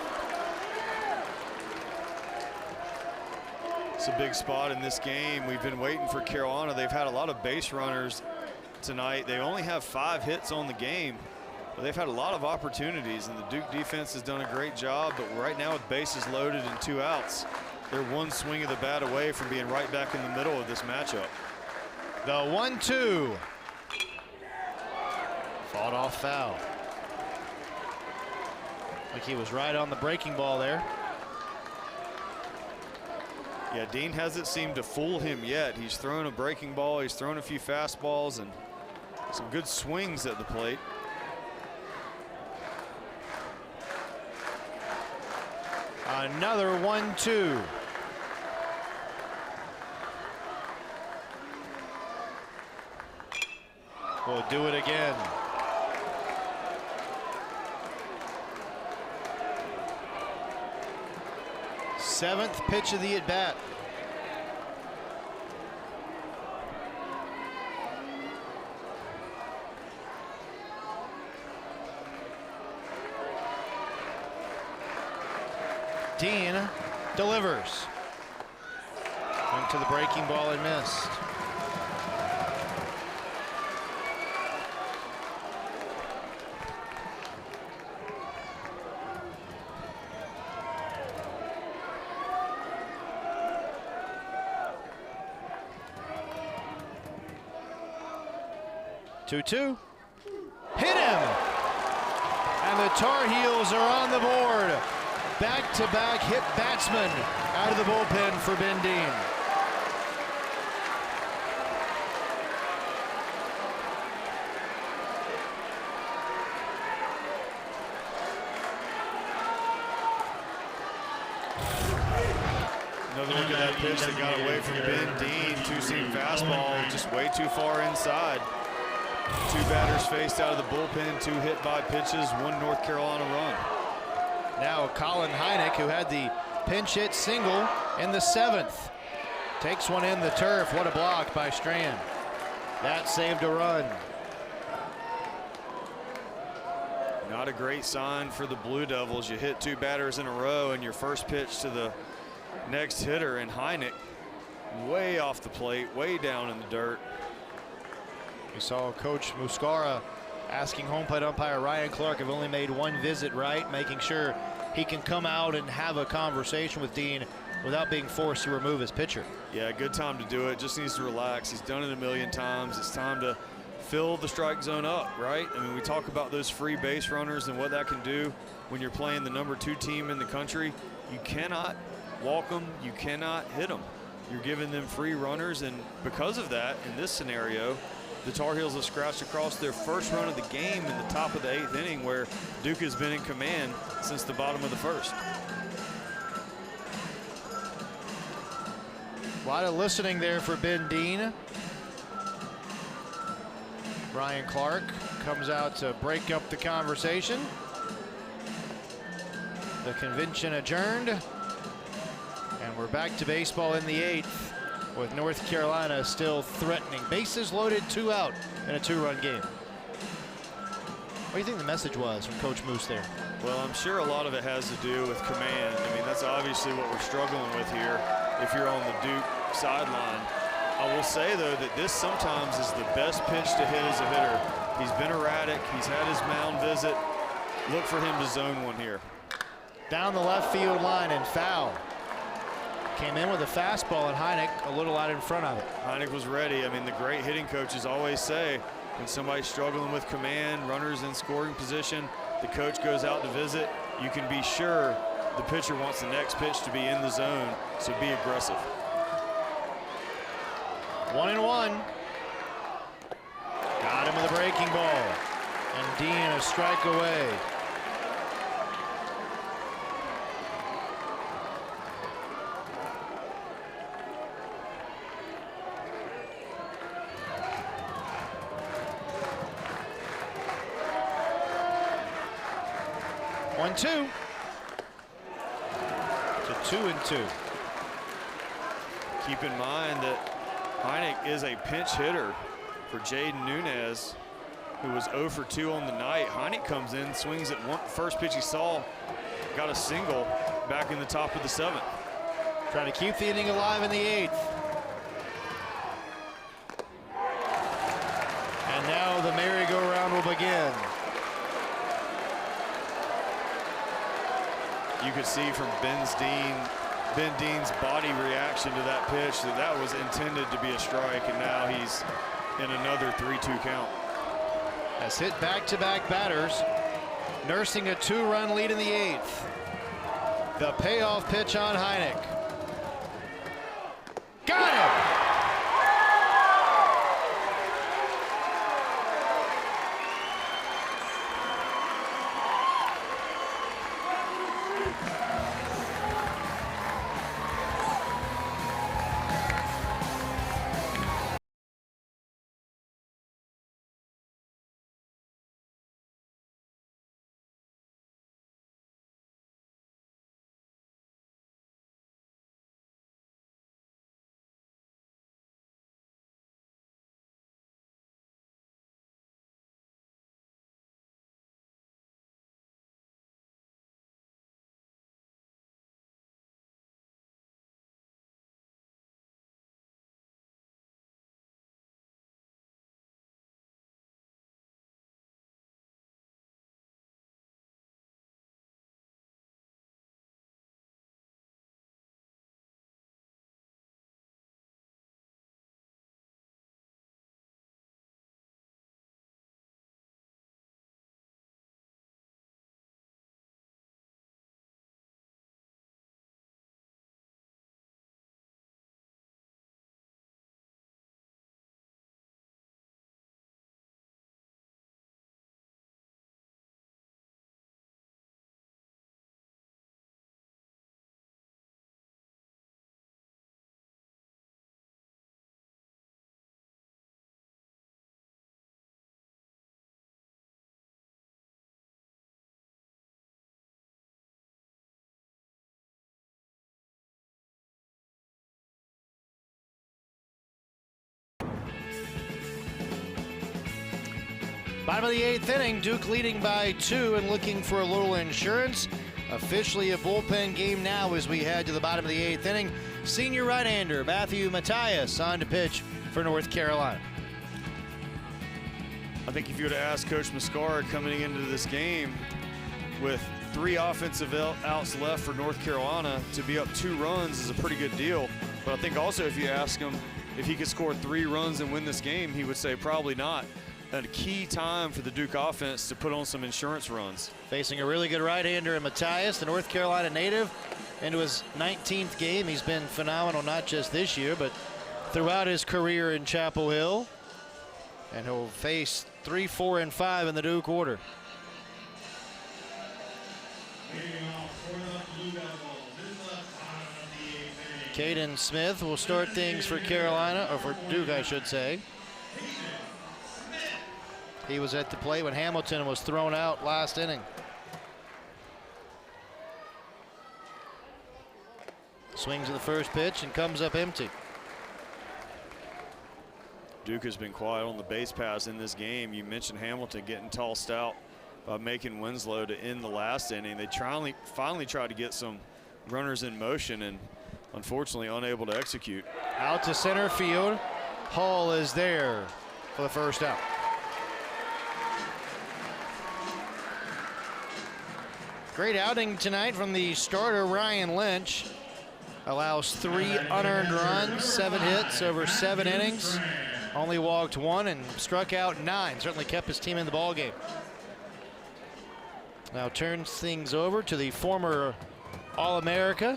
It's a big spot in this game. We've been waiting for Carolina. They've had a lot of base runners tonight. They only have 5 hits on the game, but they've had a lot of opportunities, and the Duke defense has done a great job. But right now, with bases loaded and 2 outs, they're 1 swing of the bat away from being right back in the middle of this matchup. The 1-2. Fought off foul. Like he was right on the breaking ball there. Yeah, Dean hasn't seemed to fool him yet. He's thrown a breaking ball, he's thrown a few fastballs, and some good swings at the plate. Another 1-2. We'll do it again. Seventh pitch of the at-bat. Dean delivers. Went to the breaking ball and missed. Two. Hit him! And the Tar Heels are on the board. Back-to-back hit batsman out of the bullpen for Ben Dean. Another look at that pitch that got away from Ben Dean. 2-seam fastball, just way too far inside. 2 batters faced out of the bullpen, 2 hit by pitches, 1 North Carolina run. Now Colin Heineck, who had the pinch hit single in the 7th, takes one in the turf. What a block by Strand. That saved a run. Not a great sign for the Blue Devils. You hit 2 batters in a row, and your first pitch to the next hitter, and Heineck way off the plate, way down in the dirt. We saw Coach Muscara asking home plate umpire Ryan Clark have only made 1 visit right, making sure he can come out and have a conversation with Dean without being forced to remove his pitcher. Yeah, good time to do it. Just needs to relax. He's done it a million times. It's time to fill the strike zone up, right? I mean, we talk about those free base runners and what that can do when you're playing the #2 team in the country. You cannot walk them. You cannot hit them. You're giving them free runners, and because of that, in this scenario, the Tar Heels have scratched across their first run of the game in the top of the 8th inning, where Duke has been in command since the bottom of the first. A lot of listening there for Ben Dean. Ryan Clark comes out to break up the conversation. The convention adjourned, and we're back to baseball in the 8th with North Carolina still threatening. Bases loaded, 2 out in a 2-run game. What do you think the message was from Coach Moose there? Well, I'm sure a lot of it has to do with command. I mean, that's obviously what we're struggling with here if you're on the Duke sideline. I will say, though, that this sometimes is the best pitch to hit as a hitter. He's been erratic. He's had his mound visit. Look for him to zone one here. Down the left field line and foul. Came in with a fastball, and Heineck a little out in front of it. Heineck was ready. I mean, the great hitting coaches always say when somebody's struggling with command, runners in scoring position, the coach goes out to visit, you can be sure the pitcher wants the next pitch to be in the zone, so be aggressive. 1-1. Got him with a breaking ball. And Dean a strike away. One-two. To 2-2. Keep in mind that Heineck is a pinch hitter for Jaden Nunez, who was 0 for 2 on the night. Heineck comes in, swings at first pitch he saw, got a single back in the top of the 7th. Trying to keep the inning alive in the 8th. And now the merry-go-round will begin. You could see from Ben Dean's body reaction to that pitch that was intended to be a strike, and now he's in another 3-2 count. Has hit back-to-back batters, nursing a 2-run lead in the 8th. The payoff pitch on Heineck. Bottom of the 8th inning, Duke leading by 2 and looking for a little insurance. Officially a bullpen game now as we head to the bottom of the 8th inning. Senior right-hander Matthew Matthias on to pitch for North Carolina. I think if you would have asked Coach Muscara coming into this game with 3 offensive outs left for North Carolina, to be up 2 runs is a pretty good deal. But I think also if you ask him if he could score 3 runs and win this game, he would say probably not. A key time for the Duke offense to put on some insurance runs. Facing a really good right-hander in Matthias, the North Carolina native, into his 19th game. He's been phenomenal, not just this year, but throughout his career in Chapel Hill. And he'll face 3, 4, and 5 in the Duke order. Caden Smith will start things for Carolina, or for Duke, I should say. He was at the plate when Hamilton was thrown out last inning. Swings at the first pitch and comes up empty. Duke has been quiet on the base pass in this game. You mentioned Hamilton getting tossed out by making Winslow to end the last inning. They finally tried to get some runners in motion and unfortunately unable to execute. Out to center field. Hall is there for the first out. Great outing tonight from the starter, Ryan Lynch. Allows 3 unearned runs, 7 hits over 7 innings. Only walked 1 and struck out 9. Certainly kept his team in the ballgame. Now turns things over to the former All-America.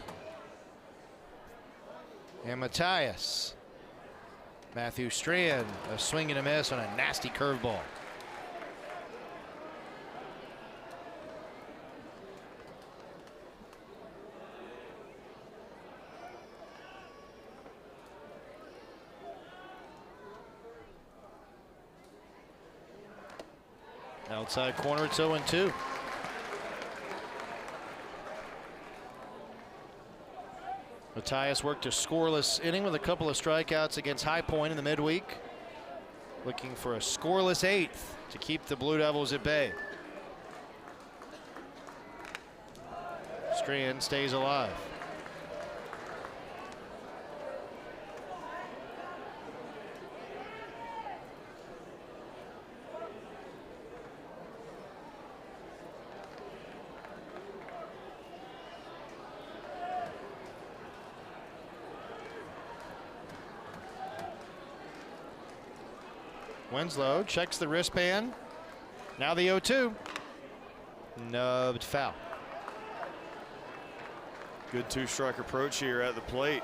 And Matthias. Matthew Strand, a swing and a miss on a nasty curveball. Outside corner, it's 0-2. Matthias worked a scoreless inning with a couple of strikeouts against High Point in the midweek. Looking for a scoreless 8th to keep the Blue Devils at bay. Strand stays alive. Winslow checks the wristband. Now the 0-2. Nubbed foul. Good 2-strike approach here at the plate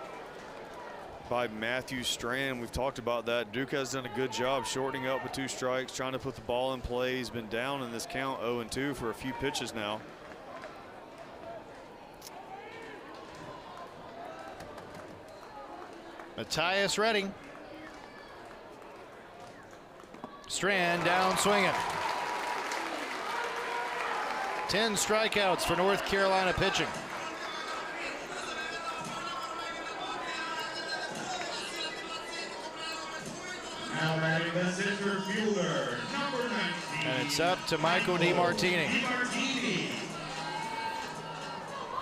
by Matthew Strand. We've talked about that. Duke has done a good job shortening up with 2 strikes, trying to put the ball in play. He's been down in this count 0-2 for a few pitches now. Matthias ready. Strand down swinging. 10 strikeouts for North Carolina pitching. Now batting the center fielder, number 19. And it's up to Michael DiMartini.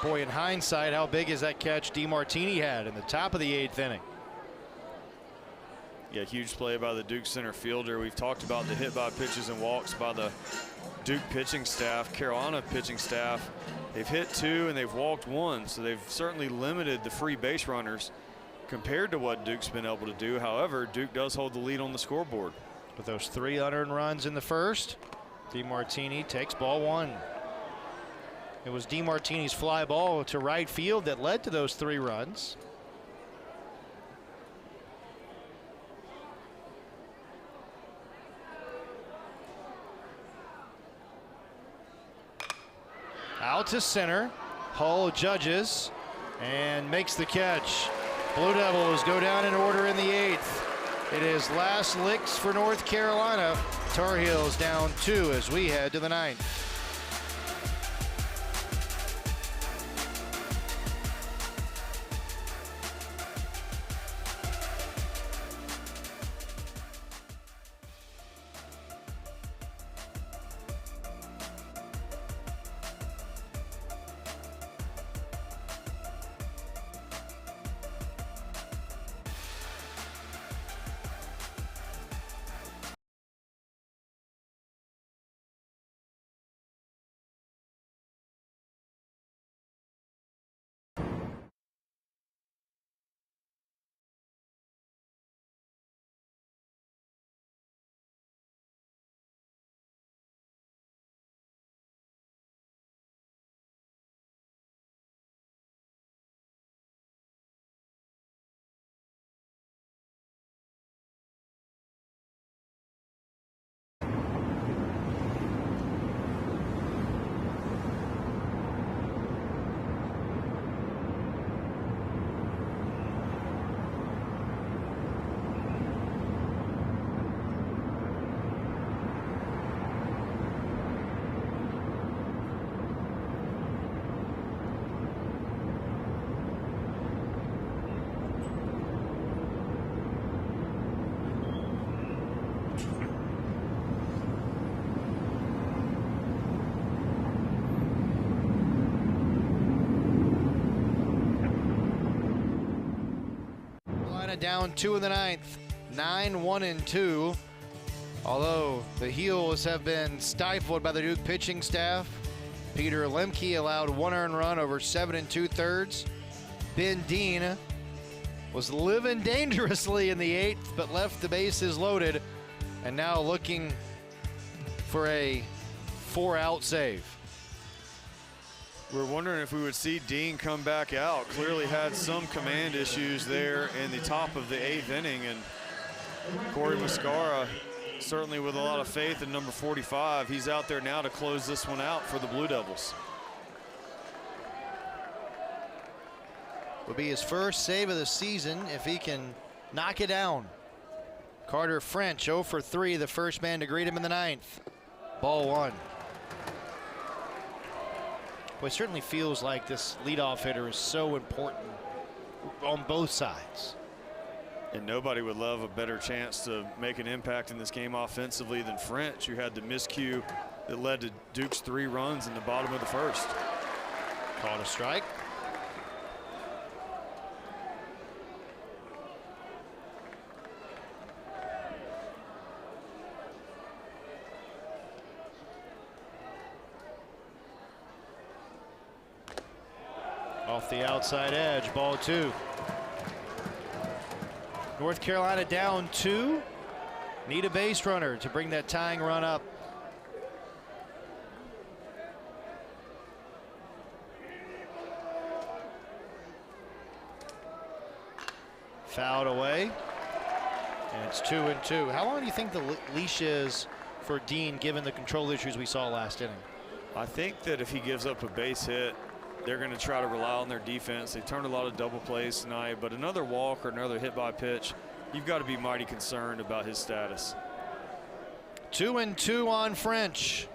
Boy, in hindsight, how big is that catch DiMartini had in the top of the 8th inning? Yeah, huge play by the Duke center fielder. We've talked about the hit by pitches and walks by the Duke pitching staff, Carolina pitching staff. They've hit 2 and they've walked 1, so they've certainly limited the free base runners compared to what Duke's been able to do. However, Duke does hold the lead on the scoreboard. With those 3 unearned runs in the first, DiMartini takes ball 1. It was DiMartini's fly ball to right field that led to those 3 runs. Out to center. Hull judges and makes the catch. Blue Devils go down in order in the 8th. It is last licks for North Carolina. Tar Heels down 2 as we head to the 9th. down 2 in the ninth, 9-1-2. Although the Heels have been stifled by the Duke pitching staff. Peter Lemke allowed 1 earned run over 7 2/3. Ben Dean was living dangerously in the 8th, but left the bases loaded, and now looking for a 4-out save. We're wondering if we would see Dean come back out. Clearly had some command issues there in the top of the 8th inning, and Corey Muscara, certainly with a lot of faith in number 45, he's out there now to close this one out for the Blue Devils. Will be his first save of the season if he can knock it down. Carter French 0 for 3, the first man to greet him in the 9th. Ball 1. Well, it certainly feels like this leadoff hitter is so important on both sides. And nobody would love a better chance to make an impact in this game offensively than French, who had the miscue that led to Duke's 3 runs in the bottom of the 1st. Called a strike. Off the outside edge, ball 2. North Carolina down 2. Need a base runner to bring that tying run up. Fouled away. And it's 2-2. How long do you think the leash is for Dean, given the control issues we saw last inning? I think that if he gives up a base hit, they're going to try to rely on their defense. They turned a lot of double plays tonight, but another walk or another hit by pitch, you've got to be mighty concerned about his status. 2-2 on French.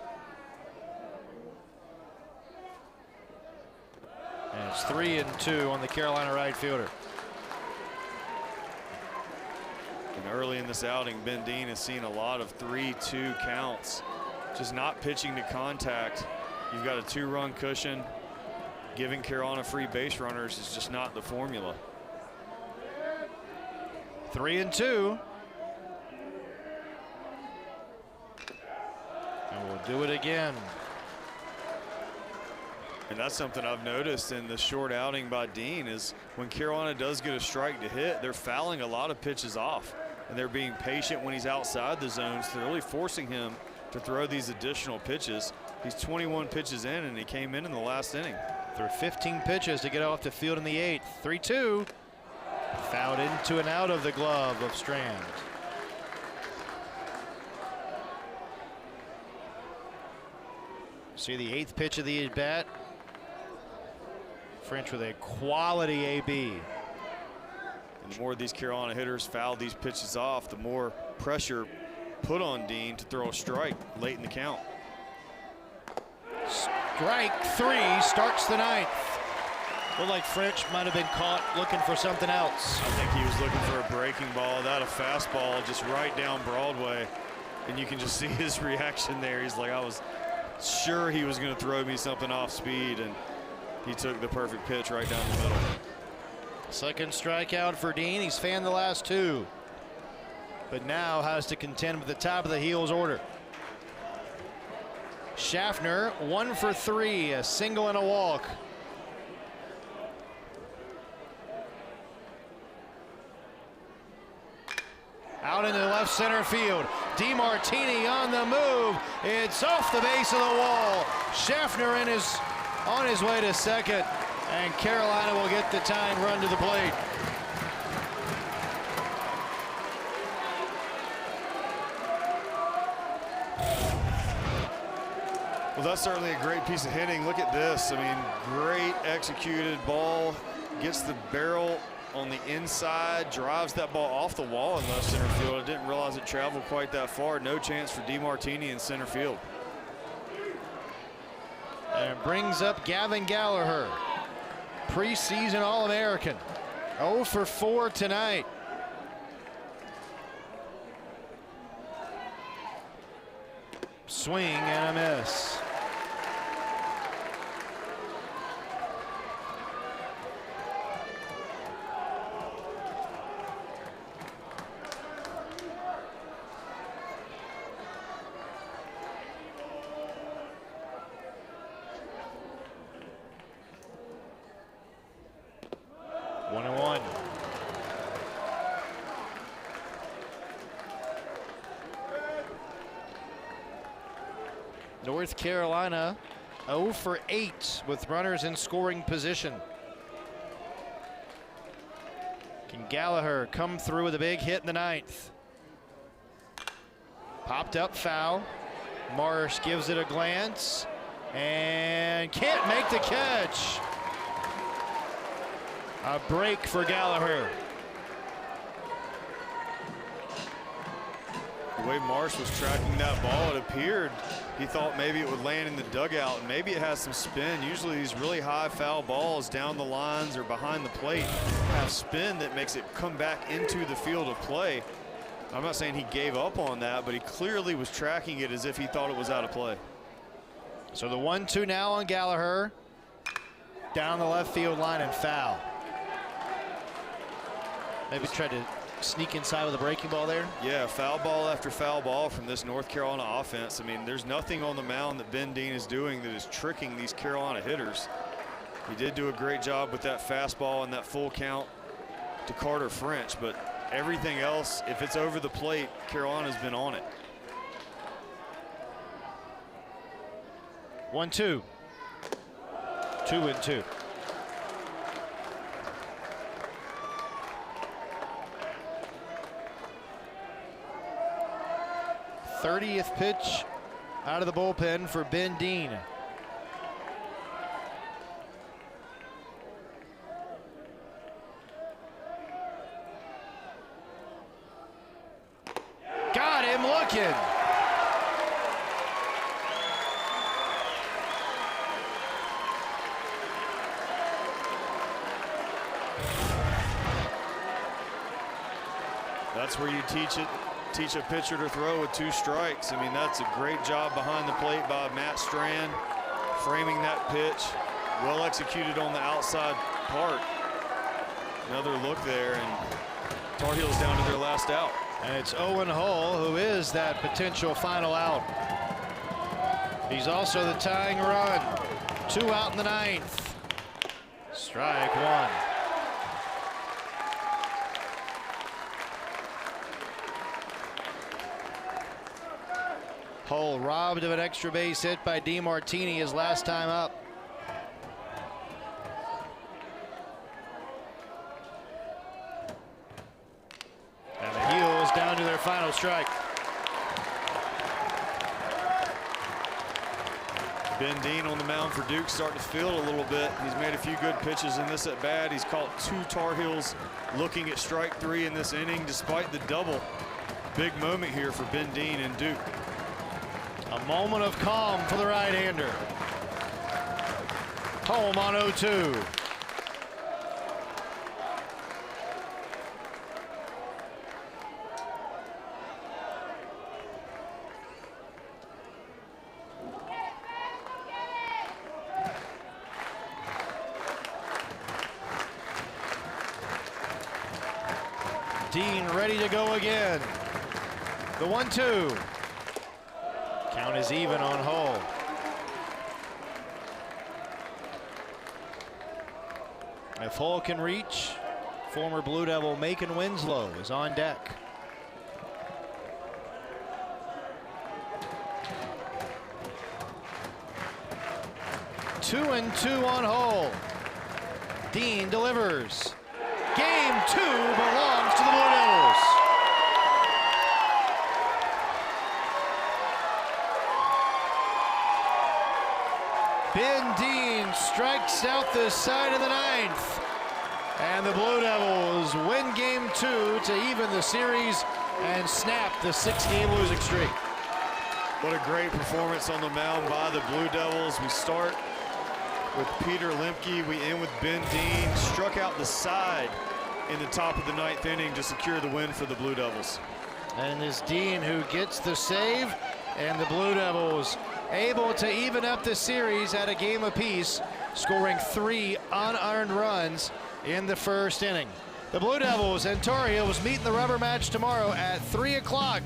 And it's 3-2 on the Carolina right fielder. And early in this outing, Ben Dean has seen a lot of 3-2 counts. Just not pitching to contact. You've got a 2-run cushion. Giving Carolina free base runners is just not the formula. 3-2. And we'll do it again. And that's something I've noticed in the short outing by Dean is when Carolina does get a strike to hit, they're fouling a lot of pitches off. And they're being patient when he's outside the zones. They're really forcing him to throw these additional pitches. He's 21 pitches in, and he came in the last inning. Threw 15 pitches to get off the field in the 8th. 3-2. Fouled into and out of the glove of Strand. See the 8th pitch of the at-bat. French with a quality AB. And the more these Carolina hitters foul these pitches off, the more pressure put on Dean to throw a strike late in the count. Strike 3 starts the 9th. Looked like French might have been caught looking for something else. I think he was looking for a breaking ball. That a fastball just right down Broadway. And you can just see his reaction there. He's like, I was sure he was going to throw me something off speed, and he took the perfect pitch right down the middle. Second strikeout for Dean. He's fanned the last 2, but now has to contend with the top of the Heels order. Schaffner 1 for 3, a single and a walk. Out into left center field. DeMartini on the move. It's off the base of the wall. Schaffner on his way to second, and Carolina will get the tying run to the plate. Well, that's certainly a great piece of hitting. Look at this. I mean, great executed ball. Gets the barrel on the inside, drives that ball off the wall in left center field. I didn't realize it traveled quite that far. No chance for DeMartini in center field. And brings up Gavin Gallagher, preseason All-American. 0 for 4 tonight. Swing and a miss. 1-1. North Carolina 0 for 8 with runners in scoring position. Can Gallagher come through with a big hit in the 9th? Popped up foul. Marsh gives it a glance and can't make the catch. A break for Gallagher. The way Marsh was tracking that ball, it appeared he thought maybe it would land in the dugout, and maybe it has some spin. Usually these really high foul balls down the lines or behind the plate have spin that makes it come back into the field of play. I'm not saying he gave up on that, but he clearly was tracking it as if he thought it was out of play. So the 1-2 now on Gallagher. Down the left field line and foul. Maybe tried to sneak inside with a breaking ball there. Yeah, foul ball after foul ball from this North Carolina offense. I mean, there's nothing on the mound that Ben Dean is doing that is tricking these Carolina hitters. He did do a great job with that fastball and that full count to Carter French, but everything else, if it's over the plate, Carolina's been on it. 1-2. 2-2. 30th pitch out of the bullpen for Ben Dean. Got him looking. That's where you teach a pitcher to throw with 2 strikes. I mean, that's a great job behind the plate by Matt Strand, framing that pitch. Well executed on the outside part. Another look there, and Tar Heels down to their last out. And it's Owen Hull who is that potential final out. He's also the tying run. 2 out in the 9th. Strike 1. Hull robbed of an extra base hit by DeMartini his last time up. And the Heels down to their final strike. Ben Dean on the mound for Duke starting to feel it a little bit. He's made a few good pitches in this at bat. He's caught 2 Tar Heels looking at strike 3 in this inning despite the double. Big moment here for Ben Dean and Duke. A moment of calm for the right-hander. Home on 0-2. Dean ready to go again. The 1-2. Count is even on Hull. If Hull can reach, former Blue Devil Macon Winslow is on deck. Two and 2 on Hull. Dean delivers. Game 2 belongs to the Blue Devils. Ben Dean strikes out the side of the 9th. And the Blue Devils win game 2 to even the series and snap the 6-game losing streak. What a great performance on the mound by the Blue Devils. We start with Peter Lemke. We end with Ben Dean. Struck out the side in the top of the 9th inning to secure the win for the Blue Devils. And this Dean who gets the save, and the Blue Devils able to even up the series at a game apiece, scoring 3 unearned runs in the first inning. The Blue Devils and Tar Heels meet in the rubber match tomorrow at 3 o'clock,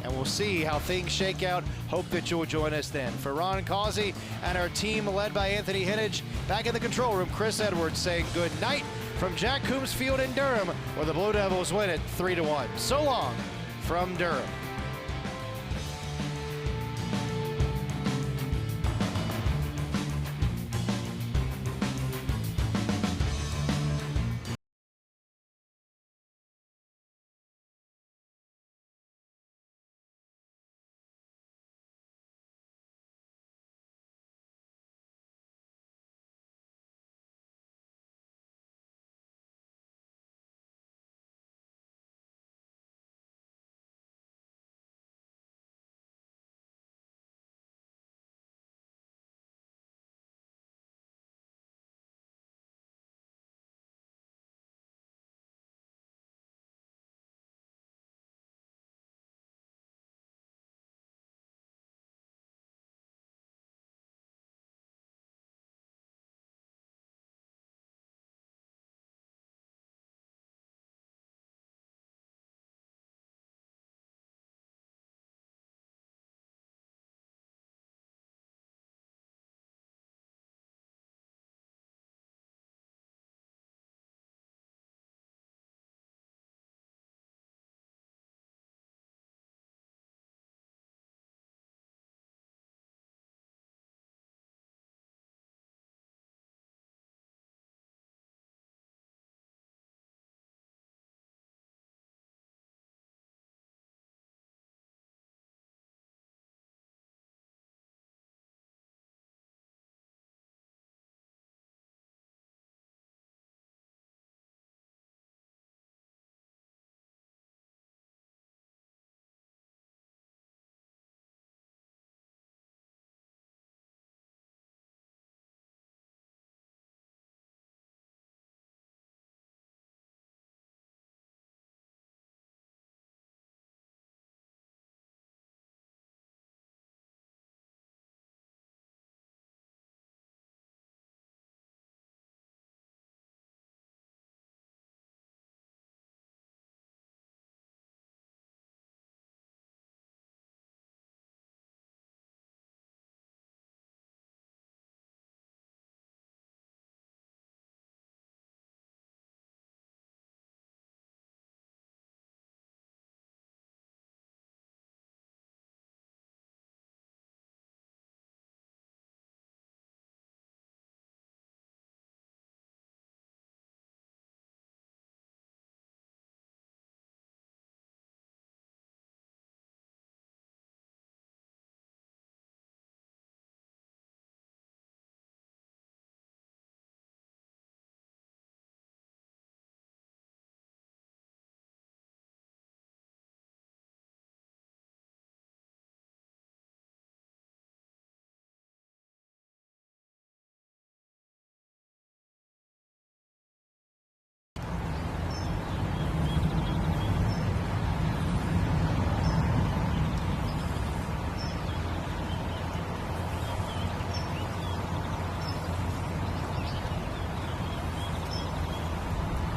and we'll see how things shake out. Hope that you'll join us then. For Ron Causey and our team led by Anthony Hinnage, back in the control room, Chris Edwards saying good night from Jack Coombs Field in Durham, where the Blue Devils win it 3-1. So long from Durham.